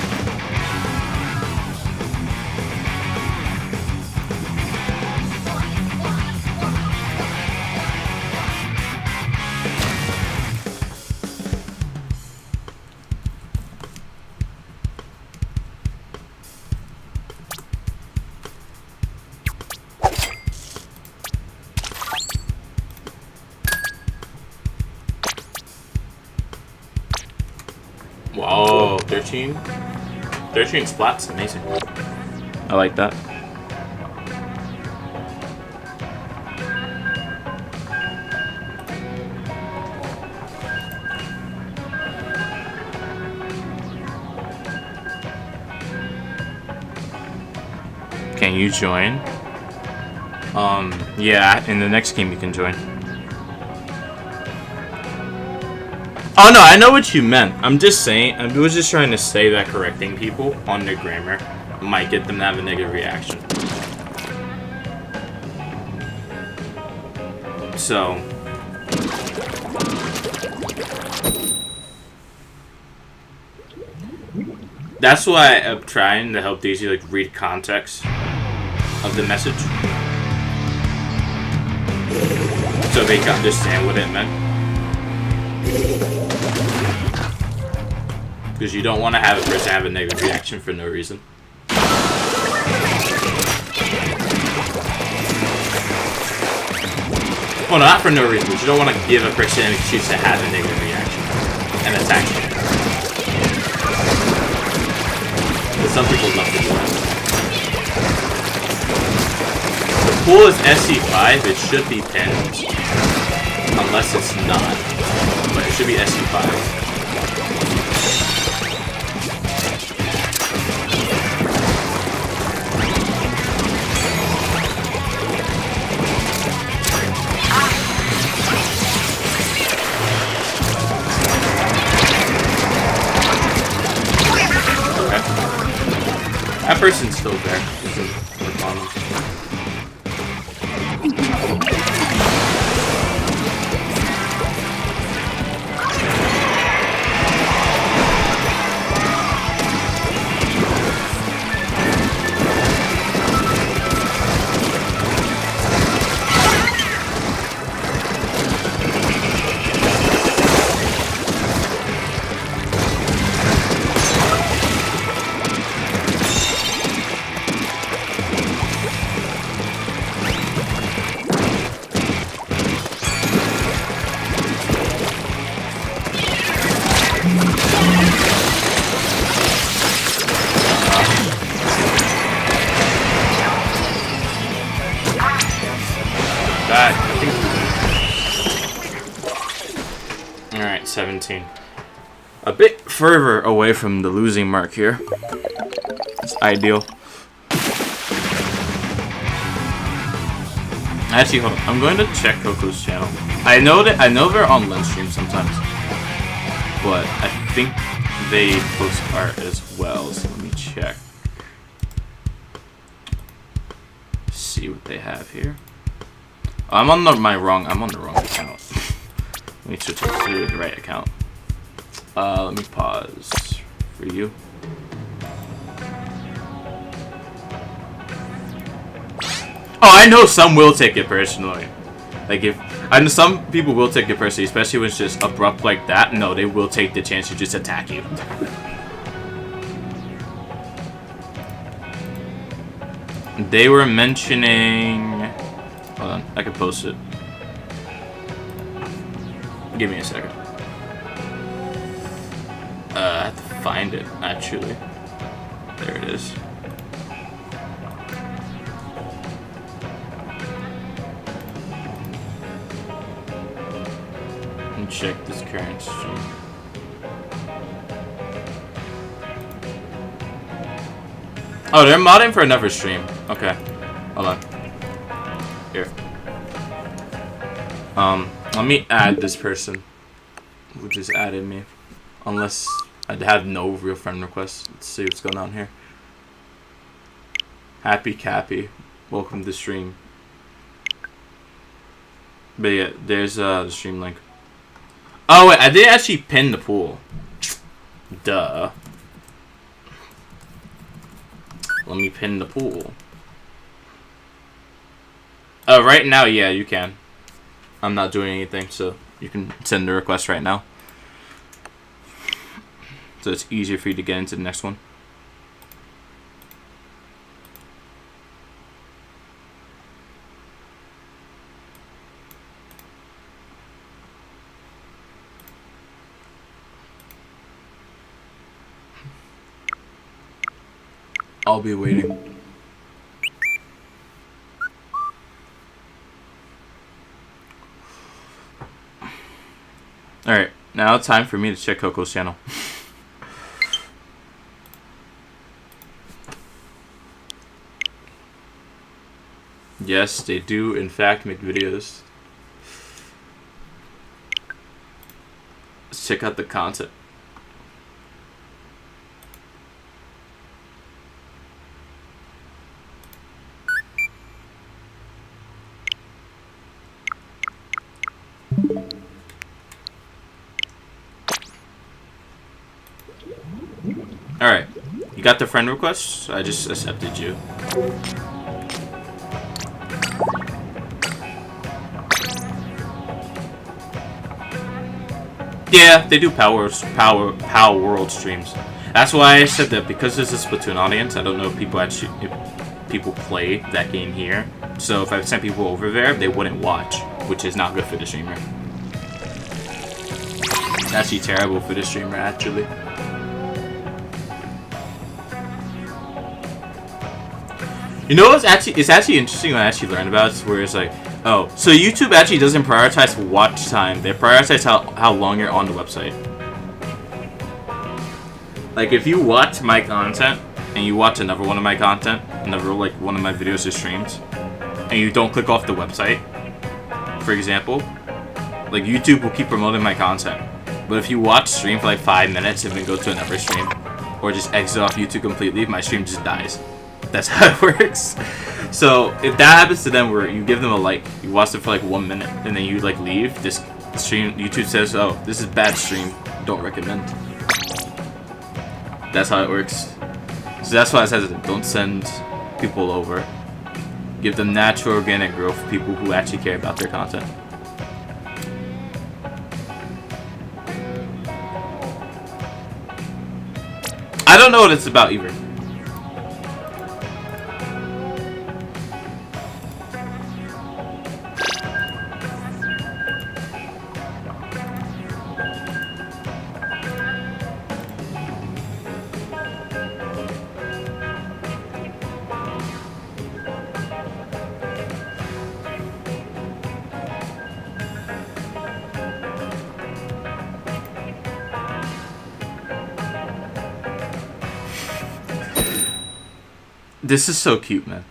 Whoa, 13 splats, amazing. I like that. Can you join? Yeah, in the next game you can join. Oh no, I know what you meant. I'm just saying, I was just trying to say that correcting people on their grammar might get them to have a negative reaction. So, that's why I'm trying to help Daisy like read context of the message, so they can understand what it meant. Because you don't want to have a person have a negative reaction for no reason. Well, not for no reason, but you don't want to give a person an excuse to have a negative reaction and attack you. But some people love to do that. The pool is SC5, it should be pinned. Unless it's not. But it should be SC5. That person's still there. Alright, 17. A bit further away from the losing mark here. It's ideal. Actually, hold on. I'm going to check Coco's channel. I know they're on lunch stream sometimes, but I think they post art as well. So let me check. See what they have here. I'm on the wrong account. Let me switch it to the right account. Let me pause for you. Oh, I know some will take it personally. Like I know some people will take it personally, especially when it's just abrupt like that. No, they will take the chance to just attack you. They were mentioning. Hold on, I can post it. Give me a second. I have to find it, actually. There it is. And check this current stream. Oh, they're modding for another stream. Okay. Hold on. Here. Let me add this person who just added me. Unless I have no real friend requests. Let's see what's going on here. Happy Cappy. Welcome to the stream. But yeah, there's the stream link. Oh wait, I did actually pin the pool. Duh. Let me pin the pool. Right now, yeah, you can. I'm not doing anything, so you can send the request right now. So it's easier for you to get into the next one. I'll be waiting. Alright, now it's time for me to check Coco's channel. Yes, they do in fact make videos. Let's check out the content. Alright, you got the friend request? I just accepted you. Yeah, they do Power World streams. That's why I said that, because there's a Splatoon audience. I don't know if people play that game here. So if I sent people over there, they wouldn't watch, which is not good for the streamer. It's actually terrible for the streamer, actually. You know, it's actually interesting when I actually learned about it, where it's like, oh, so YouTube actually doesn't prioritize watch time. They prioritize how long you're on the website. Like, if you watch my content, and you watch another one of my content, like one of my videos or streams, and you don't click off the website, for example, like, YouTube will keep promoting my content. But if you watch stream for like 5 minutes and then go to another stream, or just exit off YouTube completely, my stream just dies. That's how it works. So if that happens to them, where you give them a like, you watch it for like 1 minute, and then you like leave, this stream, YouTube says, oh, this is bad stream, don't recommend. That's how it works. So that's why I said, don't send people over. Give them natural, organic growth for people who actually care about their content. I don't know what it's about either. This is so cute, man.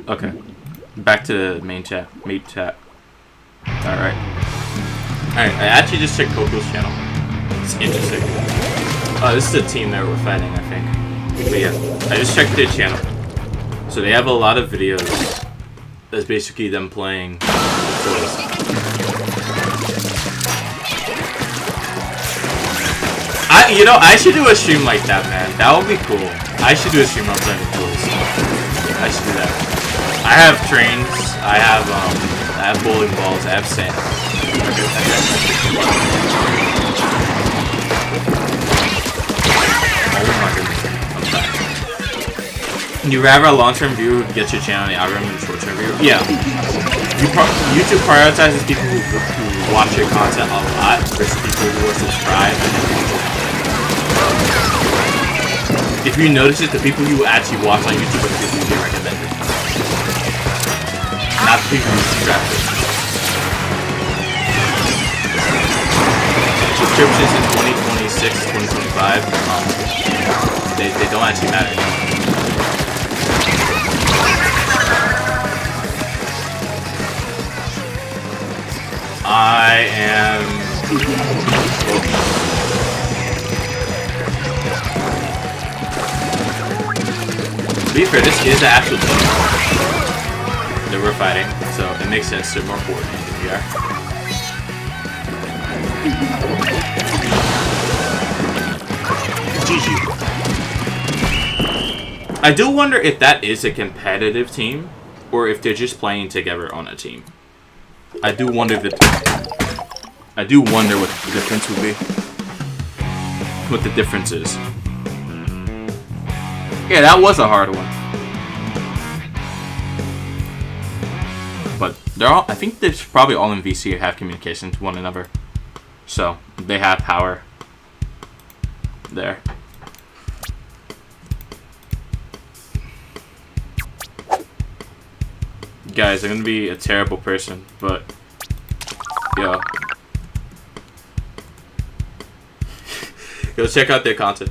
Okay. Back to the main chat. Alright. Alright, I actually just checked Coco's channel. It's interesting. Oh, this is the team that we're fighting, I think. But yeah, I just checked their channel. So they have a lot of videos that's basically them playing toys. You know, I should do a stream like that, man. That would be cool. I should do a stream on playing with toys. I should do that. I have trains. I have bowling balls. I have sand. Oh my goodness. I'm sorry. Can you rather a long-term view who gets your channel on the algorithm than a short-term view? Yeah. YouTube prioritizes people who watch your content a lot versus people who are subscribed. If you notice it, the people you actually watch on YouTube are the people you get recommended. Not the people you subscribe to. Subscriptions in 2026, 2025, they don't actually matter anymore. I am... To be fair, this is the actual team that we're fighting, so it makes sense they're more coordinated. are. GG. I do wonder if that is a competitive team, or if they're just playing together on a team. I do wonder what the difference would be. What the difference is. Yeah, that was a hard one. But they're all, I think they're probably all in VC have communication to one another. So they have power there. Guys, I'm gonna be a terrible person, but yo, go check out their content.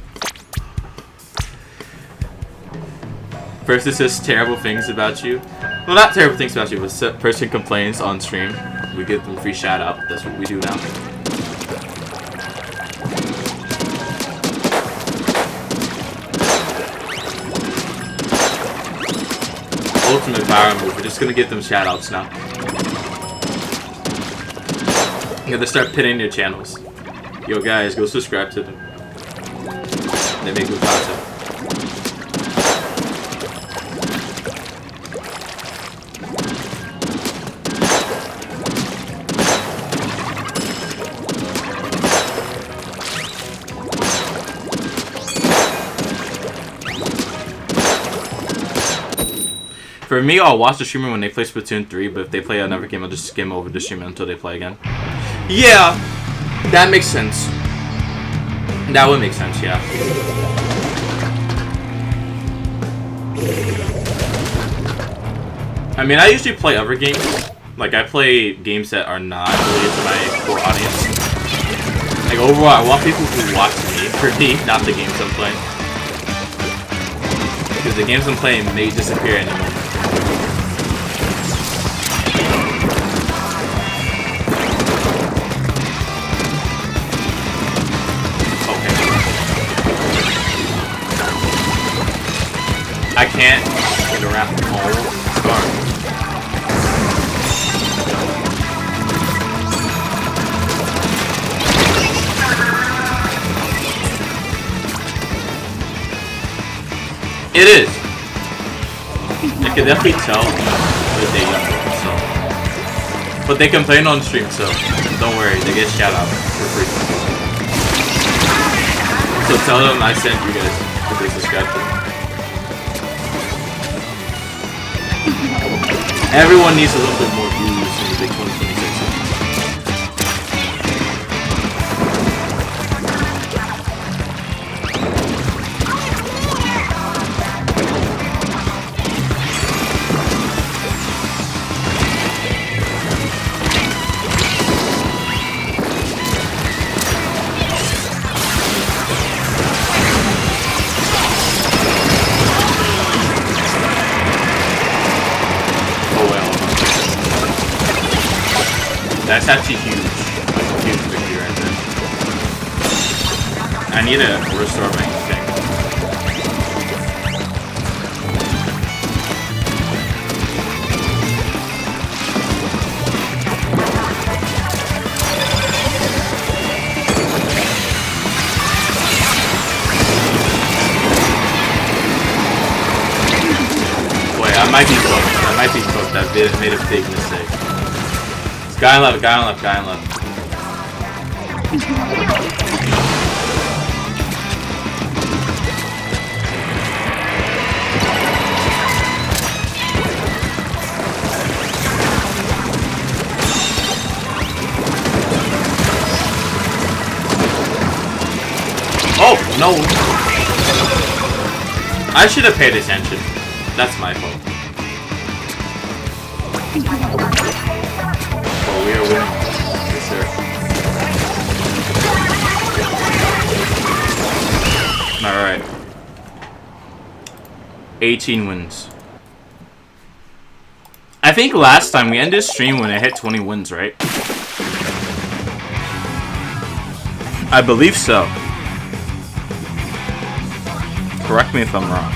First, it says terrible things about you. Well, not terrible things about you, but person complains on stream. We give them a free shout out. That's what we do now. Ultimate power move. We're just gonna give them shoutouts now. You gotta start pitting your channels. Yo guys, go subscribe to them. They make good content. For me, I'll watch the streamer when they play Splatoon3, but if they play another game, I'll just skim over the streamer until they play again. Yeah, that makes sense. That would make sense, yeah. I mean, I usually play other games. Like, I play games that are not related to my core audience. Like, overall, I want people who watch me for me, not the games I'm playing. Because the games I'm playing may disappear any moment. I can't get around the whole storm. It is. I can definitely tell that they so. But they complain on stream, so don't worry, they get shout out for free. So tell them I sent you guys if they subscribe to them. Everyone needs a little bit more views in the big 2026. That's actually huge. Huge victory right there. I need to restore my thing. Wait, I might be close. I might be close. I made a big mistake. Guy on left, guy on left, guy on left. Oh, no. I should have paid attention. That's my fault. We are winning. Yes, sir. Alright. 18 wins. I think last time we ended stream when I hit 20 wins, right? I believe so. Correct me if I'm wrong.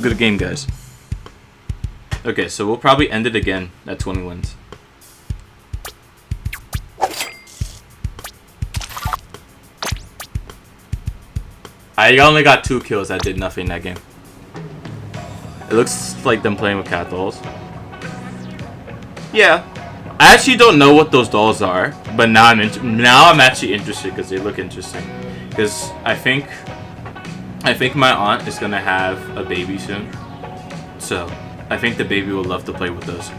Good game, guys. Okay, so we'll probably end it again at 20 wins. I only got 2 kills. I did nothing that game. It looks like them playing with cat dolls. Yeah. I actually don't know what those dolls are, but now I'm actually interested because they look interesting. Because I think my aunt is gonna have a baby soon, so I think the baby will love to play with those.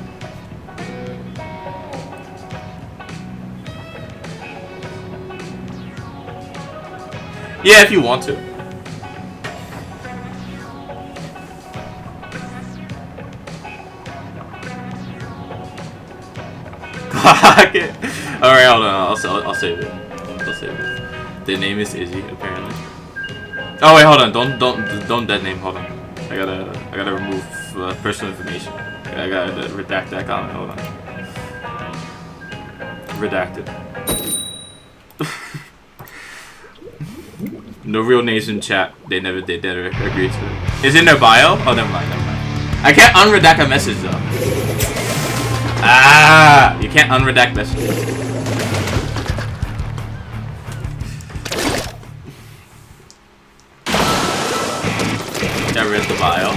Yeah, if you want to. Alright, hold on. I'll save it. I'll save it. The name is Izzy, apparently. Oh wait, hold on. Don't that name. Hold on. I gotta remove personal information. I gotta redact that comment. Hold on. Redacted. No real names in chat. They never agreed to it. Is it in their bio? Oh, never mind. I can't unredact a message though. Ah, you can't unredact messages. Get rid of the bio.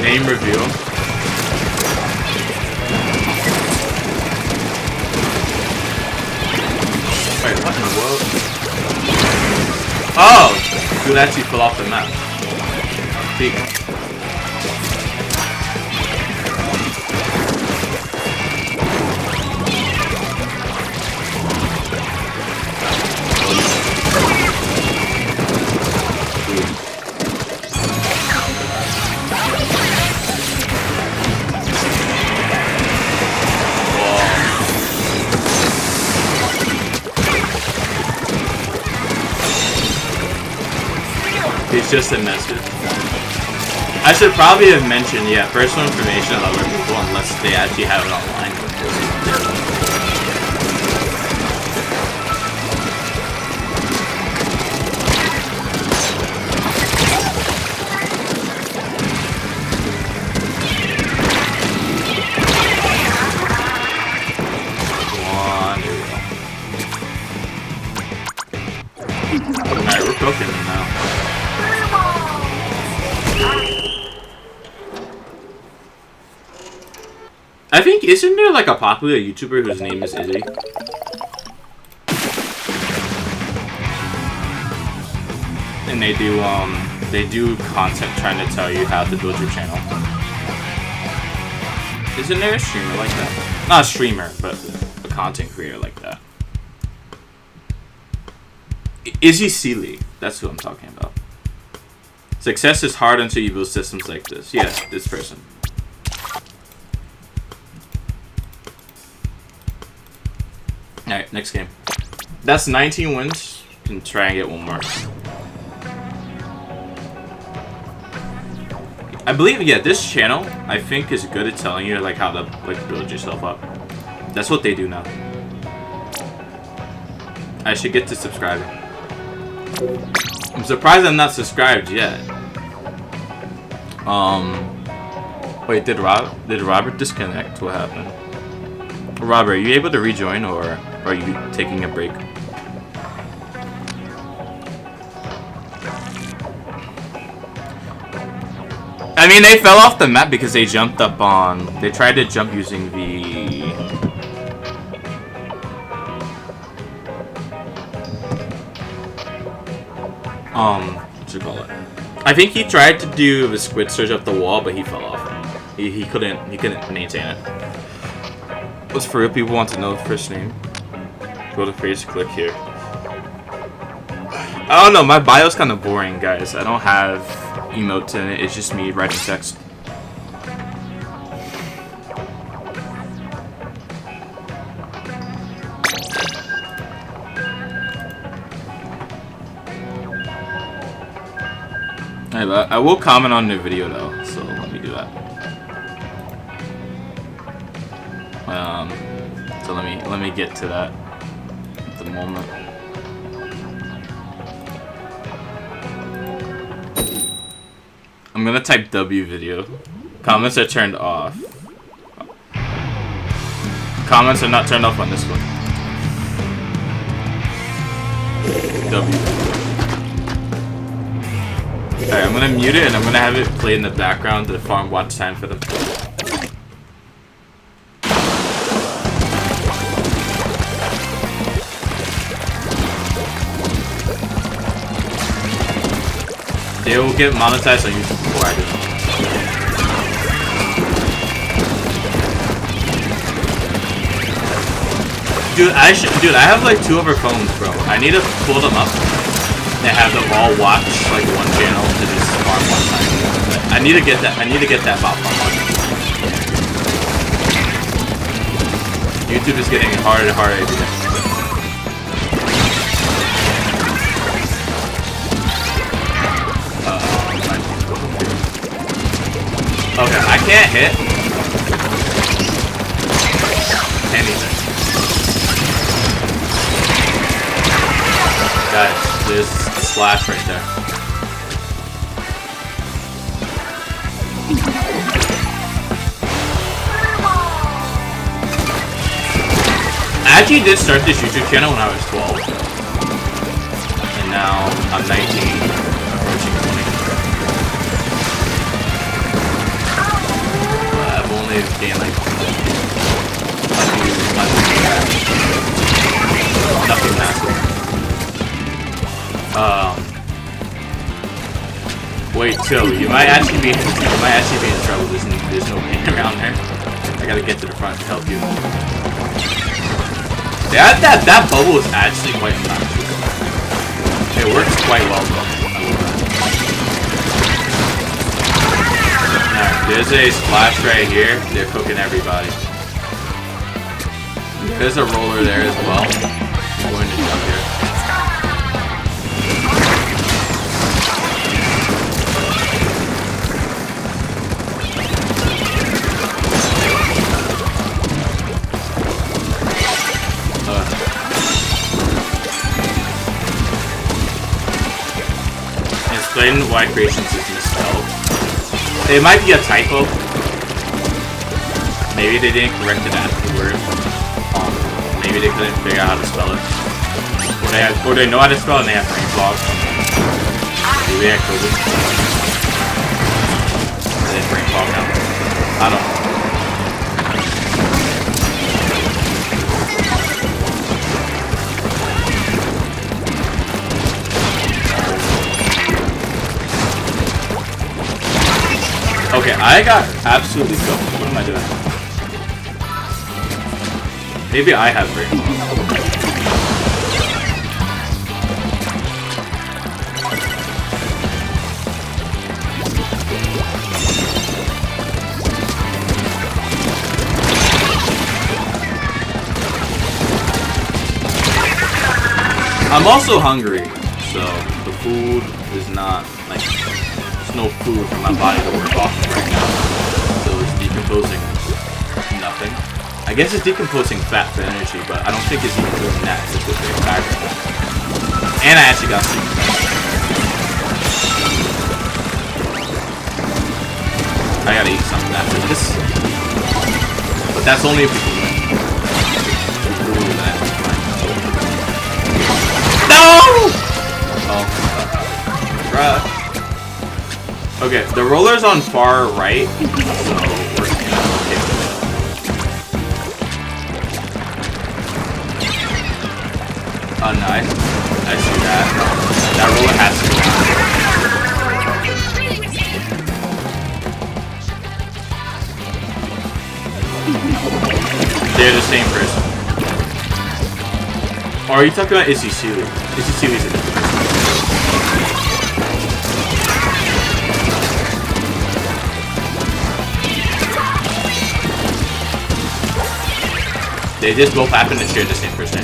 Name review. Wait, what in the world? Oh! Dude actually fell off the map. Peek. It's just a message. I should probably have mentioned, yeah, personal information of other people unless they actually have it online. Alright, we're cooking now. I think, isn't there like a popular YouTuber whose name is Izzy? And they do content trying to tell you how to build your channel. Isn't there a streamer like that? Not a streamer, but a content creator like that. Izzy Seeley, that's who I'm talking about. Success is hard until you build systems like this. Yes, this person. Alright, next game. That's 19 wins. Can try and get one more. I believe, yeah, this channel, I think, is good at telling you like how to like build yourself up. That's what they do now. I should get to subscribing. I'm surprised I'm not subscribed yet. Wait, did Robert disconnect? What happened? Robert, are you able to rejoin, or are you taking a break? I mean, they fell off the map because they jumped up on... They tried to jump using the... What you call it? I think he tried to do the squid surge up the wall, but he fell off. He couldn't maintain it. What's for real? People want to know the first name. Go to page, click here. I don't know, my bio's kind of boring, guys. I don't have emotes in it. It's just me writing text. Alright, I will comment on the video though, so let me do that. So let me get to that at the moment. I'm gonna type W video. Comments are turned off. Comments are not turned off on this one. W. Alright, I'm gonna mute it and I'm gonna have it play in the background to farm watch time for them. They will get monetized on YouTube before I do. Dude, I have like 2 other phones, bro. I need to pull them up and have them all watch like one channel to just farm one time. I need to get that. I need to get that bot farm on. YouTube is getting harder and harder every day. Okay, I can't hit anything. Guys, there's a splash right there. I actually did start this YouTube channel when I was 12. And now I'm 19, approaching 20. I've only gained like nothing massive. Wait, so you might actually be in trouble. There's no paint around there. I gotta get to the front to help you. That bubble is actually quite obnoxious. It works quite well though. Alright, there's a splash right here. They're cooking everybody. There's a roller there as well. I'm going to jump here. Explain why creations is misspelled. It might be a typo. Maybe they didn't correct it afterward. Maybe they couldn't figure out how to spell it. Or they know how to spell it and they have brain fog. Maybe I killed it. They have brain fog now. I don't know. Okay, I got absolutely cooked. What am I doing? Maybe I have brain fog. I'm also hungry, so the food is not like there's no food for my body to work off of right now. So it's decomposing nothing. I guess it's decomposing fat for energy, but I don't think it's even doing that. It's just a factor. And I actually got sleep. I gotta eat something after this. But that's only if we can win. No! Oh. Bruh. Okay, the roller's on far right, so we're okay. Oh, nice. I see that. That roller has to go. They're the same person. Or are you talking about Izzy Sealy? Izzy Sealy's a different person. They just both happen to share the same person.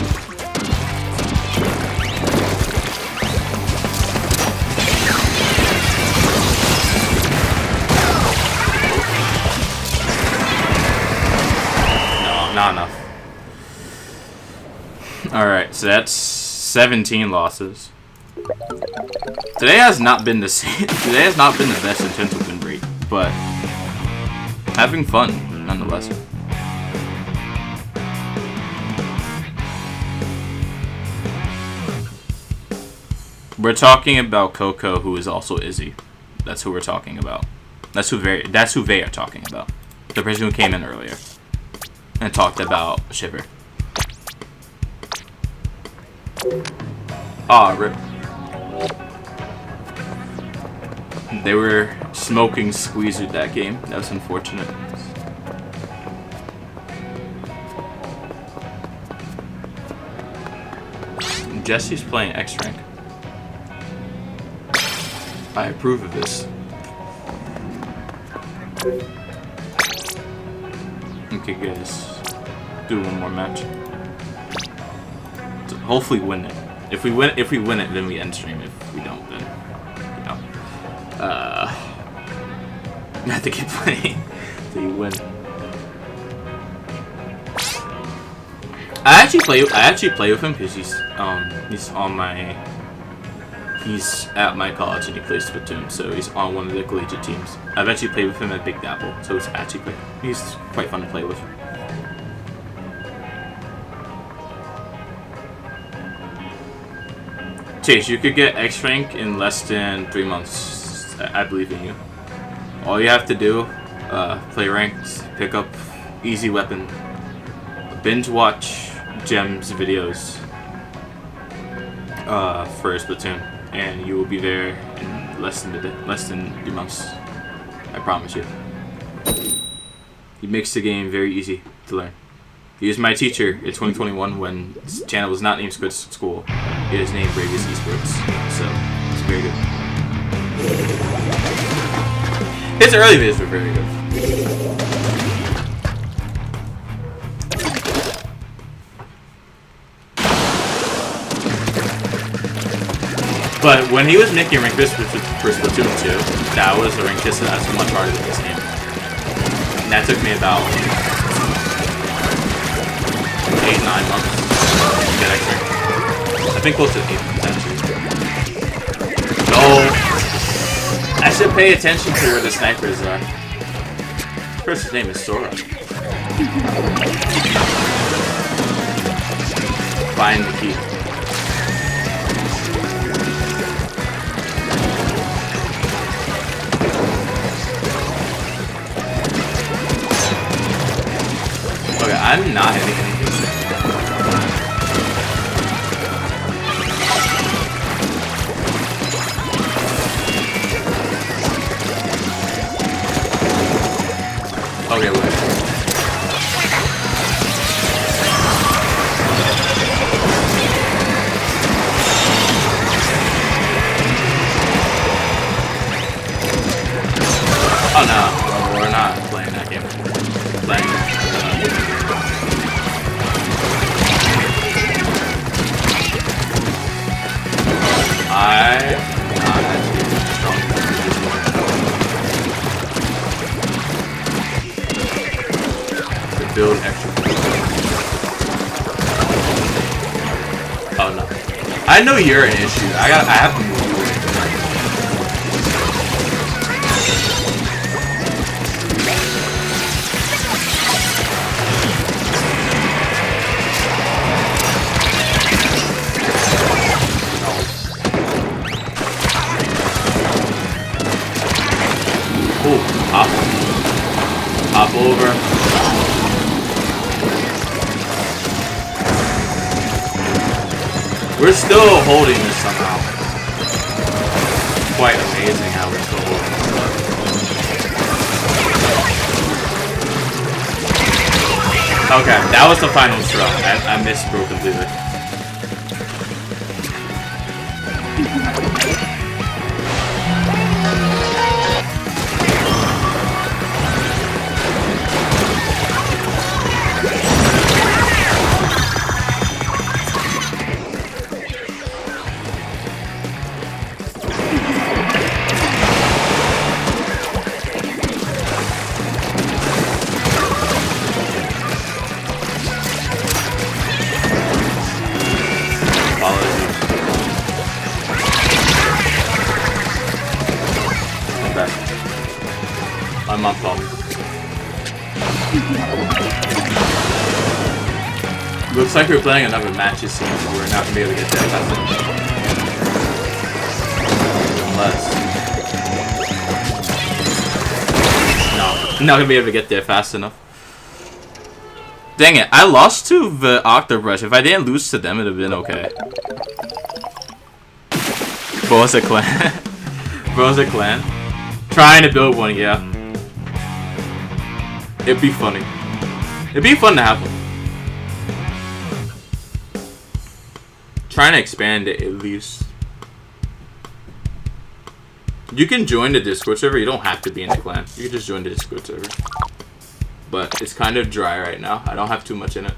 No, not enough. Alright, so that's 17 losses. Today has not been the same. Today has not been the best in terms of win rate, but having fun nonetheless. We're talking about Coco, who is also Izzy. That's who we're talking about. That's who they are talking about. The person who came in earlier and talked about Shiver. Ah, rip. They were smoking Squeezer that game. That was unfortunate. Jesse's playing X rank. I approve of this. Okay, guys. Do one more match. So hopefully win it. If we win it, then we end stream. If we don't, then you know. You have to keep playing till you win. I actually play with him because he's at my college and he plays Splatoon, so he's on one of the collegiate teams. I've actually played with him at Big Apple, so he's quite fun to play with. Chase, you could get X rank in less than 3 months. I believe in you. All you have to do, play ranked, pick up easy weapon, binge watch Gem's videos for Splatoon, and you will be there in less than 3 months. I promise you. He makes the game very easy to learn. He is my teacher in 2021 when his channel was not named Squid School. It is named Bravest Esports, so it's very good. His early videos were very good. But when he was making rank lists for Splatoon 2, that was a rank list that was much harder than this game. And that took me about 8-9 months to get X rank. I think close to 8 actually. No! I should pay attention to where the snipers are. This person's name is Sora. Find the key. Okay, I'm not hitting anything. Okay, wait. Oh no, we're not playing that game. We're playing build extra. Oh no. I know you're an issue. I have to move you away. Oh, hop over. We're still holding this somehow. Quite amazing how we're still holding this stuff. Okay, that was the final straw. I missed bro completely. I'm on top. Looks like we're playing another match, it seems. We're not gonna be able to get there fast enough. Unless... No, not gonna be able to get there fast enough. Dang it, I lost to the Octobrush. If I didn't lose to them, it would have been okay. Bro's a clan. Bro's a clan. Trying to build one, yeah. It'd be funny. It'd be fun to have one. Trying to expand it at least. You can join the Discord server. You don't have to be in the clan. You can just join the Discord server. But it's kind of dry right now. I don't have too much in it.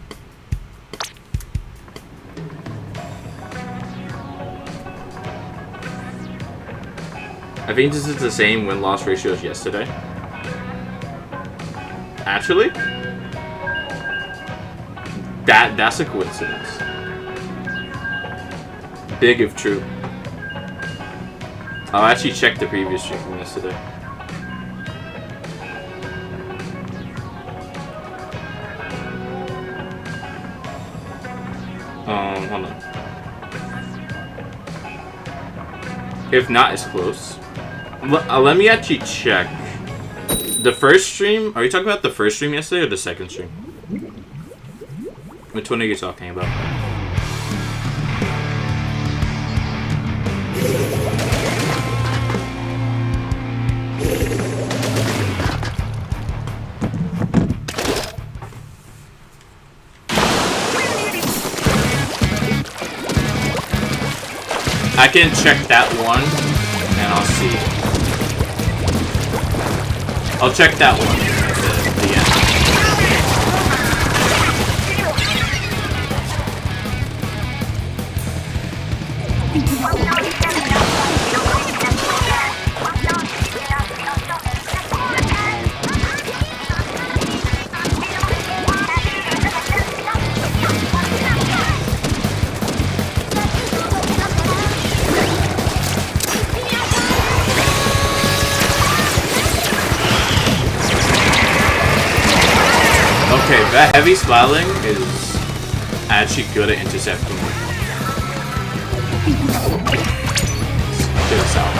I think this is the same win-loss ratio as yesterday. Actually, that's a coincidence. Big if true. I'll actually check the previous stream from yesterday. Hold on. If not, it's close. Let me actually check. The first stream, are you talking about the first stream yesterday or the second stream? Which one are you talking about? I can check that one and I'll see. I'll check that one at the end. Okay, that heavy splatling is actually good at intercepting. Get us out.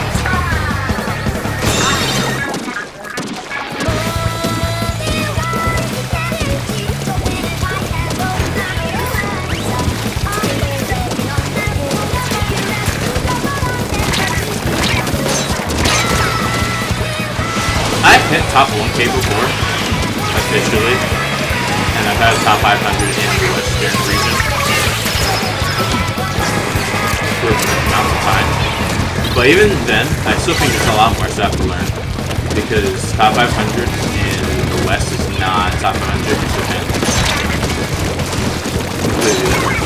I've hit top 1K before, officially. And I've had a top 500 in the Western region for amounts of time. But even then, I still think there's a lot more stuff to learn. Because top 500 in the West is not top 500 in Japan. Completely different.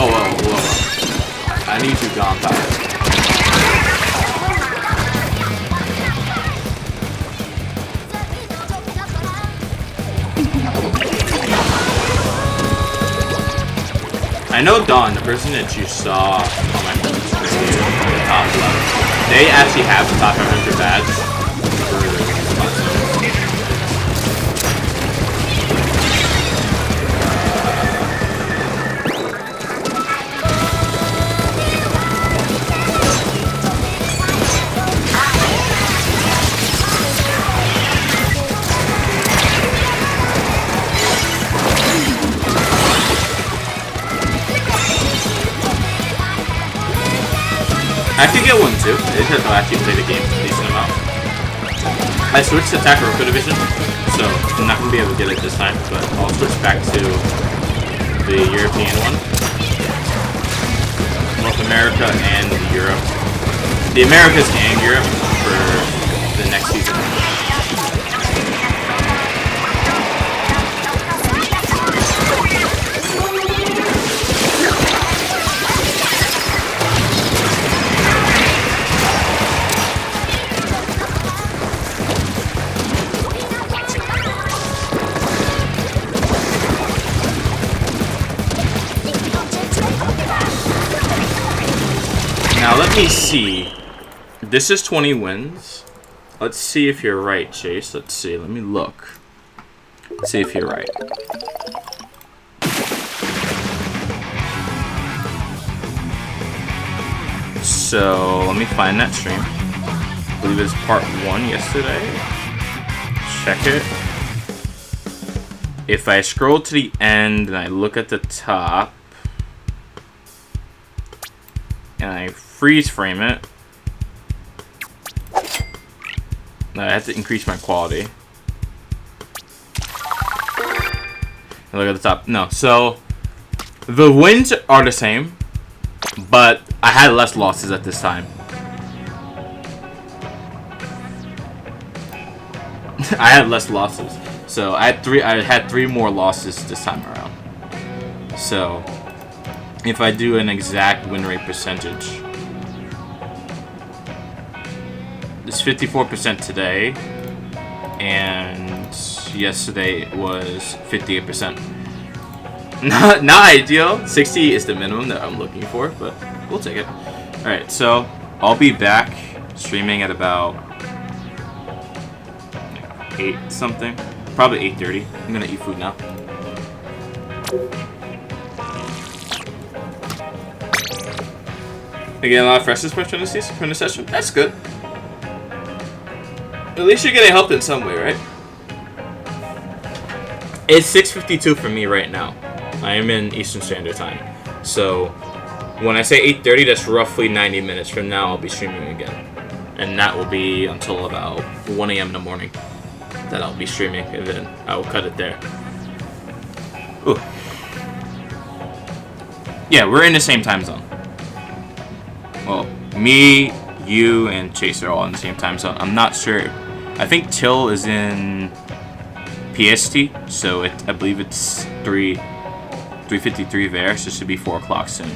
Oh, whoa. I need you gone, power. I know Dawn, the person that you saw on my phone, the top 11, they actually have the top 500 badge for Splatzones. I could get one too. It's just I'll actually play the game a decent amount. I switched to Takaroko Division, so I'm not going to be able to get it this time, but I'll switch back to the European one. North America and Europe. The Americas and Europe for the next season. Now let me me see. This is 20 wins. Let's see if you're right, Chase. Let's see. Let me look. Let's see if you're right. So let me find that stream. I believe it's part 1 yesterday. Check it. If I scroll to the end and I look at the top and I freeze frame it, I have to increase my quality. And look at the top. No, so the wins are the same, but I had less losses at this time. I had less losses. So I had three more losses this time around. So if I do an exact win rate percentage, it's 54% today, and yesterday was 58%. Not ideal. 60 is the minimum that I'm looking for, but we'll take it. All right, so I'll be back streaming at about 8 something. Probably 8:30. I'm gonna eat food now. Again, a lot of freshness points from the session. That's good. At least you're getting helped in some way, right? It's 6:52 for me right now. I am in Eastern Standard Time. So when I say 8:30, that's roughly 90 minutes from now. I'll be streaming again, and that will be until about 1 a.m. in the morning. That I'll be streaming, and then I will cut it there. Ooh. Yeah, we're in the same time zone. Well, me, you, and Chase are all in the same time zone. I'm not sure. I think Till is in PST, so I believe it's 3:53 there, so it should be 4 o'clock soon.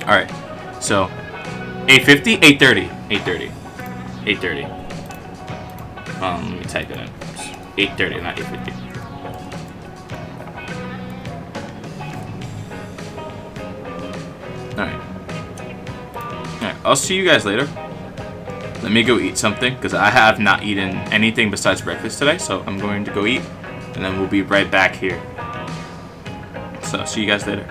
All right, so 8:50, 8:30, 8:30, 8:30. Let me type it in. It's 8:30, not 8:50. Alright. Alright, I'll see you guys later. Let me go eat something, because I have not eaten anything besides breakfast today, so I'm going to go eat, and then we'll be right back here. So, see you guys later.